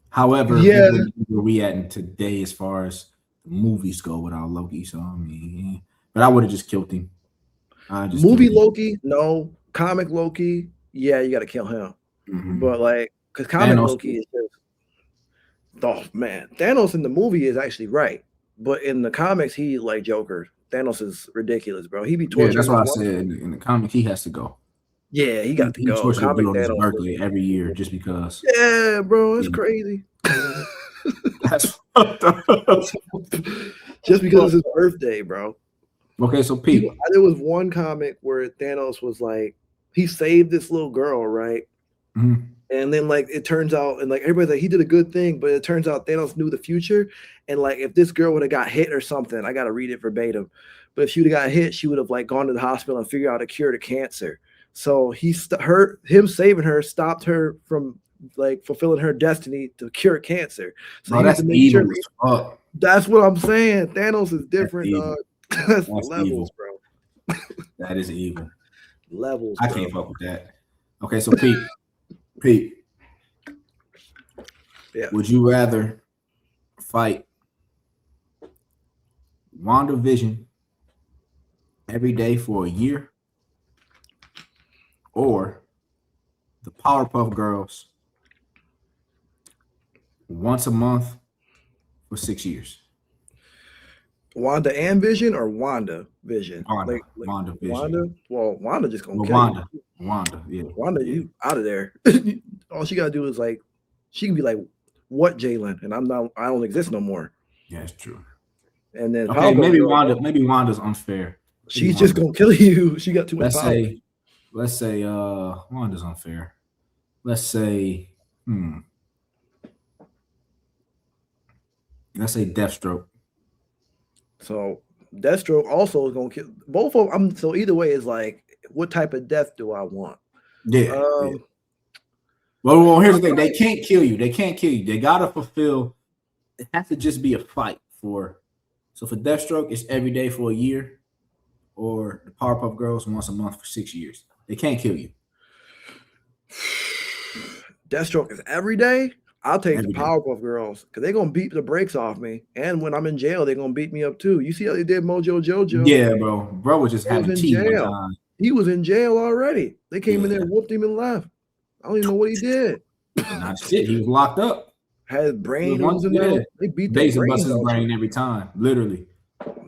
Speaker 1: However, where we at in today as far as the movies go without Loki? So I mean, but I would have just killed him.
Speaker 2: Movie Loki, no. Comic Loki, yeah, you got to kill him.
Speaker 1: Mm-hmm.
Speaker 2: But like, because comic Loki is just, oh man, Thanos in the movie is actually right, but in the comics, he like Joker. Thanos is ridiculous, bro. He be torturing.
Speaker 1: Yeah, that's what I said. In the comic, he has to go.
Speaker 2: Yeah, he got to go.
Speaker 1: He comic on his birthday every year just because.
Speaker 2: Yeah, bro, it's crazy.
Speaker 1: That's fucked up.
Speaker 2: Just because it's his birthday, bro.
Speaker 1: Okay, so Pete.
Speaker 2: There was one comic where Thanos was like, he saved this little girl, right?
Speaker 1: Mm-hmm.
Speaker 2: And then like it turns out, and like everybody's like, he did a good thing, but it turns out Thanos knew the future. And like if this girl would have got hit or something, I gotta read it verbatim. But if she would have got hit, she would have like gone to the hospital and figured out a cure to cancer. So him saving her stopped her from like fulfilling her destiny to cure cancer. So
Speaker 1: that's evil.
Speaker 2: That's what I'm saying. Thanos is different, dog. That's levels,
Speaker 1: evil.
Speaker 2: Bro.
Speaker 1: That is evil.
Speaker 2: Levels.
Speaker 1: I can't fuck with that. Okay, so Pete.
Speaker 2: Yeah.
Speaker 1: Would you rather fight WandaVision every day for a year or the Powerpuff Girls once a month for 6 years?
Speaker 2: Wanda and Vision or Wanda Vision?
Speaker 1: Wanda Vision.
Speaker 2: Wanda? Well, Wanda just gonna kill
Speaker 1: Wanda.
Speaker 2: you.
Speaker 1: Wanda, yeah.
Speaker 2: Wanda, you out of there. All she gotta do is like, she can be like, "What, Jalen?" And I don't exist no more.
Speaker 1: Yeah, it's true.
Speaker 2: And then
Speaker 1: okay, maybe Wanda's unfair.
Speaker 2: She's just gonna kill you. She got too much power.
Speaker 1: Let's say Wanda's unfair. Let's say Deathstroke.
Speaker 2: So Deathstroke also is gonna kill both of them. So either way, is like, what type of death do I want?
Speaker 1: Yeah. Well, here's the thing: they can't kill you. They gotta fulfill. It has to just be a fight for. So for Deathstroke, it's every day for a year, or the Powerpuff Girls once a month for 6 years. They can't kill you.
Speaker 2: Deathstroke is every day. I'll take the Powerpuff Girls because they're gonna beat the brakes off me, and when I'm in jail, they're gonna beat me up too. You see how they did Mojo Jojo?
Speaker 1: Yeah, bro was just having tea one time.
Speaker 2: He was in jail already. They came in there, whooped him, and left. I don't even know what he did.
Speaker 1: Not shit. He was locked up.
Speaker 2: Had his brain was in there.
Speaker 1: Yeah.
Speaker 2: They beat their
Speaker 1: Basically bust
Speaker 2: brains
Speaker 1: his
Speaker 2: out.
Speaker 1: brain every time, literally.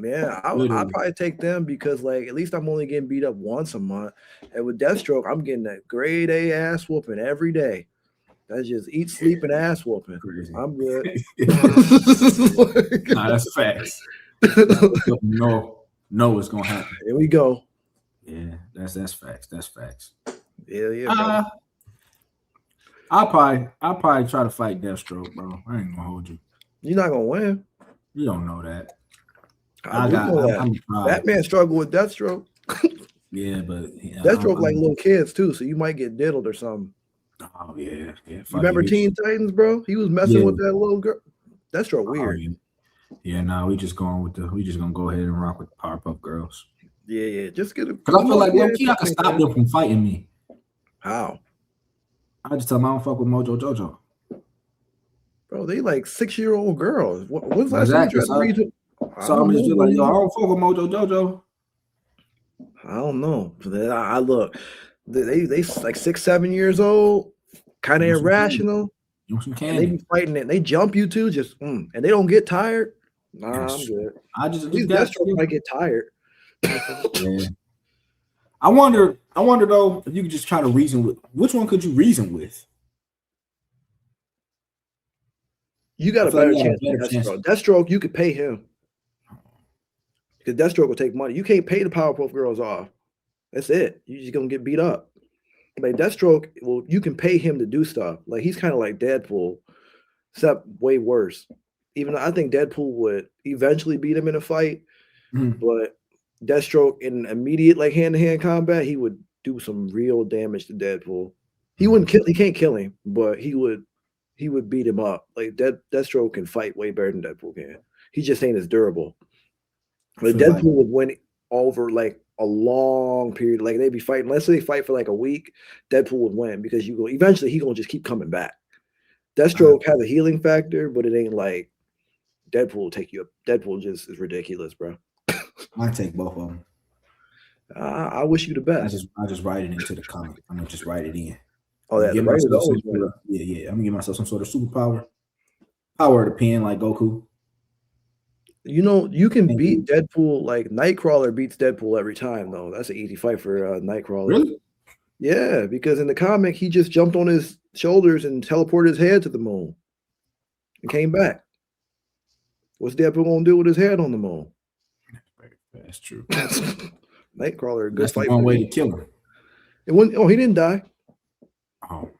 Speaker 2: Yeah, I'll
Speaker 1: Literally.
Speaker 2: probably take them because like at least I'm only getting beat up once a month. And with Deathstroke, I'm getting that grade A ass whooping every day. That's just eat, sleep, and ass whooping.
Speaker 1: Crazy.
Speaker 2: I'm good.
Speaker 1: Nah, that's facts. No, it's gonna happen.
Speaker 2: Here we go.
Speaker 1: Yeah, that's facts. That's facts.
Speaker 2: Yeah, bro.
Speaker 1: I'll probably try to fight Deathstroke, bro. I ain't gonna hold you.
Speaker 2: You're not gonna win.
Speaker 1: You don't know that.
Speaker 2: I do know that. Batman struggled with Deathstroke.
Speaker 1: Yeah, but
Speaker 2: Deathstroke like little kids too, so you might get diddled or something.
Speaker 1: Oh yeah.
Speaker 2: You remember Teen Titans, bro? He was messing with that little girl. Deathstroke weird.
Speaker 1: Yeah, nah, we just gonna go ahead and rock with the Powerpuff Girls.
Speaker 2: Yeah. Just get it.
Speaker 1: Because I feel like low-key I can stop them from fighting me.
Speaker 2: How?
Speaker 1: I just tell them I don't fuck with Mojo Jojo.
Speaker 2: Bro, they like 6-year-old girls. When's last
Speaker 1: time you tried to read
Speaker 2: it?
Speaker 1: So I'm just like, yo, I don't fuck with Mojo Jojo.
Speaker 2: I don't know. I look, they like 6-7 years old, kind of irrational.
Speaker 1: Some
Speaker 2: and they be fighting it. They jump you too, and they don't get tired. Nah, I'm good.
Speaker 1: I just
Speaker 2: Deathstroke might get tired.
Speaker 1: Yeah. I wonder though if you could just try to reason with which one could you reason with?
Speaker 2: You got a better chance than Deathstroke. Deathstroke, you could pay him. Because Deathstroke will take money. You can't pay the Powerpuff Girls off. That's it. You're just gonna get beat up. Like Deathstroke, well, you can pay him to do stuff. Like he's kind of like Deadpool, except way worse. Even though I think Deadpool would eventually beat him in a fight, but Deathstroke in immediate like hand-to-hand combat, he would do some real damage to Deadpool. He wouldn't kill. He can't kill him, but he would beat him up. Like Deathstroke can fight way better than Deadpool can. He just ain't as durable. But Deadpool would win over like a long period. Like they'd be fighting. Let's say they fight for like a week. Deadpool would win because eventually he gonna just keep coming back. Deathstroke has a healing factor, but it ain't like Deadpool will take you up. Deadpool just is ridiculous, bro.
Speaker 1: I take both of them.
Speaker 2: I wish you the best.
Speaker 1: I just write it into the comic. I'm gonna just write it in.
Speaker 2: Oh yeah,
Speaker 1: yeah. I'm gonna give myself some sort of superpower. Power of the pen, like Goku.
Speaker 2: You know, you can beat Deadpool. Like Nightcrawler beats Deadpool every time, though. That's an easy fight for Nightcrawler.
Speaker 1: Really?
Speaker 2: Yeah, because in the comic, he just jumped on his shoulders and teleported his head to the moon and came back. What's Deadpool gonna do with his head on the moon?
Speaker 1: That's true.
Speaker 2: Nightcrawler, a good
Speaker 1: That's
Speaker 2: fight.
Speaker 1: One way to kill him.
Speaker 2: He didn't die.
Speaker 1: Oh,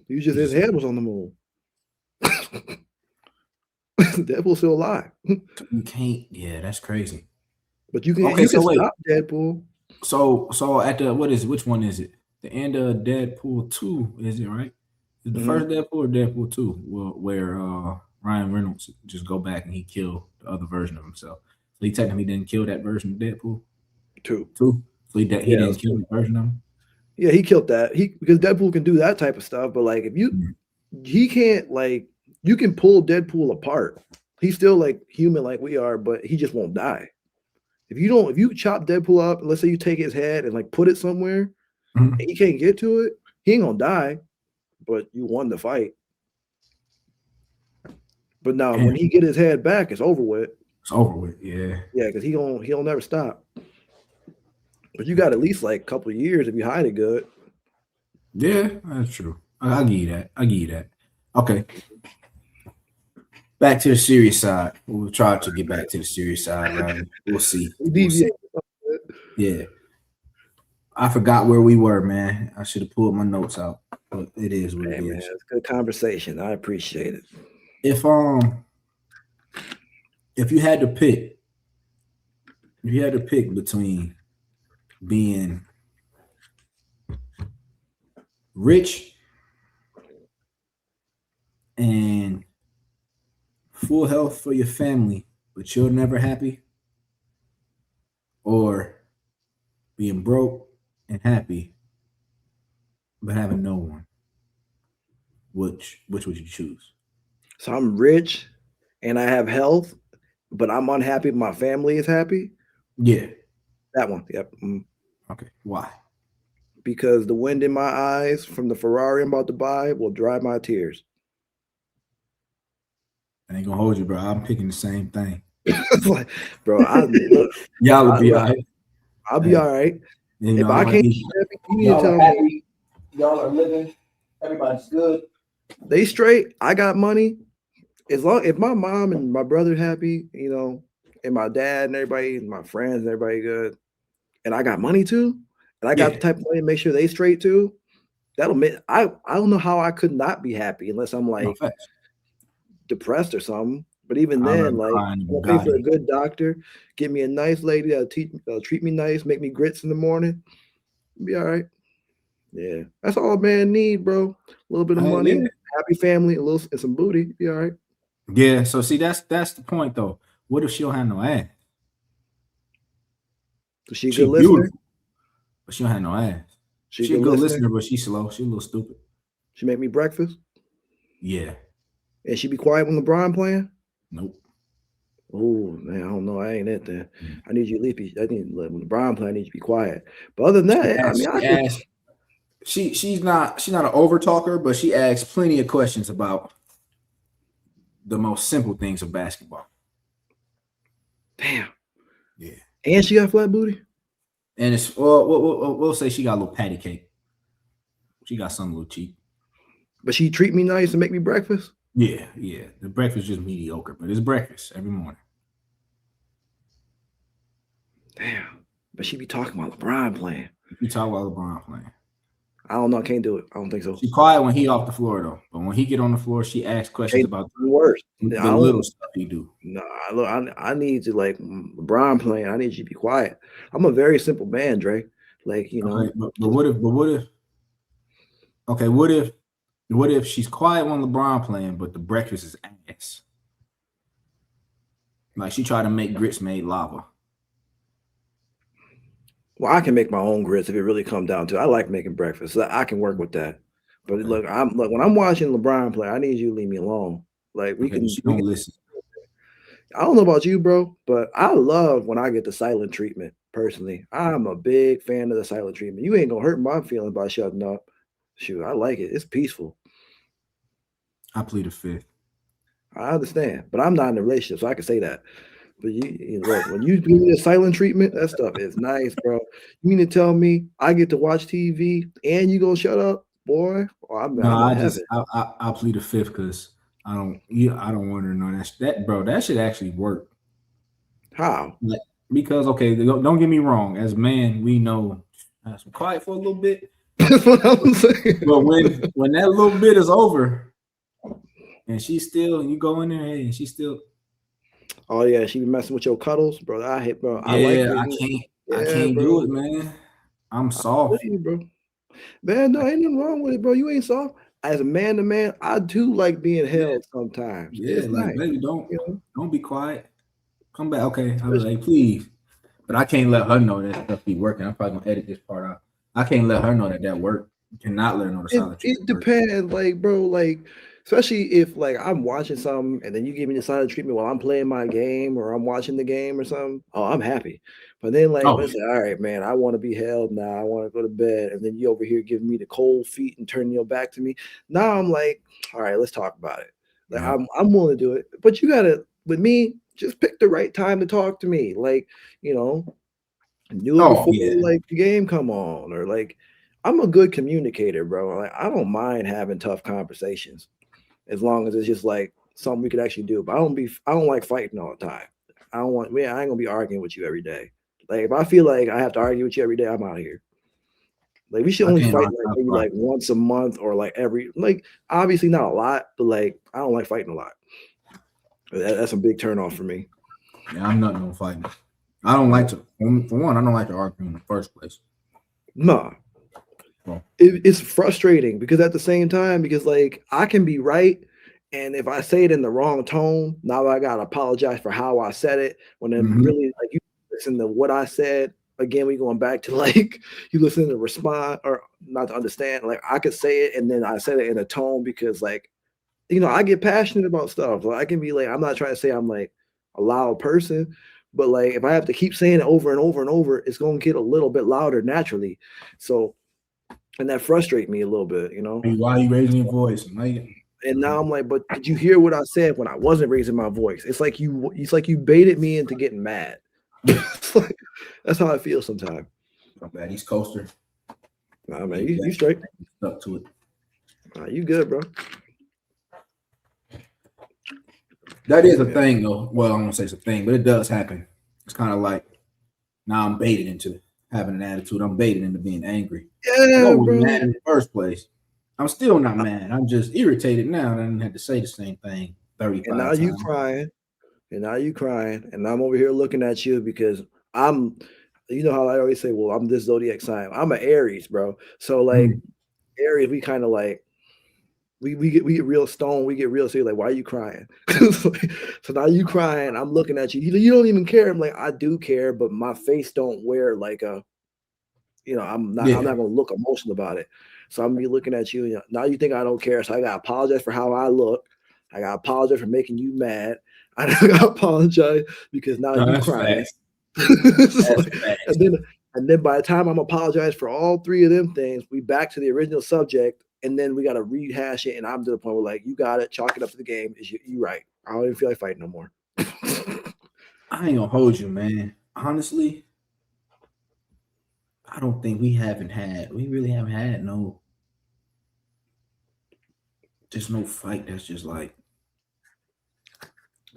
Speaker 2: his head was on the moon. Deadpool's still alive.
Speaker 1: You can't. Yeah, that's crazy.
Speaker 2: But you can. Stop Deadpool.
Speaker 1: So at the which one is it? The end of Deadpool 2, is it right? Is the first Deadpool or Deadpool 2? Where Ryan Reynolds just go back and he killed the other version of himself. So he technically didn't kill that version of Deadpool.
Speaker 2: 2.
Speaker 1: So he didn't kill the version of him.
Speaker 2: Yeah, he killed that. Because Deadpool can do that type of stuff, but like he can't like. You can pull Deadpool apart. He's still like human like we are, but he just won't die. If you chop Deadpool up, let's say you take his head and like put it somewhere, and he can't get to it, he ain't gonna die, but you won the fight. But now when he get his head back, it's over with.
Speaker 1: It's over with, yeah.
Speaker 2: Yeah, because he'll never stop. But you got at least like a couple of years if you hide it good.
Speaker 1: Yeah, that's true. I'll give you that. Okay. Back to the serious side. We'll try to get back to the serious side, right? We'll see. Yeah. I forgot where we were, man. I should have pulled my notes out. But it is what it is. Man,
Speaker 2: it's good conversation. I appreciate it.
Speaker 1: If you had to pick between being rich and full health for your family, but you're never happy, or being broke and happy, but having no one, which would you choose?
Speaker 2: So I'm rich and I have health, but I'm unhappy. My family is happy.
Speaker 1: Yeah,
Speaker 2: that one. Yep.
Speaker 1: Okay. Why?
Speaker 2: Because the wind in my eyes from the Ferrari I'm about to buy will dry my tears.
Speaker 1: I ain't gonna hold you, bro. I'm picking the same thing.
Speaker 2: It's like, bro, I look,
Speaker 1: Y'all will
Speaker 2: I
Speaker 1: be
Speaker 2: look,
Speaker 1: all right.
Speaker 2: I'll be
Speaker 1: Hey,
Speaker 2: all right.
Speaker 1: you
Speaker 2: If
Speaker 1: know,
Speaker 2: I can't be happy, you need to
Speaker 1: y'all are
Speaker 2: tell me
Speaker 1: happy. Y'all are living. Everybody's good.
Speaker 2: they straight. I got money. As long if my mom and my brother happy, and my dad and everybody, and my friends and everybody good, and I got money too, and I got the
Speaker 1: Yeah.
Speaker 2: type of money to make sure they straight too. That'll make I don't know how I could not be happy unless I'm
Speaker 1: No
Speaker 2: like
Speaker 1: facts.
Speaker 2: depressed or something. But even
Speaker 1: I'd
Speaker 2: then,
Speaker 1: rather
Speaker 2: like
Speaker 1: cry in
Speaker 2: I'm
Speaker 1: the
Speaker 2: gonna pay for a
Speaker 1: Bugatti.
Speaker 2: good doctor, get me a nice lady that'll treat me nice, make me grits in the morning, be all right. Yeah, that's all a man need, bro. A little bit of
Speaker 1: Yeah.
Speaker 2: money, happy family, a little and some booty, be all right.
Speaker 1: Yeah. So see, that's the point though. What if she don't have no ass?
Speaker 2: So she a
Speaker 1: She
Speaker 2: good listener.
Speaker 1: beautiful, but she don't have no ass.
Speaker 2: She a
Speaker 1: She a
Speaker 2: good
Speaker 1: good
Speaker 2: listener.
Speaker 1: listener, but she slow. She a little stupid.
Speaker 2: She make me breakfast,
Speaker 1: Yeah.
Speaker 2: and she be quiet when LeBron playing.
Speaker 1: Nope.
Speaker 2: Oh man, I don't know. I ain't it then.
Speaker 1: Mm.
Speaker 2: I need you to leave. I need when LeBron playing. I need you to be quiet. But other than that, I mean,
Speaker 1: She
Speaker 2: I could.
Speaker 1: asked. She's not an over talker, but she asks plenty of questions about the most simple things of basketball.
Speaker 2: Damn.
Speaker 1: Yeah.
Speaker 2: And she got flat booty.
Speaker 1: And it's we'll say she got a little patty cake. She got something a little cheap.
Speaker 2: But she treat me nice and make me breakfast.
Speaker 1: Yeah, yeah. The breakfast just mediocre, but it's breakfast every morning.
Speaker 2: Damn. But she be talking about LeBron playing.
Speaker 1: You talk about LeBron playing.
Speaker 2: I don't know. I can't do it. I don't think so.
Speaker 1: She quiet when he off the floor though, but when he get on the floor, she asks questions
Speaker 2: Can't
Speaker 1: about
Speaker 2: do worse. I
Speaker 1: the little
Speaker 2: don't.
Speaker 1: stuff he do.
Speaker 2: No, look. I need to like LeBron playing. I need you to be quiet. I'm a very simple man, Dre. Like
Speaker 1: Okay, but what if okay, what if she's quiet when LeBron playing, but the breakfast is ass? Like she tried to make grits made lava.
Speaker 2: Well, I can make my own grits if it really come down to it. I like making breakfast. So I can work with that. But
Speaker 1: Okay,
Speaker 2: look when I'm watching LeBron play, I need you to leave me alone. Like
Speaker 1: okay, but she
Speaker 2: we
Speaker 1: don't
Speaker 2: can
Speaker 1: listen.
Speaker 2: I don't know about you, bro, but I love when I get the silent treatment personally. I'm a big fan of the silent treatment. You ain't gonna hurt my feelings by shutting up. Shoot, I like it. It's peaceful.
Speaker 1: I plead the fifth.
Speaker 2: I understand, but I'm not in a relationship, so I can say that. But look, when you do the silent treatment, that stuff is nice, bro. You mean to tell me I get to watch TV and you gonna shut up, boy? Oh,
Speaker 1: No,
Speaker 2: I'm in
Speaker 1: I just
Speaker 2: heaven.
Speaker 1: I plead the fifth because I don't want her to know that bro, that should actually work.
Speaker 2: How?
Speaker 1: Like, because okay, don't get me wrong, as man, we know quiet for a little bit.
Speaker 2: That's what I'm saying.
Speaker 1: But when that little bit is over and she's still you go in there, hey, and she's still
Speaker 2: Oh yeah, she be messing with your cuddles, bro. I hate, bro. I like
Speaker 1: yeah,
Speaker 2: getting,
Speaker 1: I
Speaker 2: yeah,
Speaker 1: can't
Speaker 2: bro.
Speaker 1: do it, man. I'm
Speaker 2: I feel
Speaker 1: soft.
Speaker 2: you, bro. Man, no, ain't nothing wrong with it, bro. You ain't soft. As a man to man, I do like being
Speaker 1: Yeah,
Speaker 2: held sometimes.
Speaker 1: yeah,
Speaker 2: It's
Speaker 1: like
Speaker 2: nice,
Speaker 1: baby,
Speaker 2: you know.
Speaker 1: don't be quiet. Come back. Okay. I was
Speaker 2: Especially-
Speaker 1: like, please. But I can't let her know that stuff be working. I'm probably gonna edit this part out. I can't let her know that work. You cannot let her know the silent
Speaker 2: It
Speaker 1: treatment work.
Speaker 2: depends, like, bro, like, especially if like I'm watching something and then you give me the silent treatment while I'm playing my game or I'm watching the game or something. Oh, I'm happy. But then, like,
Speaker 1: Oh,
Speaker 2: let's say, all right, man, I want to be held now. I want to go to bed, and then you over here giving me the cold feet and turning your back to me. Now I'm like, all right, let's talk about it. Like,
Speaker 1: yeah.
Speaker 2: I'm willing to do it, but you gotta with me just pick the right time to talk to me. Like, you know, do it
Speaker 1: Oh,
Speaker 2: before
Speaker 1: yeah.
Speaker 2: like the game come on or like I'm a good communicator, bro. Like I don't mind having tough conversations as long as it's just like something we could actually do. But I don't like fighting all the time. I ain't gonna be arguing with you every day. Like if I feel like I have to argue with you every day, I'm out of here. Like we should
Speaker 1: I
Speaker 2: only
Speaker 1: can't
Speaker 2: fight
Speaker 1: argue.
Speaker 2: like maybe like once a month or like every like obviously not a lot, but like I don't like fighting a lot. That's a big turn off for me.
Speaker 1: Yeah, I'm not no fighting. I don't like to. For one, I don't like to argue in the first place.
Speaker 2: Nah,
Speaker 1: So,
Speaker 2: it's frustrating because at the same time, because like I can be right, and if I say it in the wrong tone, now I gotta apologize for how I said it. When then
Speaker 1: mhm.
Speaker 2: really like you listen to what I said again, we going back to like you listen to respond or not to understand. Like I could say it and then I said it in a tone because like I get passionate about stuff. Like I can be like I'm not trying to say I'm like a loud person, but like if I have to keep saying it over and over and over, it's gonna get a little bit louder naturally. So and that frustrates me a little bit.
Speaker 1: Why are you raising your voice?
Speaker 2: And now I'm like, but did you hear what I said when I wasn't raising my voice? It's like you baited me into getting mad. It's like, that's how I feel sometimes.
Speaker 1: My bad. East Coaster.
Speaker 2: Nah, man,
Speaker 1: You
Speaker 2: you straight.
Speaker 1: stuck to it.
Speaker 2: Nah, you good, bro.
Speaker 1: That is a
Speaker 2: Yeah,
Speaker 1: thing, though. Well, I won't say it's a thing, but it does happen. It's kind of like now I'm baited into having an attitude. I'm baited into being angry. But I
Speaker 2: yeah,
Speaker 1: wasn't
Speaker 2: bro.
Speaker 1: mad in the first place. I'm still not mad. I'm just irritated now that I didn't have to say the same thing
Speaker 2: And now
Speaker 1: 35
Speaker 2: you
Speaker 1: times.
Speaker 2: crying, and now you crying, and I'm over here looking at you because I'm. You know how I always say, well, I'm this zodiac sign. I'm an Aries, bro. So like
Speaker 1: Mm.
Speaker 2: Aries, we kind of like we get real stone. We get real serious. Like, why are you crying? So now you crying. I'm looking at you. You don't even care. I'm like, I do care, but my face don't wear like a. I'm not. I'm
Speaker 1: Yeah.
Speaker 2: not gonna look emotional about it. So I'm gonna be looking at you. And now you think I don't care. So I gotta apologize for how I look. I gotta apologize for making you mad. I gotta apologize because now
Speaker 1: No,
Speaker 2: you
Speaker 1: that's
Speaker 2: crying.
Speaker 1: facts.
Speaker 2: It's
Speaker 1: That's
Speaker 2: like-
Speaker 1: facts.
Speaker 2: and then by the time I'm apologize for all three of them things, we back to the original subject, and then we got to rehash it. And I'm to the point where like, you got it, chalk it up to the game. Is you right? I don't even feel like fighting no more.
Speaker 1: I ain't gonna hold you, man. Honestly, I don't think we really haven't had just no fight that's just like,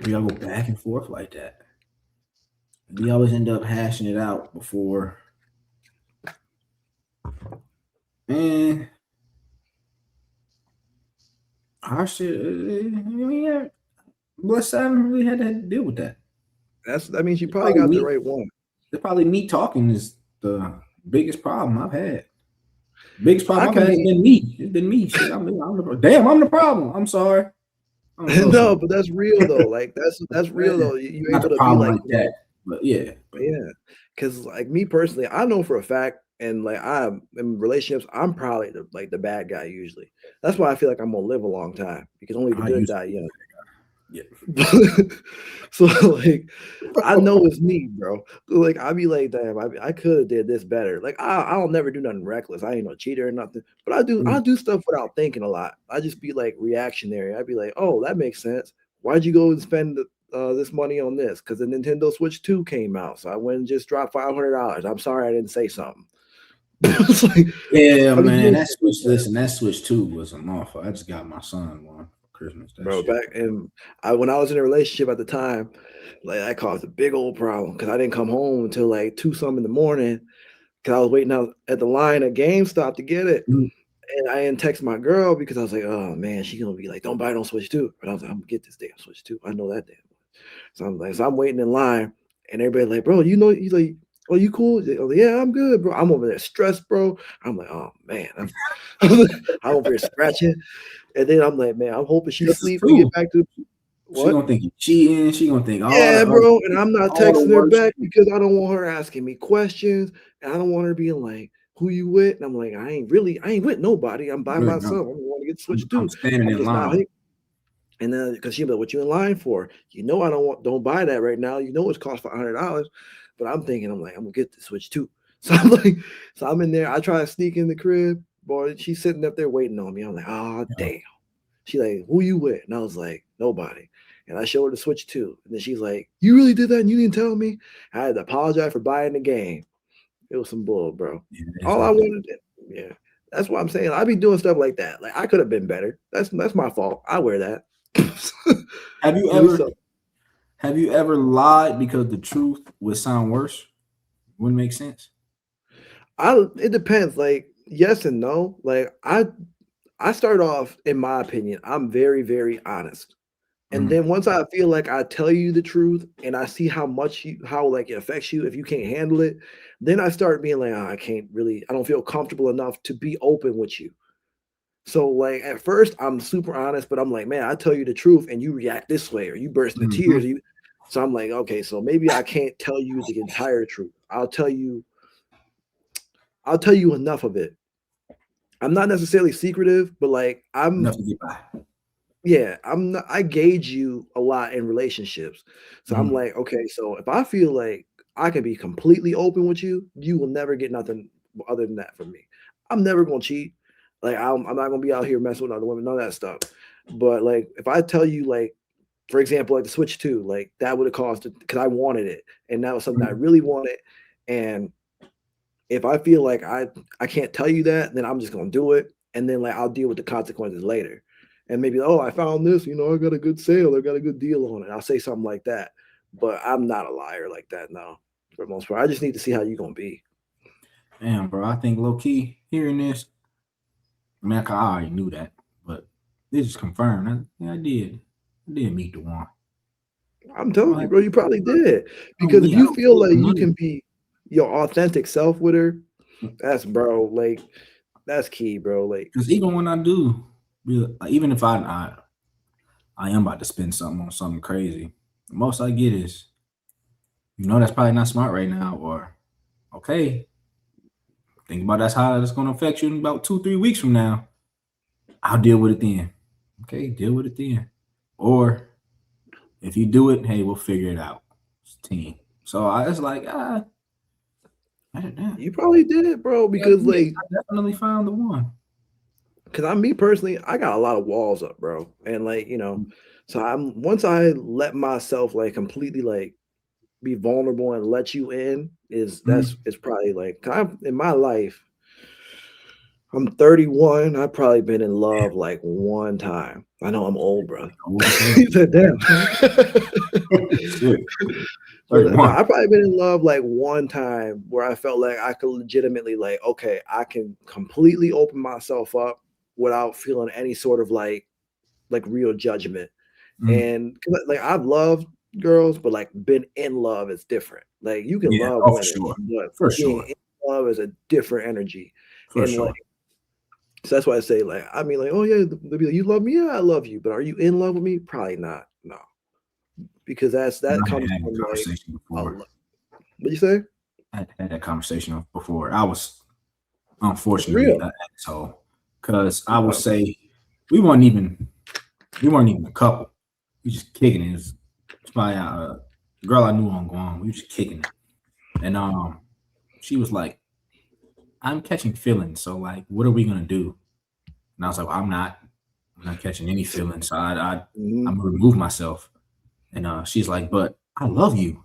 Speaker 1: we all go back and forth like that. We always end up hashing it out before. And our shit, yeah, bless I haven't really had to deal with that.
Speaker 2: That means you
Speaker 1: It's
Speaker 2: probably
Speaker 1: probably
Speaker 2: got the
Speaker 1: me.
Speaker 2: right one.
Speaker 1: It's probably me talking is the biggest problem I've had. Biggest
Speaker 2: I
Speaker 1: problem I've
Speaker 2: can
Speaker 1: had has
Speaker 2: be
Speaker 1: been me. It's been me. Shit, damn. I'm the problem. I'm sorry. I'm so
Speaker 2: no,
Speaker 1: sorry.
Speaker 2: but that's real though. Like that's real though. You're
Speaker 1: Not the
Speaker 2: able to be
Speaker 1: problem
Speaker 2: like,
Speaker 1: like that, but yeah.
Speaker 2: yeah. Because like me personally, I know for a fact, and like I'm in relationships, I'm probably the bad guy usually. That's why I feel like I'm gonna live a long time because only the
Speaker 1: I
Speaker 2: good
Speaker 1: used
Speaker 2: die young.
Speaker 1: yeah.
Speaker 2: So like I know it's me, bro. Like I be like, damn, I could have did this better. Like I'll never do nothing reckless. I ain't no cheater or nothing. But I
Speaker 1: Mm,
Speaker 2: do stuff without thinking a lot. I just be like reactionary. I'd be like, oh, that makes sense. Why'd you go and spend this money on this? Because the Nintendo Switch 2 came out. So I went and just dropped $500. I'm sorry I didn't say something. It's like,
Speaker 1: yeah,
Speaker 2: I be
Speaker 1: man.
Speaker 2: doing
Speaker 1: That
Speaker 2: stuff like
Speaker 1: switch.
Speaker 2: that.
Speaker 1: Listen, that switch too was an offer. I just got my son one for Christmas. That
Speaker 2: Bro,
Speaker 1: shit.
Speaker 2: back and when I was in a relationship at the time, like that caused a big old problem because I didn't come home until like two some in the morning because I was waiting out at the line at GameStop to get it.
Speaker 1: Mm,
Speaker 2: And I didn't text my girl because I was like, oh man, she's gonna be like, don't buy it on Switch 2. But I was like, I'm gonna get this damn Switch 2. I know that damn. So I'm like, so I'm waiting in line, and everybody like, bro, you like, oh, you cool? I was like, yeah, I'm good, bro. I'm over there stressed, bro. I'm like, oh man, I'm over here scratching. And then I'm like, man, I'm hoping she
Speaker 1: this is
Speaker 2: sleep. We
Speaker 1: true.
Speaker 2: get back to
Speaker 1: She
Speaker 2: what?
Speaker 1: gonna think you cheating. She gonna think
Speaker 2: Yeah, bro. And I'm not
Speaker 1: all the
Speaker 2: texting her
Speaker 1: worst
Speaker 2: back
Speaker 1: shit.
Speaker 2: because I don't want her asking me questions. And I don't want her being like, who you with? And I'm like, I ain't with nobody. I'm by
Speaker 1: Really, no.
Speaker 2: myself. I'm going to get
Speaker 1: I'm,
Speaker 2: switched
Speaker 1: I'm
Speaker 2: too.
Speaker 1: standing
Speaker 2: I'm
Speaker 1: in
Speaker 2: just not.
Speaker 1: line.
Speaker 2: And then because she be like, what you in line for? I don't buy that right now. It's cost $500. But I'm thinking, I'm like, I'm gonna get the switch too. So I'm like, so I'm in there. I try to sneak in the crib. Boy, she's sitting up there waiting on me. I'm like, oh damn. She like, who you with? And I was like, nobody. And I showed her the Switch 2. And then she's like, you really did that and you didn't tell me? I had to apologize for buying the game. It was some bull, bro.
Speaker 1: Yeah, it's
Speaker 2: All I
Speaker 1: like that.
Speaker 2: wanted to, yeah. That's what I'm saying. I be doing stuff like that. Like I could have been better. That's my fault. I wear that.
Speaker 1: Have you
Speaker 2: Give me
Speaker 1: ever
Speaker 2: some.
Speaker 1: have you ever lied because the truth would sound worse? Wouldn't make sense.
Speaker 2: It depends. Like yes and no. Like I start off, in my opinion, I'm very, very honest. And
Speaker 1: Mm,
Speaker 2: then once I feel like I tell you the truth and I see how like it affects you if you can't handle it, then I start being like, "Oh, I don't feel comfortable enough to be open with you." So like at first I'm super honest, but I'm like, man, I tell you the truth and you react this way or you burst into tears.
Speaker 1: mhm.
Speaker 2: So I'm like, okay, so maybe I can't tell you the entire truth. I'll tell you enough of it. I'm not necessarily secretive, but like
Speaker 1: Enough to get by.
Speaker 2: yeah, I'm not, I gauge you a lot in relationships. So I'm
Speaker 1: Mhm.
Speaker 2: like, okay, so if I feel like I can be completely open with you, you will never get nothing other than that from me. I'm never gonna cheat. Like I'm not gonna be out here messing with other women, none of that stuff. But like if I tell you like, for example, like the Switch 2, like that would have cost it because I wanted it. And that was something I
Speaker 1: Mhm.
Speaker 2: really wanted. And if I feel like I can't tell you that, then I'm just gonna do it. And then like I'll deal with the consequences later. And maybe, oh, I found this, I got a good sale, I got a good deal on it. I'll say something like that. But I'm not a liar like that, no, for the most part. I just need to see how you're gonna be.
Speaker 1: Damn, bro. I think low key hearing this, I mean, I already knew that, but this is confirmed. Yeah, I did meet the one.
Speaker 2: I'm
Speaker 1: I'm
Speaker 2: telling you,
Speaker 1: like,
Speaker 2: bro, you probably did.
Speaker 1: oh,
Speaker 2: Because if
Speaker 1: we
Speaker 2: you
Speaker 1: out
Speaker 2: feel
Speaker 1: for
Speaker 2: like
Speaker 1: the
Speaker 2: you
Speaker 1: money.
Speaker 2: can be your authentic self with her, that's bro, like that's key, bro. Like,
Speaker 1: Because even when I do, even if I am about to spend something on something crazy, the most I get is, that's probably not smart right now, or okay, think about that's how it's going to affect you in about 2, 3 weeks from now. I'll deal with it then. Okay, deal with it then. Or if you do it, hey, we'll figure it out. It's a team. So I was like, I don't know.
Speaker 2: you probably did, bro,
Speaker 1: Yeah,
Speaker 2: because
Speaker 1: yeah,
Speaker 2: like
Speaker 1: I definitely found the one.
Speaker 2: because I'm me personally, I got a lot of walls up, bro. And like, so I'm once I let myself like completely like be vulnerable and let you in, is that's
Speaker 1: Mhm.
Speaker 2: it's probably like 'cause I'm in my life, I'm 31. I've probably been in love like one time. I know I'm old, bro.
Speaker 1: Old as hell.
Speaker 2: He said, damn.
Speaker 1: Shit.
Speaker 2: But no,
Speaker 1: 31.
Speaker 2: I've probably been in love like one time where I felt like I could legitimately like, okay, I can completely open myself up without feeling any sort of like real judgment.
Speaker 1: Mm.
Speaker 2: And 'cause, like I've loved girls, but like been in love is different. Like you can
Speaker 1: Yeah.
Speaker 2: love
Speaker 1: Oh, for
Speaker 2: women,
Speaker 1: sure.
Speaker 2: but
Speaker 1: For
Speaker 2: being
Speaker 1: sure.
Speaker 2: in love is a different energy.
Speaker 1: For
Speaker 2: And like
Speaker 1: sure.
Speaker 2: so that's why I say like I mean like, oh yeah, they'll be like, you love me, yeah, I love you, but are you in love with me? Probably not. No, because
Speaker 1: And
Speaker 2: that
Speaker 1: I had
Speaker 2: comes
Speaker 1: had
Speaker 2: from
Speaker 1: that
Speaker 2: like
Speaker 1: conversation
Speaker 2: a
Speaker 1: before.
Speaker 2: what you say?
Speaker 1: I had that conversation before. I was
Speaker 2: For
Speaker 1: unfortunately
Speaker 2: real.
Speaker 1: an asshole because I would
Speaker 2: No.
Speaker 1: say we weren't even we weren't even a couple. We just kicking it. It's by a girl I knew on Guam. We were just kicking it, and she was like, "I'm catching feelings. So like, what are we gonna do?" And I was like, well, I'm not catching any feelings. So I'm
Speaker 2: Mhm.
Speaker 1: gonna remove myself. And she's like, but I love you.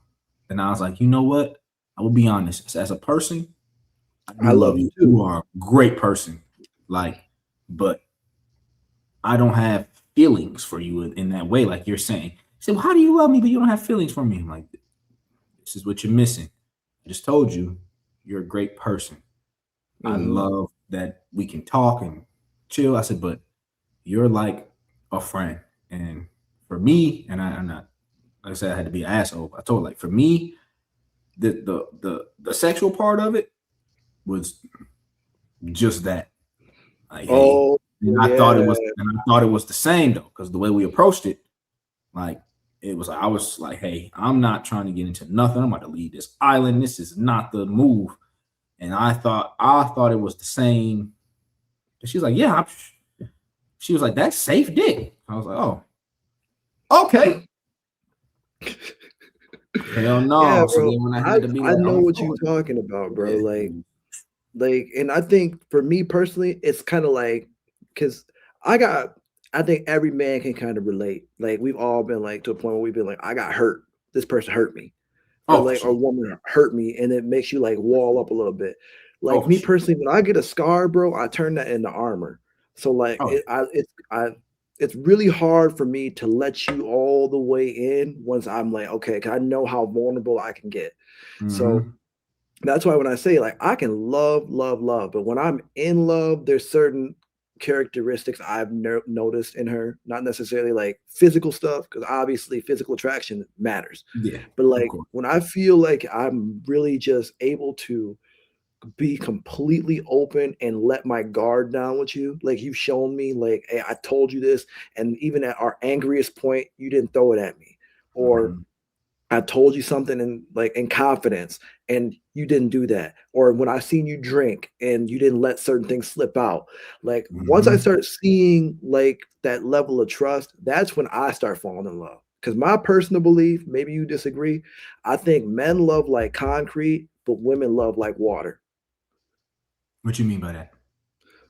Speaker 1: And I was like, you know what? I will be honest. As a person, I
Speaker 2: I
Speaker 1: do love
Speaker 2: love you
Speaker 1: you.
Speaker 2: too.
Speaker 1: You are a great person. Like, but I don't have feelings for you in that way, like you're saying. She said, well, how do you love me, but you don't have feelings for me? I'm like, this is what you're missing. I just told you, you're a great person. I
Speaker 2: Mhm.
Speaker 1: love that we can talk and chill. I said, but you're like a friend. And for me, and I'm not, like I said, I had to be an asshole. I told her, like, for me, the sexual part of it was just that. Like, hey,
Speaker 2: Oh
Speaker 1: and
Speaker 2: yeah.
Speaker 1: I thought it was the same though, because the way we approached it, like, it was, I was like, hey, I'm not trying to get into nothing. I'm about to leave this island. This is not the move. And I thought it was the same. And she was like, yeah. She was like, that's safe dick. I was like, oh, okay. Hell
Speaker 2: Yeah,
Speaker 1: no. So
Speaker 2: bro.
Speaker 1: then when I
Speaker 2: I
Speaker 1: had to be
Speaker 2: I
Speaker 1: like,
Speaker 2: know
Speaker 1: I'm
Speaker 2: what you're
Speaker 1: sorry.
Speaker 2: talking about, bro.
Speaker 1: Yeah.
Speaker 2: Like, and I think for me personally, it's kind of like because I got, I think every man can kind of relate. Like, we've all been like to a point where we've been like, I got hurt. This person hurt me, or
Speaker 1: Oh, for
Speaker 2: like,
Speaker 1: sure.
Speaker 2: or woman hurt me, and it makes you like wall up a little bit.
Speaker 1: Oh,
Speaker 2: Like
Speaker 1: for
Speaker 2: me
Speaker 1: sure.
Speaker 2: personally, when I get a scar, bro, I turn that into armor. So like,
Speaker 1: Oh,
Speaker 2: it's really hard for me to let you all the way in once I'm like, okay, 'cause I know how vulnerable I can get. So
Speaker 1: mm-hmm.
Speaker 2: that's why when I say like I can love, love, love, but when I'm in love, there's certain characteristics I've noticed in her, not necessarily like physical stuff, because obviously physical attraction matters.
Speaker 1: Yeah,
Speaker 2: But
Speaker 1: of
Speaker 2: like
Speaker 1: course.
Speaker 2: when I feel like I'm really just able to be completely open and let my guard down with you, like you've shown me, like, hey, I told you this, and even at our angriest point, you didn't throw it at me, or
Speaker 1: Mm-hmm.
Speaker 2: I told you something in like in confidence and you didn't do that. Or when I seen you drink and you didn't let certain things slip out. Like once I
Speaker 1: Mm-hmm.
Speaker 2: start seeing like that level of trust, that's when I start falling in love. Because my personal belief, maybe you disagree, I think men love like concrete, but women love like water.
Speaker 1: What you mean by that?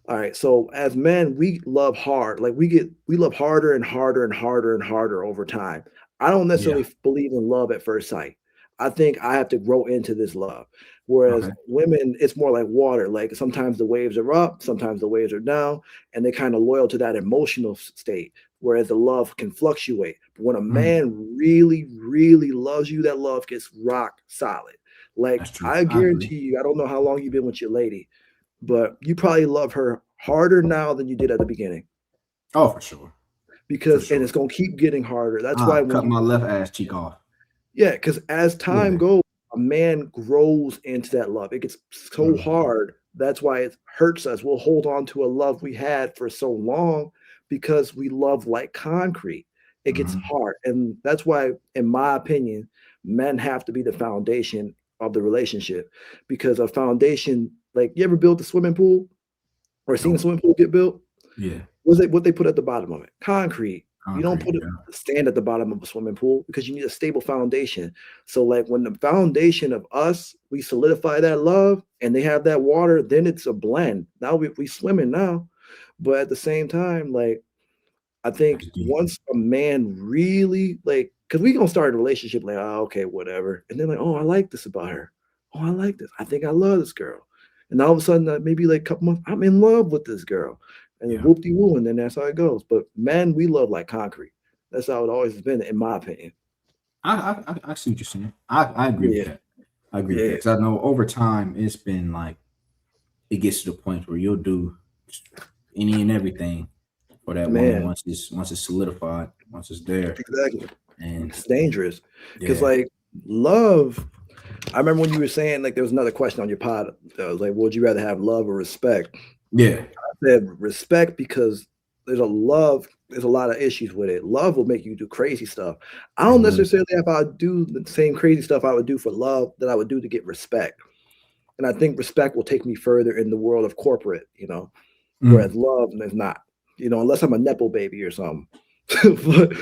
Speaker 2: All right. So as men, we love hard. Like we love harder and harder and harder and harder over time. I don't
Speaker 1: Yeah.
Speaker 2: necessarily believe in love at first sight. I think I have to grow into this love. Whereas
Speaker 1: Okay.
Speaker 2: women, it's more like water. Like sometimes the waves are up, sometimes the waves are down, and they're kind of loyal to that emotional state. Whereas the love can fluctuate. But when a
Speaker 1: Mm,
Speaker 2: man really, really loves you, that love gets rock solid. Like
Speaker 1: that's true.
Speaker 2: I
Speaker 1: I agree.
Speaker 2: guarantee you, I don't know how long you've been with your lady, but you probably love her harder now than you did at the beginning
Speaker 1: Oh, for sure. For
Speaker 2: because and
Speaker 1: sure.
Speaker 2: it's going to keep getting harder. That's why
Speaker 1: I'll
Speaker 2: when
Speaker 1: cut
Speaker 2: you
Speaker 1: my left ass cheek off.
Speaker 2: yeah, because as time
Speaker 1: Yeah.
Speaker 2: goes, a man grows into that love. It gets so
Speaker 1: Mm,
Speaker 2: hard. That's why it hurts us. We'll hold on to a love we had for so long because we love like concrete. It gets
Speaker 1: mhm.
Speaker 2: hard. And that's why, in my opinion, men have to be the foundation of the relationship because a foundation, like you ever built a swimming pool or seen a
Speaker 1: Nope.
Speaker 2: swimming pool get built?
Speaker 1: Yeah.
Speaker 2: What they put at the bottom of it? Concrete. You don't
Speaker 1: Concrete.
Speaker 2: put a
Speaker 1: Yeah.
Speaker 2: stand at the bottom of a swimming pool because you need a stable foundation. So, like when the foundation of us, we solidify that love and they have that water, then it's a blend. Now we swimming now. But at the same time, like I think
Speaker 1: That's deep.
Speaker 2: once a man really like, because we gonna start a relationship like, oh, okay, whatever, and then like, oh, I like this about her. Oh, I like this. I think I love this girl. And all of a sudden, maybe like a couple months, I'm in love with this girl, and
Speaker 1: Yeah.
Speaker 2: whoop de woo, and then that's how it goes. But men, we love like concrete. That's how it always has been, in my opinion.
Speaker 1: I see what you're saying. I agree with
Speaker 2: Yeah,
Speaker 1: that. I agree with that
Speaker 2: yeah,
Speaker 1: because I know over time it's been like it gets to the point where you'll do any and everything for that woman
Speaker 2: man,
Speaker 1: once it's solidified, once it's there.
Speaker 2: exactly.
Speaker 1: And
Speaker 2: It's dangerous because
Speaker 1: yeah,
Speaker 2: like love. I remember when you were saying like there was another question on your pod that was like, would you rather have love or respect?
Speaker 1: yeah,
Speaker 2: Said respect because there's a lot of issues with it. Love will make you do crazy stuff. I
Speaker 1: it
Speaker 2: don't
Speaker 1: will.
Speaker 2: necessarily if I do the same crazy stuff I would do for love that I would do to get respect. And I think respect will take me further in the world of corporate, whereas
Speaker 1: Mm.
Speaker 2: love is not, unless I'm a nepo baby or something. but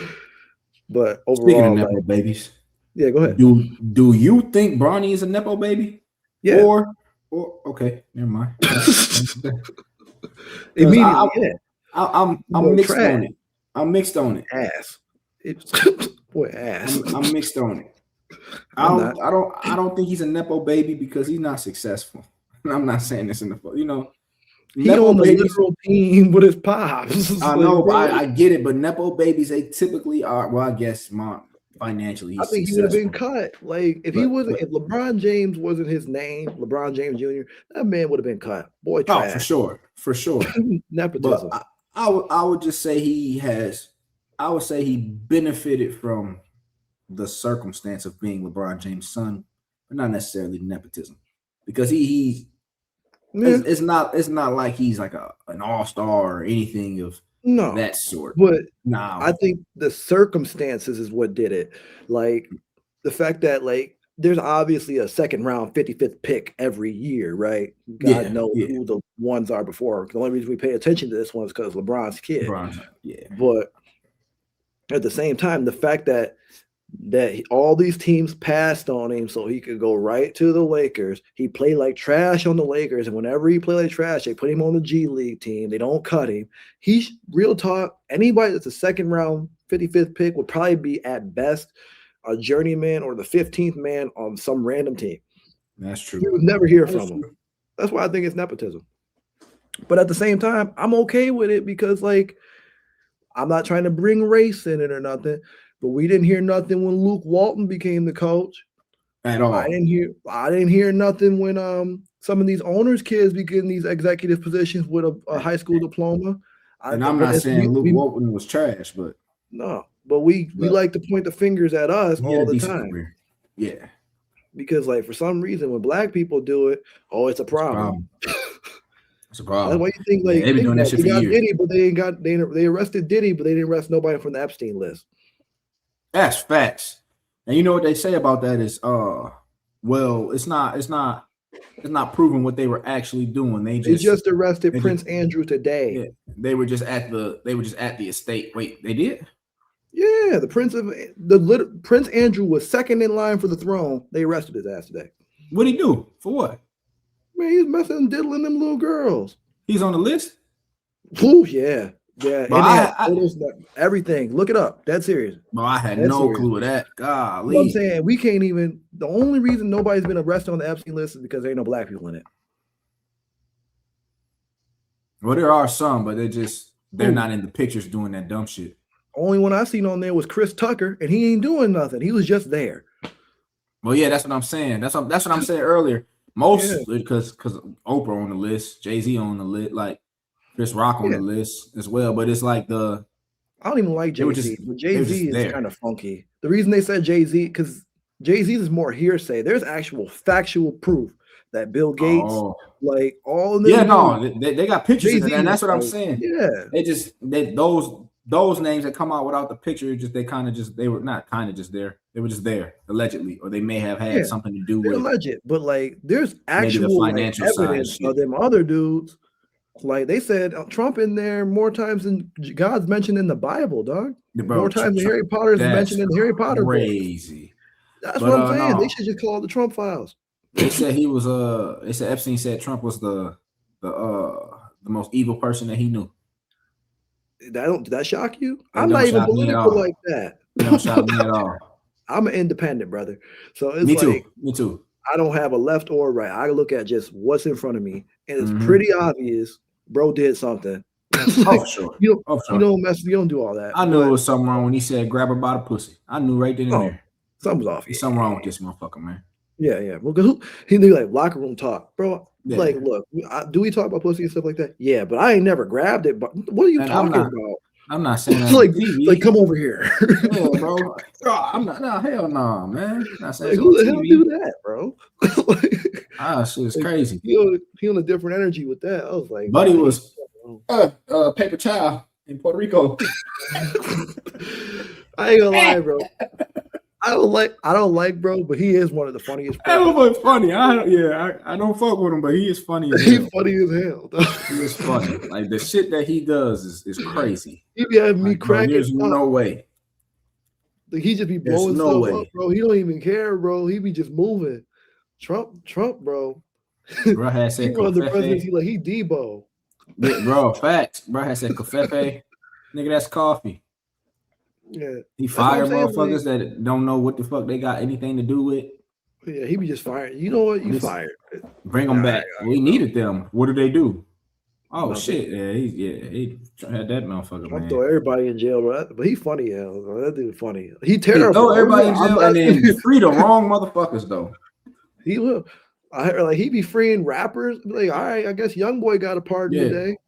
Speaker 2: but
Speaker 1: Speaking of
Speaker 2: overall,
Speaker 1: nepo
Speaker 2: like,
Speaker 1: babies,
Speaker 2: yeah, go ahead.
Speaker 1: do you think Bronny is a nepo baby,
Speaker 2: Yeah.
Speaker 1: or okay, never mind. Because
Speaker 2: Immediately, yeah.
Speaker 1: I'm
Speaker 2: Boy,
Speaker 1: mixed
Speaker 2: trash
Speaker 1: on it. I'm mixed on it.
Speaker 2: ass. It's boy ass.
Speaker 1: I'm mixed on it.
Speaker 2: I'm not.
Speaker 1: I don't think he's a nepo baby because he's not successful. I'm not saying this in the
Speaker 2: He
Speaker 1: nepo
Speaker 2: on the
Speaker 1: babies.
Speaker 2: literal team with his pops.
Speaker 1: I
Speaker 2: Like,
Speaker 1: know, but
Speaker 2: bro,
Speaker 1: I get it. But nepo babies, they typically are. Well, I guess financially
Speaker 2: I
Speaker 1: he's
Speaker 2: think he would have been
Speaker 1: successful,
Speaker 2: cut. Like,
Speaker 1: but
Speaker 2: if LeBron James wasn't his name, LeBron James Jr., that man would have been cut. Boy,
Speaker 1: oh, for
Speaker 2: trash.
Speaker 1: sure, for sure. But
Speaker 2: Nepotism.
Speaker 1: I would just say he has. I would say he benefited from the circumstance of being LeBron James' son, but not necessarily nepotism, because he
Speaker 2: Yeah,
Speaker 1: it's not like he's like an all star or anything of
Speaker 2: no.
Speaker 1: that sort.
Speaker 2: But I
Speaker 1: Now,
Speaker 2: think the circumstances is what did it. Like, the fact that, like, there's obviously a second round 55th pick every year, right? God
Speaker 1: yeah,
Speaker 2: knows
Speaker 1: yeah,
Speaker 2: who the ones are before. The only reason we pay attention to this one is because LeBron's kid.
Speaker 1: LeBron's, yeah,
Speaker 2: But at the same time, the fact that all these teams passed on him so he could go right to the Lakers. He played like trash on the Lakers, and whenever he played like trash, they put him on the G League team. They don't cut him. He's real talk. Anybody that's a second round 55th pick would probably be at best a journeyman or the 15th man on some random team.
Speaker 1: that's true.
Speaker 2: You would never hear
Speaker 1: That is
Speaker 2: from him.
Speaker 1: true.
Speaker 2: That's why I think it's nepotism. But at the same time, I'm okay with it because, like, I'm not trying to bring race in it or nothing, but we didn't hear nothing when Luke Walton became the coach.
Speaker 1: At all.
Speaker 2: I didn't hear nothing when some of these owners' kids be getting these executive positions with a high school diploma. I
Speaker 1: And I'm not
Speaker 2: it's,
Speaker 1: saying Luke
Speaker 2: we
Speaker 1: Walton was trash,
Speaker 2: no, but we
Speaker 1: but
Speaker 2: like to point the fingers at us
Speaker 1: he had
Speaker 2: all
Speaker 1: a
Speaker 2: the
Speaker 1: decent
Speaker 2: time
Speaker 1: career. Yeah,
Speaker 2: because, like, for some reason when black people do it, oh, it's a
Speaker 1: it's a
Speaker 2: problem.
Speaker 1: problem. It's a
Speaker 2: That's
Speaker 1: problem.
Speaker 2: why you think,
Speaker 1: Yeah,
Speaker 2: like,
Speaker 1: they've been
Speaker 2: think
Speaker 1: doing that
Speaker 2: about it.
Speaker 1: shit
Speaker 2: They
Speaker 1: for
Speaker 2: got
Speaker 1: years.
Speaker 2: Diddy, but they arrested Diddy, but they didn't arrest nobody from the Epstein list.
Speaker 1: That's facts. And you know what they say about that is, well, it's not proving what they were actually doing.
Speaker 2: They just arrested
Speaker 1: they just,
Speaker 2: Prince Andrew today.
Speaker 1: yeah, they were just at the estate. Wait, they did?
Speaker 2: Yeah, Prince Andrew was second in line for the throne. They arrested his ass today.
Speaker 1: What'd he do? For what?
Speaker 2: Man, he's messing and diddling them little girls.
Speaker 1: He's on the list.
Speaker 2: Ooh, yeah. Yeah.
Speaker 1: But
Speaker 2: And they had photos, everything. Look it up. Dead serious.
Speaker 1: Bro, I had
Speaker 2: Dead
Speaker 1: no
Speaker 2: serious.
Speaker 1: clue of that.
Speaker 2: You know what I'm
Speaker 1: Golly.
Speaker 2: saying? We can't even. The only reason nobody's been arrested on the Epstein list is because there ain't no black people in it.
Speaker 1: Well, there are some, but they're not in the pictures doing that dumb shit.
Speaker 2: Only one I seen on there was Chris Tucker, and he ain't doing nothing. He was just there.
Speaker 1: Well, yeah, that's what I'm saying. That's what I'm saying earlier. Most because Oprah on the list, Jay-Z on the list, like Chris Rock on the list as well. But it's like I
Speaker 2: don't even like Jay-Z, but Jay-Z is kind of funky. The reason they said Jay-Z, because Jay-Z is more hearsay. There's actual factual proof that Bill Gates, like all of them.
Speaker 1: They got pictures of that, and that's what I'm saying.
Speaker 2: Yeah.
Speaker 1: Those names that come out without the picture, they were not kind of just there. They were just there, allegedly, or they may have had something to do with
Speaker 2: alleged. But like there's actual financial evidence of them other dudes. Like they said Trump in there more times than God's mentioned in the Bible, dog.
Speaker 1: Bro,
Speaker 2: more times than Harry Potter is mentioned in the Harry Potter
Speaker 1: crazy.
Speaker 2: Book. That's what I'm saying. No. They should just call it the Trump files.
Speaker 1: They said he was they said Epstein said Trump was the most evil person that he knew.
Speaker 2: Did that shock you? I'm not even political like that.
Speaker 1: Don't shock me at all.
Speaker 2: I'm an independent, brother. So it's
Speaker 1: Me too.
Speaker 2: I don't have a left or right. I look at just what's in front of me, and it's pretty obvious. Bro did something.
Speaker 1: For sure.
Speaker 2: You don't mess. You don't do all that.
Speaker 1: I knew it was something wrong when he said grab her by the pussy. I knew right then and there.
Speaker 2: Something's off.
Speaker 1: There's something wrong with this motherfucker, man.
Speaker 2: Yeah. Well, he knew like locker room talk, bro. Yeah. Like, look, do we talk about pussy and stuff like that? Yeah, but I ain't never grabbed it. But what are you talking about?
Speaker 1: I'm not saying that.
Speaker 2: like, come over here.
Speaker 1: Yeah, bro. I'm not. No, hell no, man. I'm not saying
Speaker 2: who the hell do that, bro?
Speaker 1: Shit's crazy.
Speaker 2: He on a different energy with that. I was like,
Speaker 1: Buddy was paper child in Puerto Rico.
Speaker 2: I ain't gonna lie, bro. I don't like bro, but he is one of the funniest.
Speaker 1: That was funny. I don't fuck with him, but he is funny as hell.
Speaker 2: He's funny as hell.
Speaker 1: He is funny. Like the shit that he does is crazy.
Speaker 2: He be having me cracking.
Speaker 1: There's no way.
Speaker 2: Like, he just be blowing stuff up, bro. He don't even care, bro. He be just moving. Trump, bro.
Speaker 1: Bro has said
Speaker 2: he run the presidency like he Debo.
Speaker 1: Yeah, bro, facts. Bro has said covfefe. Nigga, that's coffee.
Speaker 2: Yeah,
Speaker 1: he fired motherfuckers that don't know what the fuck they got anything to do with.
Speaker 2: Yeah, he be just fired. You know what? You fired.
Speaker 1: Bring them back. We needed them. What did they do? Oh shit! Yeah, he had that motherfucker. Man,
Speaker 2: throw everybody in jail, bro. But he funny, hell. That dude funny. He terrible.
Speaker 1: Throw everybody in jail and then free the wrong motherfuckers though.
Speaker 2: He will. I heard like he be freeing rappers. Like, all right, I guess YoungBoy got a pardon today.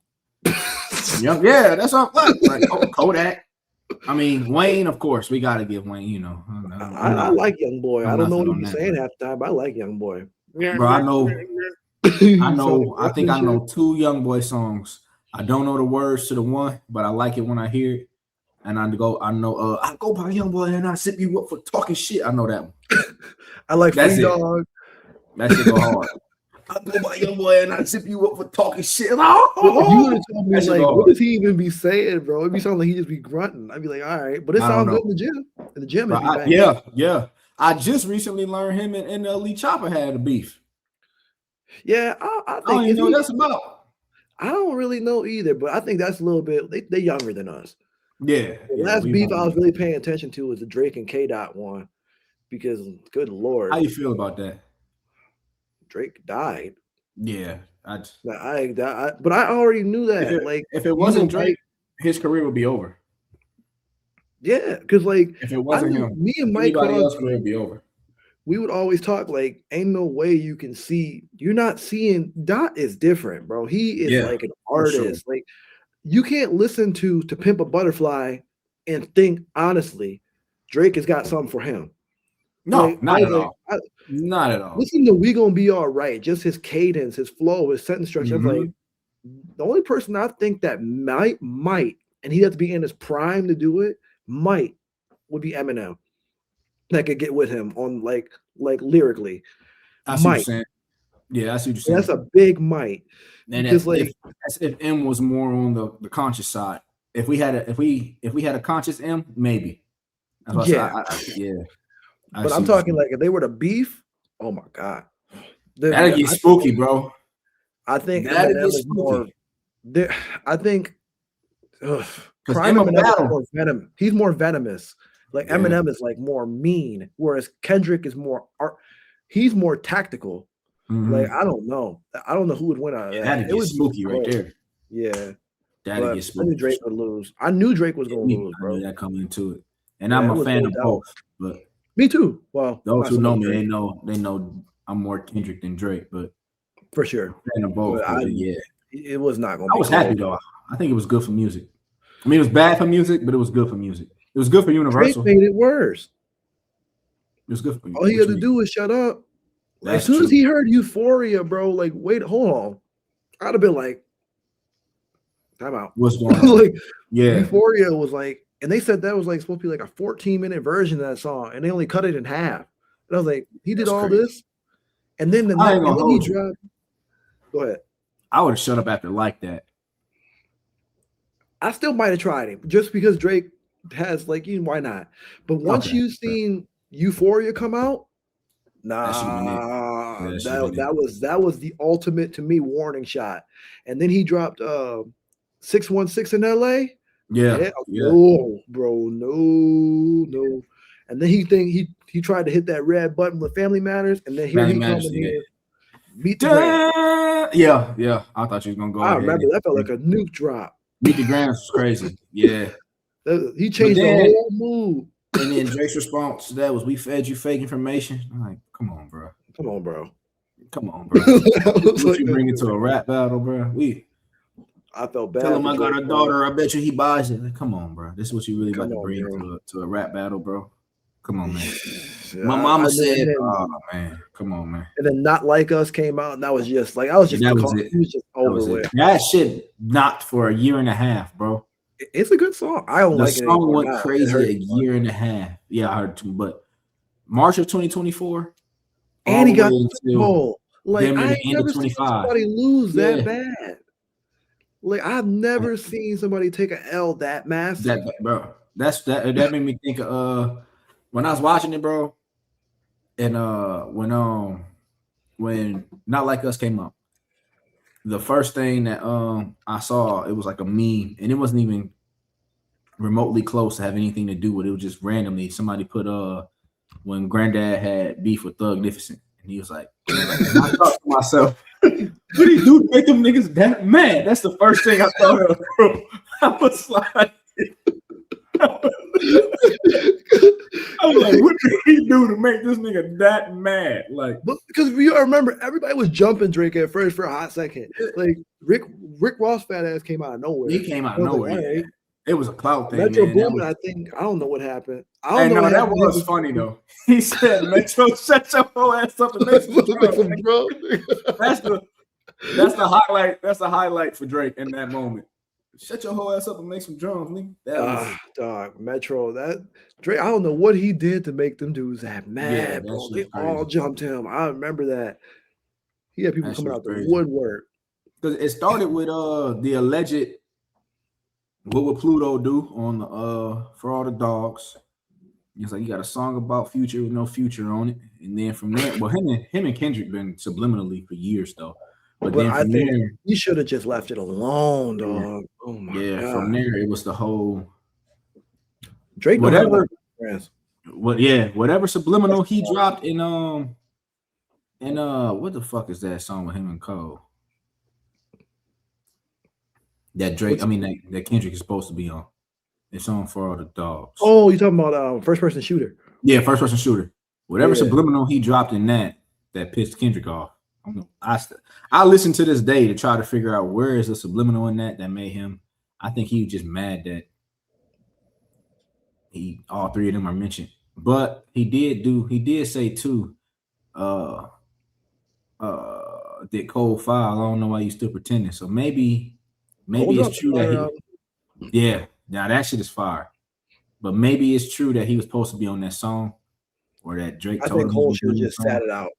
Speaker 1: That's what I'm like. Kodak. I mean, Wayne, of course, we got to give Wayne, you know.
Speaker 2: I like YoungBoy. I don't know what he's saying half the time, but I like YoungBoy.
Speaker 1: Bro, I know. I think I know 2 YoungBoy songs. I don't know the words to the one, but I like it when I hear it. And I go by YoungBoy and I sip you up for talking shit. I know that one.
Speaker 2: I like Free Dog.
Speaker 1: That shit go hard. I go by YoungBoy and I zip you up for talking shit.
Speaker 2: You would have told me like, what does he even be saying, bro? It'd be something like he just be grunting. I'd be like, all right, but it sounds good in the gym. In the gym,
Speaker 1: yeah. I just recently learned him and Elite Chopper had a beef.
Speaker 2: Yeah, I think
Speaker 1: don't even know what that's about.
Speaker 2: I don't really know either, but I think that's a little bit. They're younger than us.
Speaker 1: Yeah.
Speaker 2: The last beef I was really paying attention to was the Drake and K-Dot one, because good lord,
Speaker 1: how you feel about that?
Speaker 2: Drake died.
Speaker 1: Yeah,
Speaker 2: but I already knew that.
Speaker 1: If it wasn't Drake, his career would be over.
Speaker 2: Yeah, because
Speaker 1: if it wasn't him,
Speaker 2: me and Mike
Speaker 1: else career would be over.
Speaker 2: We would always talk like, ain't no way you can see. You're not seeing. Dot is different, bro. He is like an artist. Sure. Like you can't listen to Pimp a Butterfly and think honestly, Drake has got something for him.
Speaker 1: No, not at all. Not at all.
Speaker 2: Listen to We Gonna Be All Right. Just his cadence, his flow, his sentence structure. Mm-hmm. Like the only person I think that might, and he has to be in his prime to do it, would be Eminem. That could get with him on like lyrically.
Speaker 1: I see what you're saying. Yeah, I see what you're saying.
Speaker 2: That's a big might.
Speaker 1: And if M was more on the conscious side. If we had a conscious M, maybe.
Speaker 2: Yeah. But I'm talking like if they were to beef, oh my god,
Speaker 1: that'd get spooky, bro.
Speaker 2: I think Eminem is more I think
Speaker 1: Because
Speaker 2: Prime
Speaker 1: Emma
Speaker 2: Eminem is
Speaker 1: battle.
Speaker 2: more venom. He's more venomous. Like
Speaker 1: Yeah,
Speaker 2: Eminem is like more mean, whereas Kendrick is more art. He's more tactical. Like
Speaker 1: mm-hmm.
Speaker 2: I don't know. I don't know who would win out of
Speaker 1: Yeah,
Speaker 2: that.
Speaker 1: that'd
Speaker 2: It
Speaker 1: get
Speaker 2: would be
Speaker 1: spooky right
Speaker 2: close.
Speaker 1: there.
Speaker 2: Yeah,
Speaker 1: That'd
Speaker 2: but
Speaker 1: get
Speaker 2: I knew
Speaker 1: spooky for
Speaker 2: Drake
Speaker 1: sure.
Speaker 2: would lose. I knew Drake was
Speaker 1: Yeah,
Speaker 2: gonna lose,
Speaker 1: I knew
Speaker 2: bro.
Speaker 1: that coming into it, and
Speaker 2: Yeah,
Speaker 1: I'm
Speaker 2: it
Speaker 1: a
Speaker 2: was
Speaker 1: fan
Speaker 2: no
Speaker 1: of
Speaker 2: doubt.
Speaker 1: both. But
Speaker 2: Me too. Well,
Speaker 1: those
Speaker 2: not
Speaker 1: who
Speaker 2: so
Speaker 1: know
Speaker 2: much
Speaker 1: me,
Speaker 2: Drake
Speaker 1: they know I'm more Kendrick than Drake. But
Speaker 2: for
Speaker 1: I'm
Speaker 2: sure.
Speaker 1: a fan of
Speaker 2: But
Speaker 1: both. But yeah,
Speaker 2: it was not gonna
Speaker 1: I
Speaker 2: be
Speaker 1: was
Speaker 2: close.
Speaker 1: happy though. I think it was good for music. I mean, it was bad for music, but it was good for music. It was good for
Speaker 2: Drake
Speaker 1: Universal.
Speaker 2: made it worse.
Speaker 1: It was good for you.
Speaker 2: All he
Speaker 1: What
Speaker 2: had
Speaker 1: you
Speaker 2: to
Speaker 1: mean?
Speaker 2: do was shut up. As
Speaker 1: That's
Speaker 2: soon as
Speaker 1: true.
Speaker 2: he heard Euphoria, bro, like, wait, hold on. I'd have been like, time out.
Speaker 1: What's going on?
Speaker 2: Like,
Speaker 1: Yeah,
Speaker 2: Euphoria was like, and they said that was like supposed to be like a 14-minute version of that song, and they only cut it in half. And I was like, he did
Speaker 1: that's
Speaker 2: all
Speaker 1: crazy.
Speaker 2: this, and then
Speaker 1: I ain't gonna
Speaker 2: he
Speaker 1: hold you.
Speaker 2: dropped. Go ahead.
Speaker 1: I would have shut up after like that.
Speaker 2: I still might have tried it just because Drake has like, why not? But once
Speaker 1: Okay,
Speaker 2: you've seen Euphoria come out,
Speaker 1: that should have been it.
Speaker 2: nah,
Speaker 1: Yeah, that should have
Speaker 2: that
Speaker 1: been it.
Speaker 2: that was the ultimate to me warning shot. And then he dropped 616 in LA.
Speaker 1: Yeah,
Speaker 2: Hell
Speaker 1: yeah.
Speaker 2: no, bro, no. And then he tried to hit that red button with Family Matters, and then here
Speaker 1: Family
Speaker 2: he
Speaker 1: Matters.
Speaker 2: coming
Speaker 1: Yeah.
Speaker 2: in, Meet the Grand.
Speaker 1: Yeah. I thought you was gonna go
Speaker 2: I
Speaker 1: ahead.
Speaker 2: remember that felt like a nuke drop.
Speaker 1: Meet the Grams was crazy. Yeah,
Speaker 2: He
Speaker 1: but
Speaker 2: changed the
Speaker 1: then
Speaker 2: whole mood.
Speaker 1: and then Drake's response to that was, "We fed you fake information." I'm like, come on, bro.
Speaker 2: Come on, bro.
Speaker 1: Come on, bro.
Speaker 2: I was
Speaker 1: What
Speaker 2: like,
Speaker 1: you bring it to a rap battle, bro? We
Speaker 2: I felt
Speaker 1: tell
Speaker 2: bad
Speaker 1: him
Speaker 2: for
Speaker 1: I got
Speaker 2: Drake,
Speaker 1: a
Speaker 2: bro.
Speaker 1: daughter. I bet you he buys it. Like, come on, bro. This is what you really about
Speaker 2: Come
Speaker 1: to
Speaker 2: on,
Speaker 1: bring
Speaker 2: bro.
Speaker 1: to a rap battle, bro. Come on, man.
Speaker 2: Yeah,
Speaker 1: My mama said,
Speaker 2: and
Speaker 1: "Oh man, come on, man."
Speaker 2: then Not Like Us came out, and that was just like I was
Speaker 1: Yeah,
Speaker 2: just
Speaker 1: that was it.
Speaker 2: it was just
Speaker 1: That
Speaker 2: over
Speaker 1: was it.
Speaker 2: with.
Speaker 1: That shit knocked for a year and a half, bro.
Speaker 2: It's a good song. I don't
Speaker 1: The
Speaker 2: like it
Speaker 1: song
Speaker 2: anymore
Speaker 1: went
Speaker 2: now. It
Speaker 1: crazy a
Speaker 2: hurts me.
Speaker 1: year and a half. Yeah, I heard too. But March of 2024, all
Speaker 2: And
Speaker 1: the
Speaker 2: he
Speaker 1: way
Speaker 2: got the Super
Speaker 1: until
Speaker 2: Bowl. Like
Speaker 1: damn near
Speaker 2: I
Speaker 1: the
Speaker 2: ain't
Speaker 1: end of
Speaker 2: never seen
Speaker 1: 25.
Speaker 2: somebody lose that
Speaker 1: Yeah,
Speaker 2: bad. Like I've never seen somebody take an L that massive.
Speaker 1: bro. That made me think of when I was watching it, bro, and when Not Like Us came up, the first thing that I saw, it was like a meme, and it wasn't even remotely close to have anything to do with it. It was just randomly somebody put when Granddad had beef with Thugnificent, and he was like, and I thought to myself, what do you do to make them niggas that mad? That's the first thing I thought of, bro. I was like, what did he do to make this nigga that mad? Like,
Speaker 2: But because you remember, everybody was jumping Drake at first for a hot second. Like Rick Ross fat ass came out of nowhere.
Speaker 1: he came out
Speaker 2: I
Speaker 1: of
Speaker 2: was like,
Speaker 1: nowhere.
Speaker 2: all
Speaker 1: Yeah.
Speaker 2: right.
Speaker 1: It was a clout thing,
Speaker 2: Metro
Speaker 1: man. That
Speaker 2: Boomin,
Speaker 1: was,
Speaker 2: I think I don't know what happened. I don't
Speaker 1: and
Speaker 2: know
Speaker 1: no,
Speaker 2: what
Speaker 1: that
Speaker 2: happened.
Speaker 1: was funny though. He said, "Metro, shut your whole ass up and make some drums."
Speaker 2: Bro.
Speaker 1: That's the highlight. That's the highlight for Drake in that moment. Shut your whole ass up and make some drums, nigga. That was
Speaker 2: Dog, Metro. That Drake, I don't know what he did to make them dudes that mad,
Speaker 1: that
Speaker 2: bro.
Speaker 1: shit
Speaker 2: They
Speaker 1: was
Speaker 2: all
Speaker 1: crazy.
Speaker 2: jumped him. I remember that. He had people
Speaker 1: That shit
Speaker 2: coming
Speaker 1: was
Speaker 2: out the
Speaker 1: crazy.
Speaker 2: woodwork.
Speaker 1: Because it started with the alleged "What Would Pluto Do" on the For All the Dogs. It's like you got a song about Future with no Future on it, and then from there, well, him and Kendrick been subliminally for years though. But
Speaker 2: But
Speaker 1: then
Speaker 2: I
Speaker 1: from
Speaker 2: think
Speaker 1: there,
Speaker 2: he should have just left it alone, dog. Oh my
Speaker 1: from
Speaker 2: god.
Speaker 1: there it was the whole
Speaker 2: Drake know how to
Speaker 1: whatever,
Speaker 2: friends.
Speaker 1: whatever subliminal he dropped in what the fuck is that song with him and Cole? That Drake, that Kendrick is supposed to be on. It's on For All the Dogs.
Speaker 2: Oh, you talking about first person shooter?
Speaker 1: Yeah, first person shooter. Whatever
Speaker 2: Yeah.
Speaker 1: subliminal he dropped in that pissed Kendrick off. I listen to this day to try to figure out where is the subliminal in that made him. I think he was just mad that all three of them are mentioned. But he did say too, did Cole file? I don't know why you still pretending. So maybe it's true that now that shit is fire. But maybe it's true that he was supposed to be on that song, or that Drake
Speaker 2: I
Speaker 1: told
Speaker 2: think
Speaker 1: him he
Speaker 2: Cole
Speaker 1: was
Speaker 2: should have
Speaker 1: doing the
Speaker 2: just
Speaker 1: song.
Speaker 2: sat it out.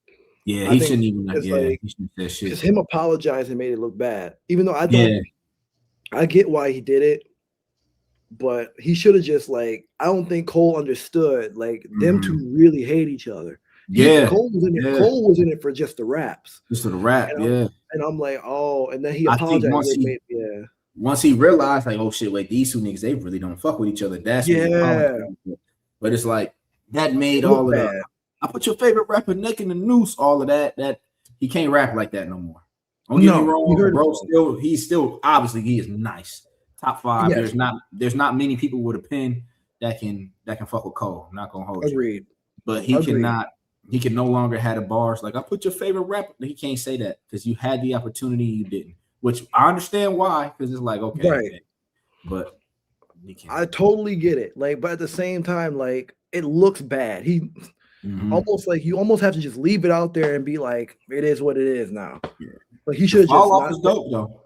Speaker 1: Yeah, he shouldn't even.
Speaker 2: It's
Speaker 1: Yeah,
Speaker 2: like,
Speaker 1: he shouldn't say shit.
Speaker 2: Because him apologizing made it look bad. Even though I don't, I get why he did it, but he should have just I don't think Cole understood them two really hate each other,
Speaker 1: Yeah,
Speaker 2: Cole was in it.
Speaker 1: yeah.
Speaker 2: Cole was in it for just the raps,
Speaker 1: Just for the rap,
Speaker 2: and
Speaker 1: yeah.
Speaker 2: I'm like, oh, and then he
Speaker 1: I think
Speaker 2: apologized. They made, yeah,
Speaker 1: once he realized, like, oh shit, wait, these two niggas, they really don't fuck with each other. That's when he
Speaker 2: yeah,
Speaker 1: apologized. But it's like that made
Speaker 2: it
Speaker 1: all
Speaker 2: looked
Speaker 1: of the
Speaker 2: bad.
Speaker 1: I put your favorite rapper neck in the noose, all of that. That he can't rap like that no more. Don't get me
Speaker 2: No, you
Speaker 1: wrong,
Speaker 2: heard
Speaker 1: bro.
Speaker 2: him.
Speaker 1: He's still obviously he is nice. Top five.
Speaker 2: Yes,
Speaker 1: There's not many people with a pen that can fuck with Cole. I'm not gonna hold you.
Speaker 2: agreed.
Speaker 1: But he
Speaker 2: Agreed.
Speaker 1: cannot, he can no longer have the bars. Like I put your favorite rapper. He can't say that because you had the opportunity, you didn't. Which I understand why, because it's like, okay,
Speaker 2: Right.
Speaker 1: but he
Speaker 2: I
Speaker 1: can't.
Speaker 2: totally get it. Like, but at the same time, like it looks bad. He almost like you almost have to just leave it out there and be like, it is what it is now.
Speaker 1: Yeah.
Speaker 2: Like he
Speaker 1: The
Speaker 2: should have
Speaker 1: fall
Speaker 2: just
Speaker 1: off
Speaker 2: not
Speaker 1: is
Speaker 2: said,
Speaker 1: dope though.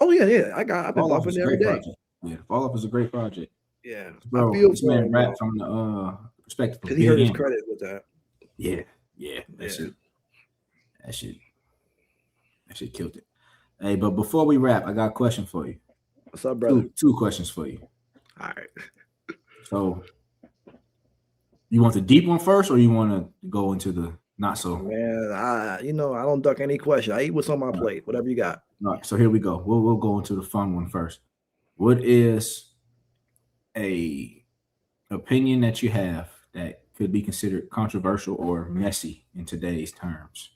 Speaker 2: oh yeah. I've been
Speaker 1: Fall off
Speaker 2: bumping
Speaker 1: is a
Speaker 2: it every
Speaker 1: great
Speaker 2: day.
Speaker 1: project. Yeah, Fall off is a great project.
Speaker 2: Yeah. I
Speaker 1: Bro,
Speaker 2: feel
Speaker 1: this
Speaker 2: for
Speaker 1: man
Speaker 2: him,
Speaker 1: rap
Speaker 2: man.
Speaker 1: from the perspective
Speaker 2: Because
Speaker 1: of
Speaker 2: he
Speaker 1: Big
Speaker 2: heard his
Speaker 1: M.
Speaker 2: credit with that.
Speaker 1: Yeah,
Speaker 2: Yeah.
Speaker 1: that shit killed it. Hey, but before we wrap, I got a question for you.
Speaker 2: What's up, brother?
Speaker 1: Two questions for you.
Speaker 2: All right.
Speaker 1: So, you want the deep one first, or you want to go into the not so?
Speaker 2: Man, I don't duck any question. I eat what's on my plate. Whatever you got.
Speaker 1: All right, so here we go. We'll go into the fun one first. What is a opinion that you have that could be considered controversial or messy in today's terms?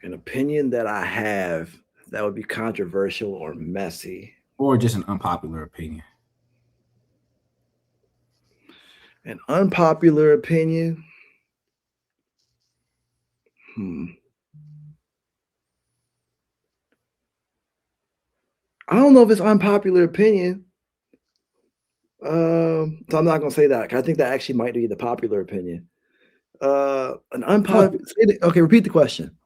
Speaker 2: An opinion that I have that would be controversial or messy.
Speaker 1: Or just an unpopular opinion?
Speaker 2: An unpopular opinion. I don't know if it's unpopular opinion. So I'm not gonna say that. I think that actually might be the popular opinion. An unpopular. Okay, repeat the question.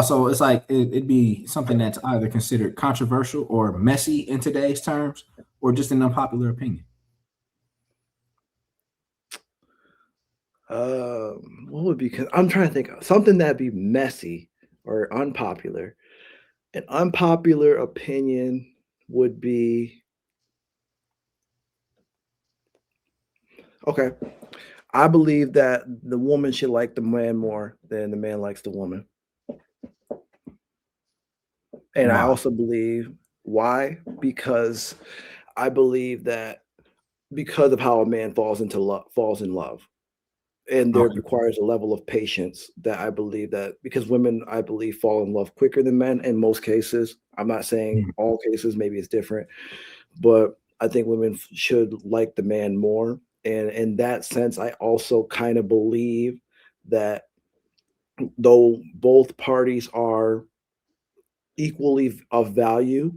Speaker 1: So it's like it'd be something that's either considered controversial or messy in today's terms, or just an unpopular opinion.
Speaker 2: What would be? I'm trying to think of something that'd be messy or unpopular. An unpopular opinion would be okay. I believe that the woman should like the man more than the man likes the woman. And I
Speaker 1: Why?
Speaker 2: also believe why? Because I believe that because of how a man falls in love. And there
Speaker 1: Okay.
Speaker 2: requires a level of patience that I believe that because women, I believe, fall in love quicker than men in most cases. I'm not saying
Speaker 1: Mm.
Speaker 2: all cases, maybe it's different, but I think women should like the man more. And in that sense, I also kind of believe that though both parties are equally of value,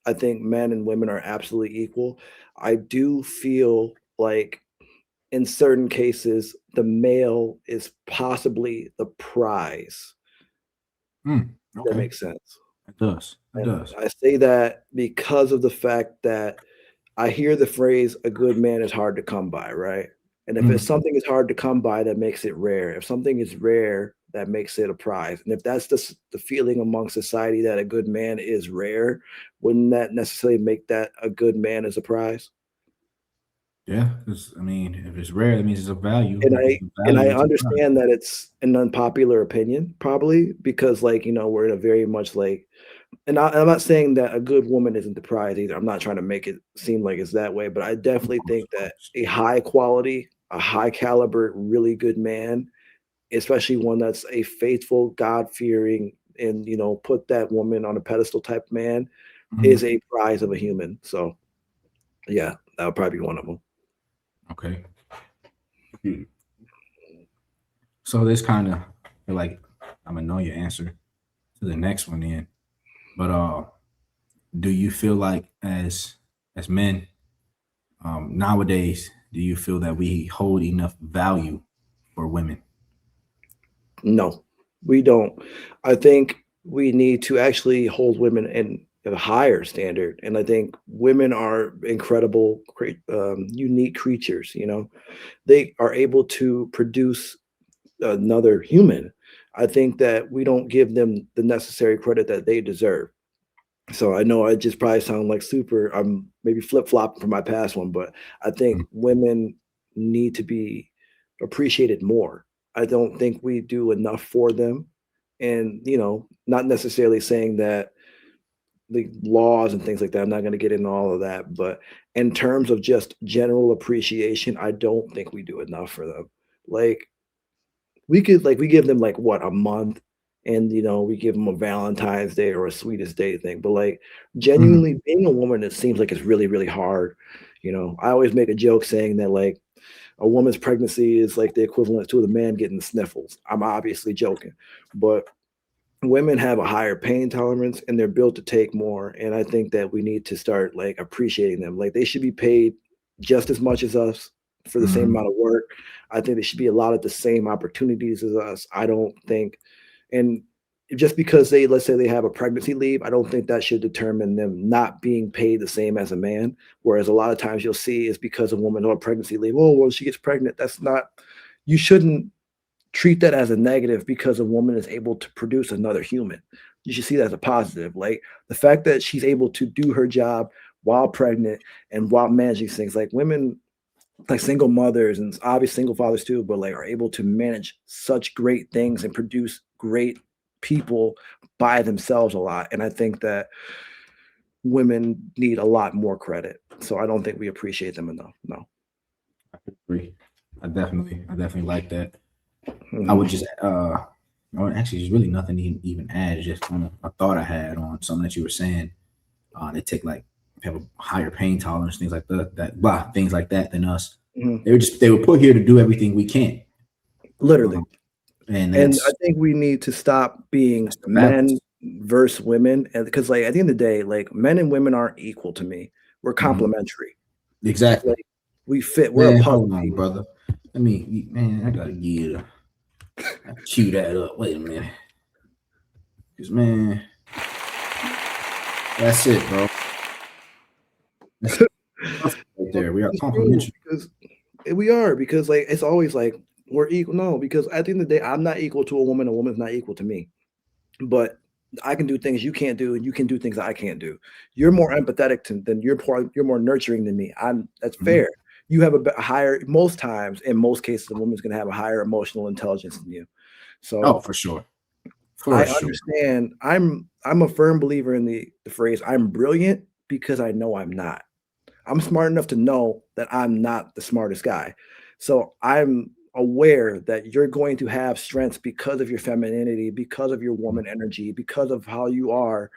Speaker 2: I think men and women are absolutely equal. I do feel like in certain cases, the male is possibly the prize. That
Speaker 1: Okay.
Speaker 2: makes sense.
Speaker 1: It does. It
Speaker 2: And
Speaker 1: does.
Speaker 2: I say that because of the fact that I hear the phrase "a good man is hard to come by," right? And if it's
Speaker 1: Mm.
Speaker 2: something is hard to come by, that makes it rare. If something is rare, that makes it a prize. And if that's the feeling among society that a good man is rare, wouldn't that necessarily make that a good man as a prize?
Speaker 1: Yeah, because I mean, if it's rare, that means it's a value.
Speaker 2: And
Speaker 1: If it's
Speaker 2: I
Speaker 1: a
Speaker 2: and I
Speaker 1: value, it's a price.
Speaker 2: understand that it's an unpopular opinion, probably because, like, we're in a very much like, and I'm not saying that a good woman isn't the prize either. I'm not trying to make it seem like it's that way, but I
Speaker 1: Of
Speaker 2: definitely
Speaker 1: course,
Speaker 2: think
Speaker 1: of
Speaker 2: that
Speaker 1: course.
Speaker 2: a high quality, a high caliber, really good man, especially one that's a faithful, God fearing, and put that woman on a pedestal type man, is
Speaker 1: Mhm.
Speaker 2: a prize of a human. So yeah, that would probably be one of them.
Speaker 1: Okay. Hmm. So this kind of like I'm gonna know your answer to the next one then. But do you feel like as men nowadays, do you feel that we hold enough value for women?
Speaker 2: No, we don't. I think we need to actually hold women in a higher standard, and I think women are incredible, unique creatures. They are able to produce another human. I think that we don't give them the necessary credit that they deserve. So I know I just probably sound like super. I'm maybe flip flopping from my past one, but I think
Speaker 1: Mm.
Speaker 2: women need to be appreciated more. I don't think we do enough for them. And, not necessarily saying that the laws and things like that, I'm not going to get into all of that. But in terms of just general appreciation, I don't think we do enough for them. Like, we give them like what, a month, and we give them a Valentine's Day or a Sweetest Day thing, but like
Speaker 1: Mhm.
Speaker 2: genuinely being a woman, it seems like it's really really hard. I always make a joke saying that like a woman's pregnancy is like the equivalent to the man getting the sniffles. I'm obviously joking, but women have a higher pain tolerance and they're built to take more, and I think that we need to start like appreciating them. Like they should be paid just as much as us for the same
Speaker 1: Mhm.
Speaker 2: amount of work. I think they should be allotted the same opportunities as us. I don't think, and just because they, let's say they have a pregnancy leave, I don't think that should determine them not being paid the same as a man. Whereas a lot of times you'll see is because a woman on pregnancy leave, oh well, she gets pregnant, that's not, you shouldn't treat that as a negative because a woman is able to produce another human. You should see that as a positive. Like the fact that she's able to do her job while pregnant and while managing things. Like women, like single mothers and obviously single fathers too, but like are able to manage such great things and produce great people by themselves a lot. And I think that women need a lot more credit. So I don't think we appreciate them enough. No.
Speaker 1: Agree. I definitely like that. I
Speaker 2: Mhm.
Speaker 1: would just or actually there's really nothing to even add, just on a thought I had on something that you were saying. They take like have a higher pain tolerance, things like that, blah, things like that than us.
Speaker 2: Mhm.
Speaker 1: They were put here to do everything we can.
Speaker 2: Literally.
Speaker 1: Um, and
Speaker 2: And I
Speaker 1: that's
Speaker 2: think we need to stop being
Speaker 1: the
Speaker 2: men
Speaker 1: balance.
Speaker 2: versus women, and because, like, at the end of the day, like, men and women aren't equal to me. We're
Speaker 1: Mhm.
Speaker 2: complementary.
Speaker 1: Exactly.
Speaker 2: Like, we fit. We're a
Speaker 1: Man,
Speaker 2: puzzle
Speaker 1: hold on,
Speaker 2: piece.
Speaker 1: brother. Man, I gotta I cue that up. Wait a minute. Cause man, that's it, bro. That's perfect right there. We are
Speaker 2: It's true
Speaker 1: complimentary.
Speaker 2: because we are, because, like, it's always like we're equal. No, because at the end of the day, I'm not equal to a woman's not equal to me. But I can do things you can't do, and you can do things I can't do. You're more empathetic than you're more nurturing than me. That's
Speaker 1: Mhm.
Speaker 2: fair. You have a higher, most times, in most cases, a woman's going to have a higher emotional intelligence than you.
Speaker 1: Oh,
Speaker 2: So
Speaker 1: for sure. For
Speaker 2: I
Speaker 1: sure.
Speaker 2: understand. I'm a firm believer in the phrase "I'm brilliant" because I know I'm not. I'm smart enough to know that I'm not the smartest guy. So I'm aware that you're going to have strengths because of your femininity, because of your woman energy, because of how you are,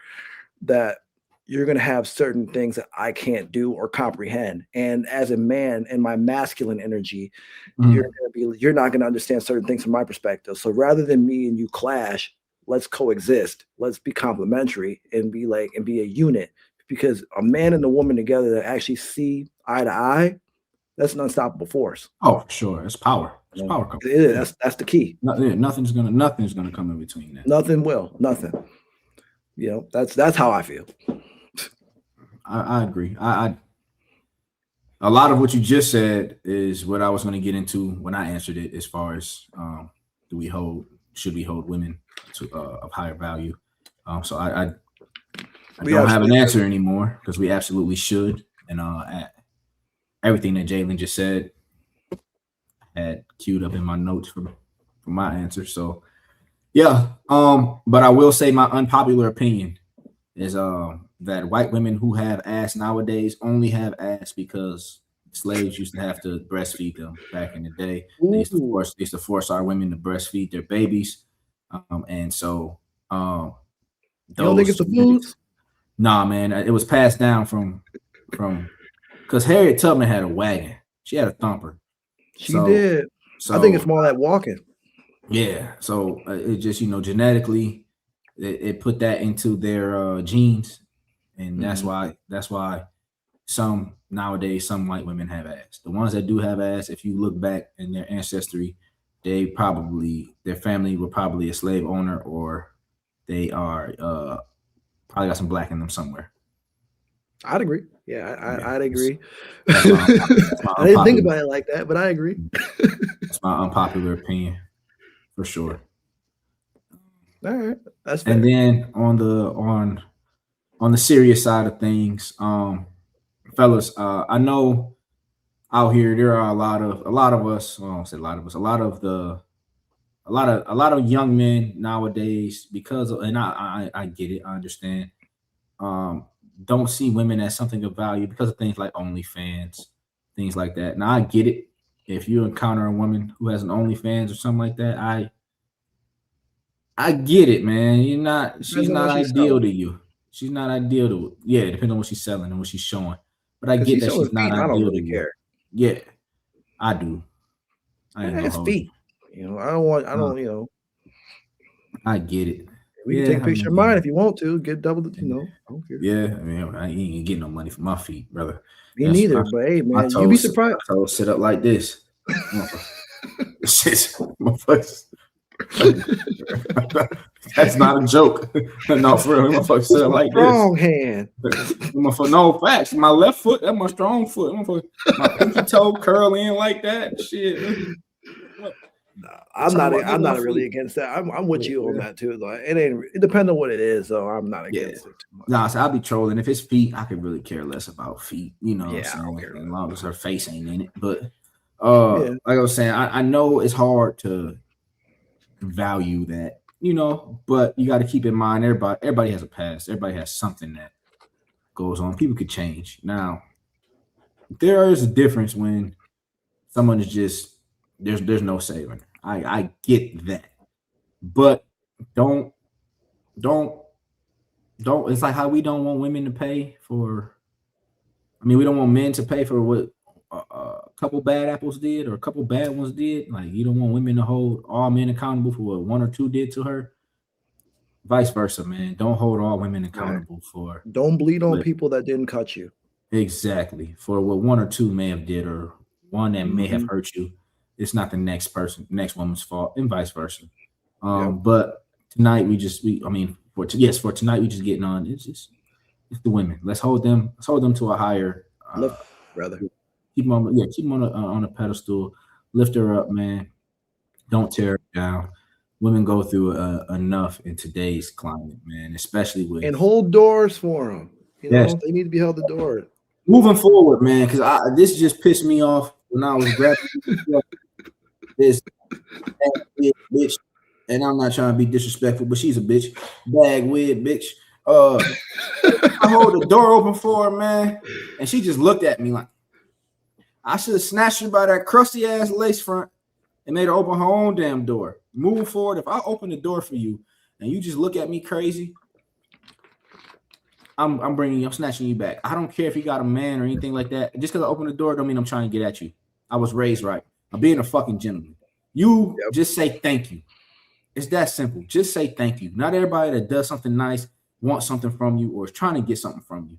Speaker 2: that you're going to have certain things that I can't do or comprehend. And as a man in my masculine energy,
Speaker 1: Mhm.
Speaker 2: you're not going to understand certain things from my perspective. So rather than me and you clash, let's coexist. Let's be complementary and be a unit, because a man and a woman together that actually see eye to eye, that's an unstoppable force.
Speaker 1: Oh, for sure. It's power. It's
Speaker 2: You know?
Speaker 1: power couple.
Speaker 2: It is.
Speaker 1: Yeah.
Speaker 2: That's the key.
Speaker 1: Yeah, nothing's gonna come in between that.
Speaker 2: Nothing will. Nothing. That's how I feel.
Speaker 1: I agree. I a lot of what you just said is what I was going to get into when I answered it, as far as do we hold should we hold women to of higher value. So I
Speaker 2: We
Speaker 1: don't have an
Speaker 2: absolutely
Speaker 1: answer anymore, because we absolutely should. And everything that Jalen just said had queued up in my notes for my answer. So yeah, but I will say my unpopular opinion is that white women who have ass nowadays only have ass because slaves used to have to breastfeed them back in the day.
Speaker 2: do.
Speaker 1: They used to force our women to breastfeed their babies, and so um,
Speaker 2: You don't think
Speaker 1: those
Speaker 2: it's the
Speaker 1: genetics.
Speaker 2: foods?
Speaker 1: Nah, man, it was passed down from because Harriet Tubman had a wagon. She had a thumper.
Speaker 2: She
Speaker 1: So
Speaker 2: did. I think it's
Speaker 1: so
Speaker 2: more that walking.
Speaker 1: yeah, so it just, genetically, it put that into their genes, and that's
Speaker 2: Mhm.
Speaker 1: why some white women have ass. The ones that do have ass, if you look back in their ancestry, their family were probably a slave owner, or they are probably got some black in them somewhere.
Speaker 2: I'd agree. Yeah,
Speaker 1: Yeah,
Speaker 2: I'd agree.
Speaker 1: that's my that's my
Speaker 2: I didn't think
Speaker 1: unpopular
Speaker 2: about it like that, but I agree.
Speaker 1: that's my unpopular opinion for sure.
Speaker 2: All right, that's
Speaker 1: And
Speaker 2: fair.
Speaker 1: then on the serious side of things, fellas, I know out here, there are a lot of us. Well, I don't say a lot of us. A lot of young men nowadays because of, and I get it. I understand. Um, don't see women as something of value because of things like OnlyFans, things like that. Now I get it. If you encounter a woman who has an OnlyFans or something like that, I get it, man. She's
Speaker 2: Depends on
Speaker 1: not
Speaker 2: what she's
Speaker 1: ideal
Speaker 2: selling.
Speaker 1: to you. She's not ideal to, yeah, it depends on what she's selling and what she's showing. But I
Speaker 2: Because
Speaker 1: get
Speaker 2: she's
Speaker 1: that
Speaker 2: selling
Speaker 1: she's not
Speaker 2: feet, I don't
Speaker 1: ideal to
Speaker 2: really
Speaker 1: you.
Speaker 2: care.
Speaker 1: Yeah, I do. I ain't gonna
Speaker 2: It's
Speaker 1: hold you.
Speaker 2: feet. I
Speaker 1: Uh,
Speaker 2: don't.
Speaker 1: I get it.
Speaker 2: We can
Speaker 1: Yeah,
Speaker 2: take a
Speaker 1: I
Speaker 2: picture of
Speaker 1: mean,
Speaker 2: mine if you want to. Get double. I don't care.
Speaker 1: yeah, I mean, I ain't getting no money for my feet, brother.
Speaker 2: Me
Speaker 1: That's
Speaker 2: neither. But hey, man, you'd be surprised.
Speaker 1: my toes sit up like this. Shit, motherfuckers. That's not a joke. No, for real, motherfuckers sit up like this.
Speaker 2: Strong hand.
Speaker 1: No facts. My left foot, that's my strong foot. My pinky toe curl in like that. Shit.
Speaker 2: I'm not really against that. I'm with you on
Speaker 1: Yeah.
Speaker 2: that too. Like it depends on what it is, though. I'm not against it too much.
Speaker 1: Nah, so I'll be trolling. If it's feet, I could really care less about feet. You know what I'm
Speaker 2: Yeah, I don't
Speaker 1: saying?
Speaker 2: care
Speaker 1: As
Speaker 2: about
Speaker 1: long
Speaker 2: that.
Speaker 1: as her face ain't in it. But
Speaker 2: Yeah.
Speaker 1: like I was saying, I know it's hard to value that, but you got to keep in mind everybody has a past. Everybody has something that goes on. People could change. Now, there is a difference when someone is just there's no saving. I get that. But don't don't don't it's like how we don't want women to pay for, I mean, we don't want men to pay for what a couple bad apples did or a couple bad ones did. Like, you don't want women to hold all men accountable for what one or two did to her. Vice versa, man. Don't hold all women
Speaker 2: Right.
Speaker 1: accountable for
Speaker 2: Don't bleed on
Speaker 1: what
Speaker 2: people that didn't cut you.
Speaker 1: exactly for what one or two may have did or one that may have
Speaker 2: Mhm.
Speaker 1: hurt you. It's not the next woman's fault, and vice versa.
Speaker 2: Yep.
Speaker 1: But tonight I mean, for tonight we just getting on. It's the women. Let's hold them to a higher.
Speaker 2: Lift, brother.
Speaker 1: Keep them on, keep them on a pedestal. Lift her up, man. Don't tear her down. Women go through enough in today's climate, man, especially with
Speaker 2: And hold doors for them.
Speaker 1: yes.
Speaker 2: They need to be held the door.
Speaker 1: Moving forward, man, because this just pissed me off when I was grabbing this bitch, and I'm not trying to be disrespectful, but she's a bitch, bag wig bitch. I hold the door open for her, man, and she just looked at me like I should have snatched her by that crusty ass lace front and made her open her own damn door. Moving forward, if I open the door for you and you just look at me crazy, I'm snatching you back. I don't care if you got a man or anything like that. Just because I open the door don't mean I'm trying to get at you. I was raised right. I'm being a fucking gentleman. You just say thank you. It's that simple. Just say thank you. Not everybody that does something nice wants something from you or is trying to get something from you.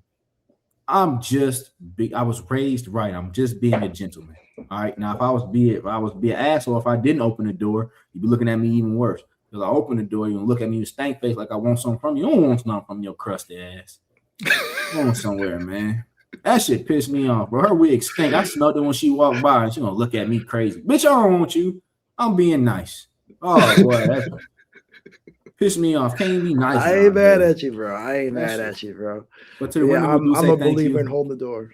Speaker 1: I was raised right. I'm just being a gentleman. All right. Now, if I was be an asshole, if I didn't open the door, you'd be looking at me even worse. Because I open the door, you look at me with stank face like I want something from you. You don't want nothing from your crusty ass. Going somewhere, man. That shit pissed me off, bro. Her wig stink. I smelled it when she walked by, and she gonna look at me crazy. Bitch, I don't want you. I'm being nice. Oh boy, that pissed me off. Can't even be nice.
Speaker 2: I ain't mad at you, bro. I ain't mad at you, bro.
Speaker 1: But to the women who do
Speaker 2: I'm
Speaker 1: say
Speaker 2: a
Speaker 1: thank
Speaker 2: believer
Speaker 1: you,
Speaker 2: in holding the door.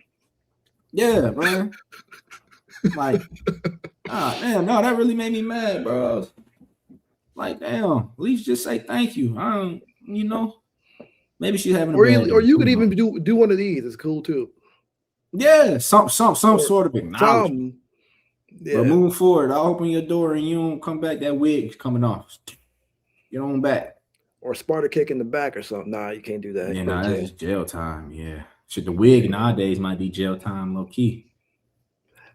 Speaker 1: yeah, man. Like, damn, no, that really made me mad, bro. Like, damn, at least just say thank you. I don't, maybe she's having a bad day.
Speaker 2: Or you could even do one of these. It's cool too.
Speaker 1: Yeah, some sort of acknowledgement.
Speaker 2: Yeah.
Speaker 1: But moving forward, I'll open your door and you don't come back. That wig's coming off. Get on back.
Speaker 2: Or Sparta kick in the back or something. Nah, you can't do that.
Speaker 1: Yeah, nah, that's just jail time. Yeah. Shit, the wig nowadays might be jail time, low key.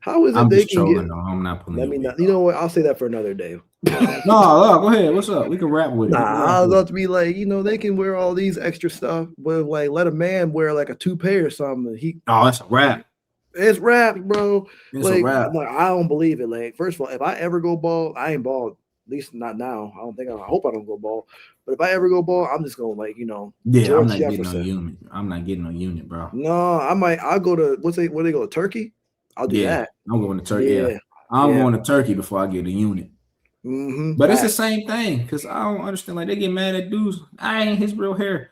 Speaker 2: How is it
Speaker 1: I'm
Speaker 2: they
Speaker 1: just
Speaker 2: can
Speaker 1: trolling,
Speaker 2: get?
Speaker 1: though. I'm not pulling.
Speaker 2: Let me not. You know what? I'll say that for another day.
Speaker 1: No, go ahead. What's up? We can rap with it.
Speaker 2: Nah, I was about to be like, they can wear all these extra stuff, but like let a man wear like a toupee or something.
Speaker 1: That's a rap.
Speaker 2: It's rap, bro.
Speaker 1: It's a rap.
Speaker 2: Like, I don't believe it. Like, first of all, if I ever go bald, I ain't bald. At least not now. I hope I don't go bald. But if I ever go bald, I'm just going like,
Speaker 1: Yeah,
Speaker 2: George
Speaker 1: I'm not
Speaker 2: Jefferson.
Speaker 1: getting no unit. I'm not getting no unit, bro.
Speaker 2: No, I'll go to where they go to Turkey. I'll do that.
Speaker 1: I'm going to Turkey. Yeah. I'm going to Turkey before I get a unit.
Speaker 2: Mm-hmm.
Speaker 1: But it's the same thing because I don't understand. Like, they get mad at dudes. I ain't his real hair.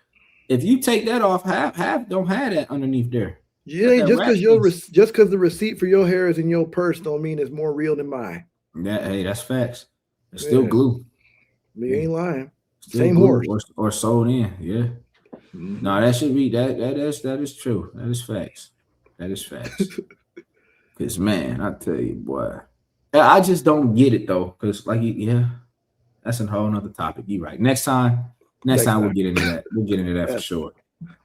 Speaker 1: If you take that off, half don't have that underneath there.
Speaker 2: You
Speaker 1: Got
Speaker 2: ain't
Speaker 1: that
Speaker 2: just
Speaker 1: rat
Speaker 2: because your
Speaker 1: face.
Speaker 2: just because the receipt for your hair is in your purse don't mean it's more real than mine.
Speaker 1: Yeah, hey, that's facts. It's still
Speaker 2: Yeah,
Speaker 1: glue.
Speaker 2: me ain't lying.
Speaker 1: Still
Speaker 2: Same
Speaker 1: glue
Speaker 2: horse.
Speaker 1: or sold in. Yeah.
Speaker 2: Mhm.
Speaker 1: No, that should be that is true. That is facts. That is facts. Cause man, I tell you, boy, I just don't get it though. Cause like, yeah, that's a whole nother topic. You right. Next
Speaker 2: Next
Speaker 1: time we'll
Speaker 2: time.
Speaker 1: get into that. We'll get into that for
Speaker 2: Yeah,
Speaker 1: sure.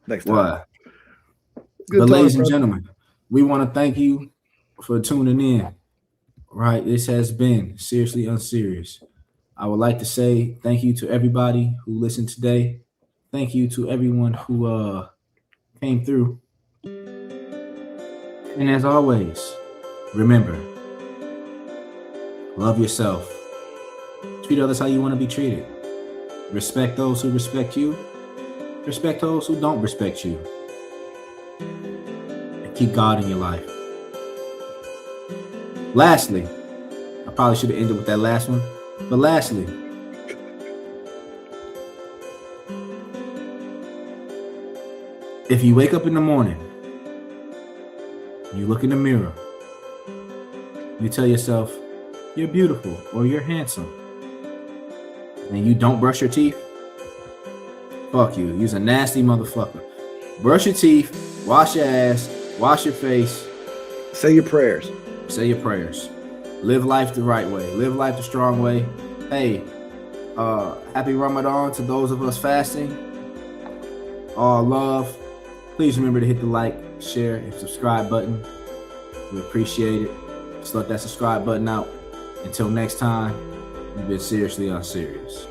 Speaker 2: next time.
Speaker 1: Boy,
Speaker 2: Good
Speaker 1: but
Speaker 2: talk,
Speaker 1: ladies and
Speaker 2: brother.
Speaker 1: gentlemen, we want to thank you for tuning in. Right, this has been Seriously Unserious. I would like to say thank you to everybody who listened today. Thank you to everyone who came through. And as always, remember, love yourself. Treat others how you want to be treated. Respect those who respect you. Respect those who don't respect you. And keep God in your life. Lastly, I probably should have ended with that last one. But lastly, if you wake up in the morning, you look in the mirror, you tell yourself, you're beautiful or you're handsome, and you don't brush your teeth, fuck you. You're a nasty motherfucker. Brush your teeth, wash your ass, wash your face,
Speaker 2: Say your prayers.
Speaker 1: say your prayers. Live life the right way. Live life the strong way. Hey, happy Ramadan to those of us fasting. All love. Please remember to hit the like, share, and subscribe button. We appreciate it. Just let that subscribe button out. Until next time, you've been seriously unserious.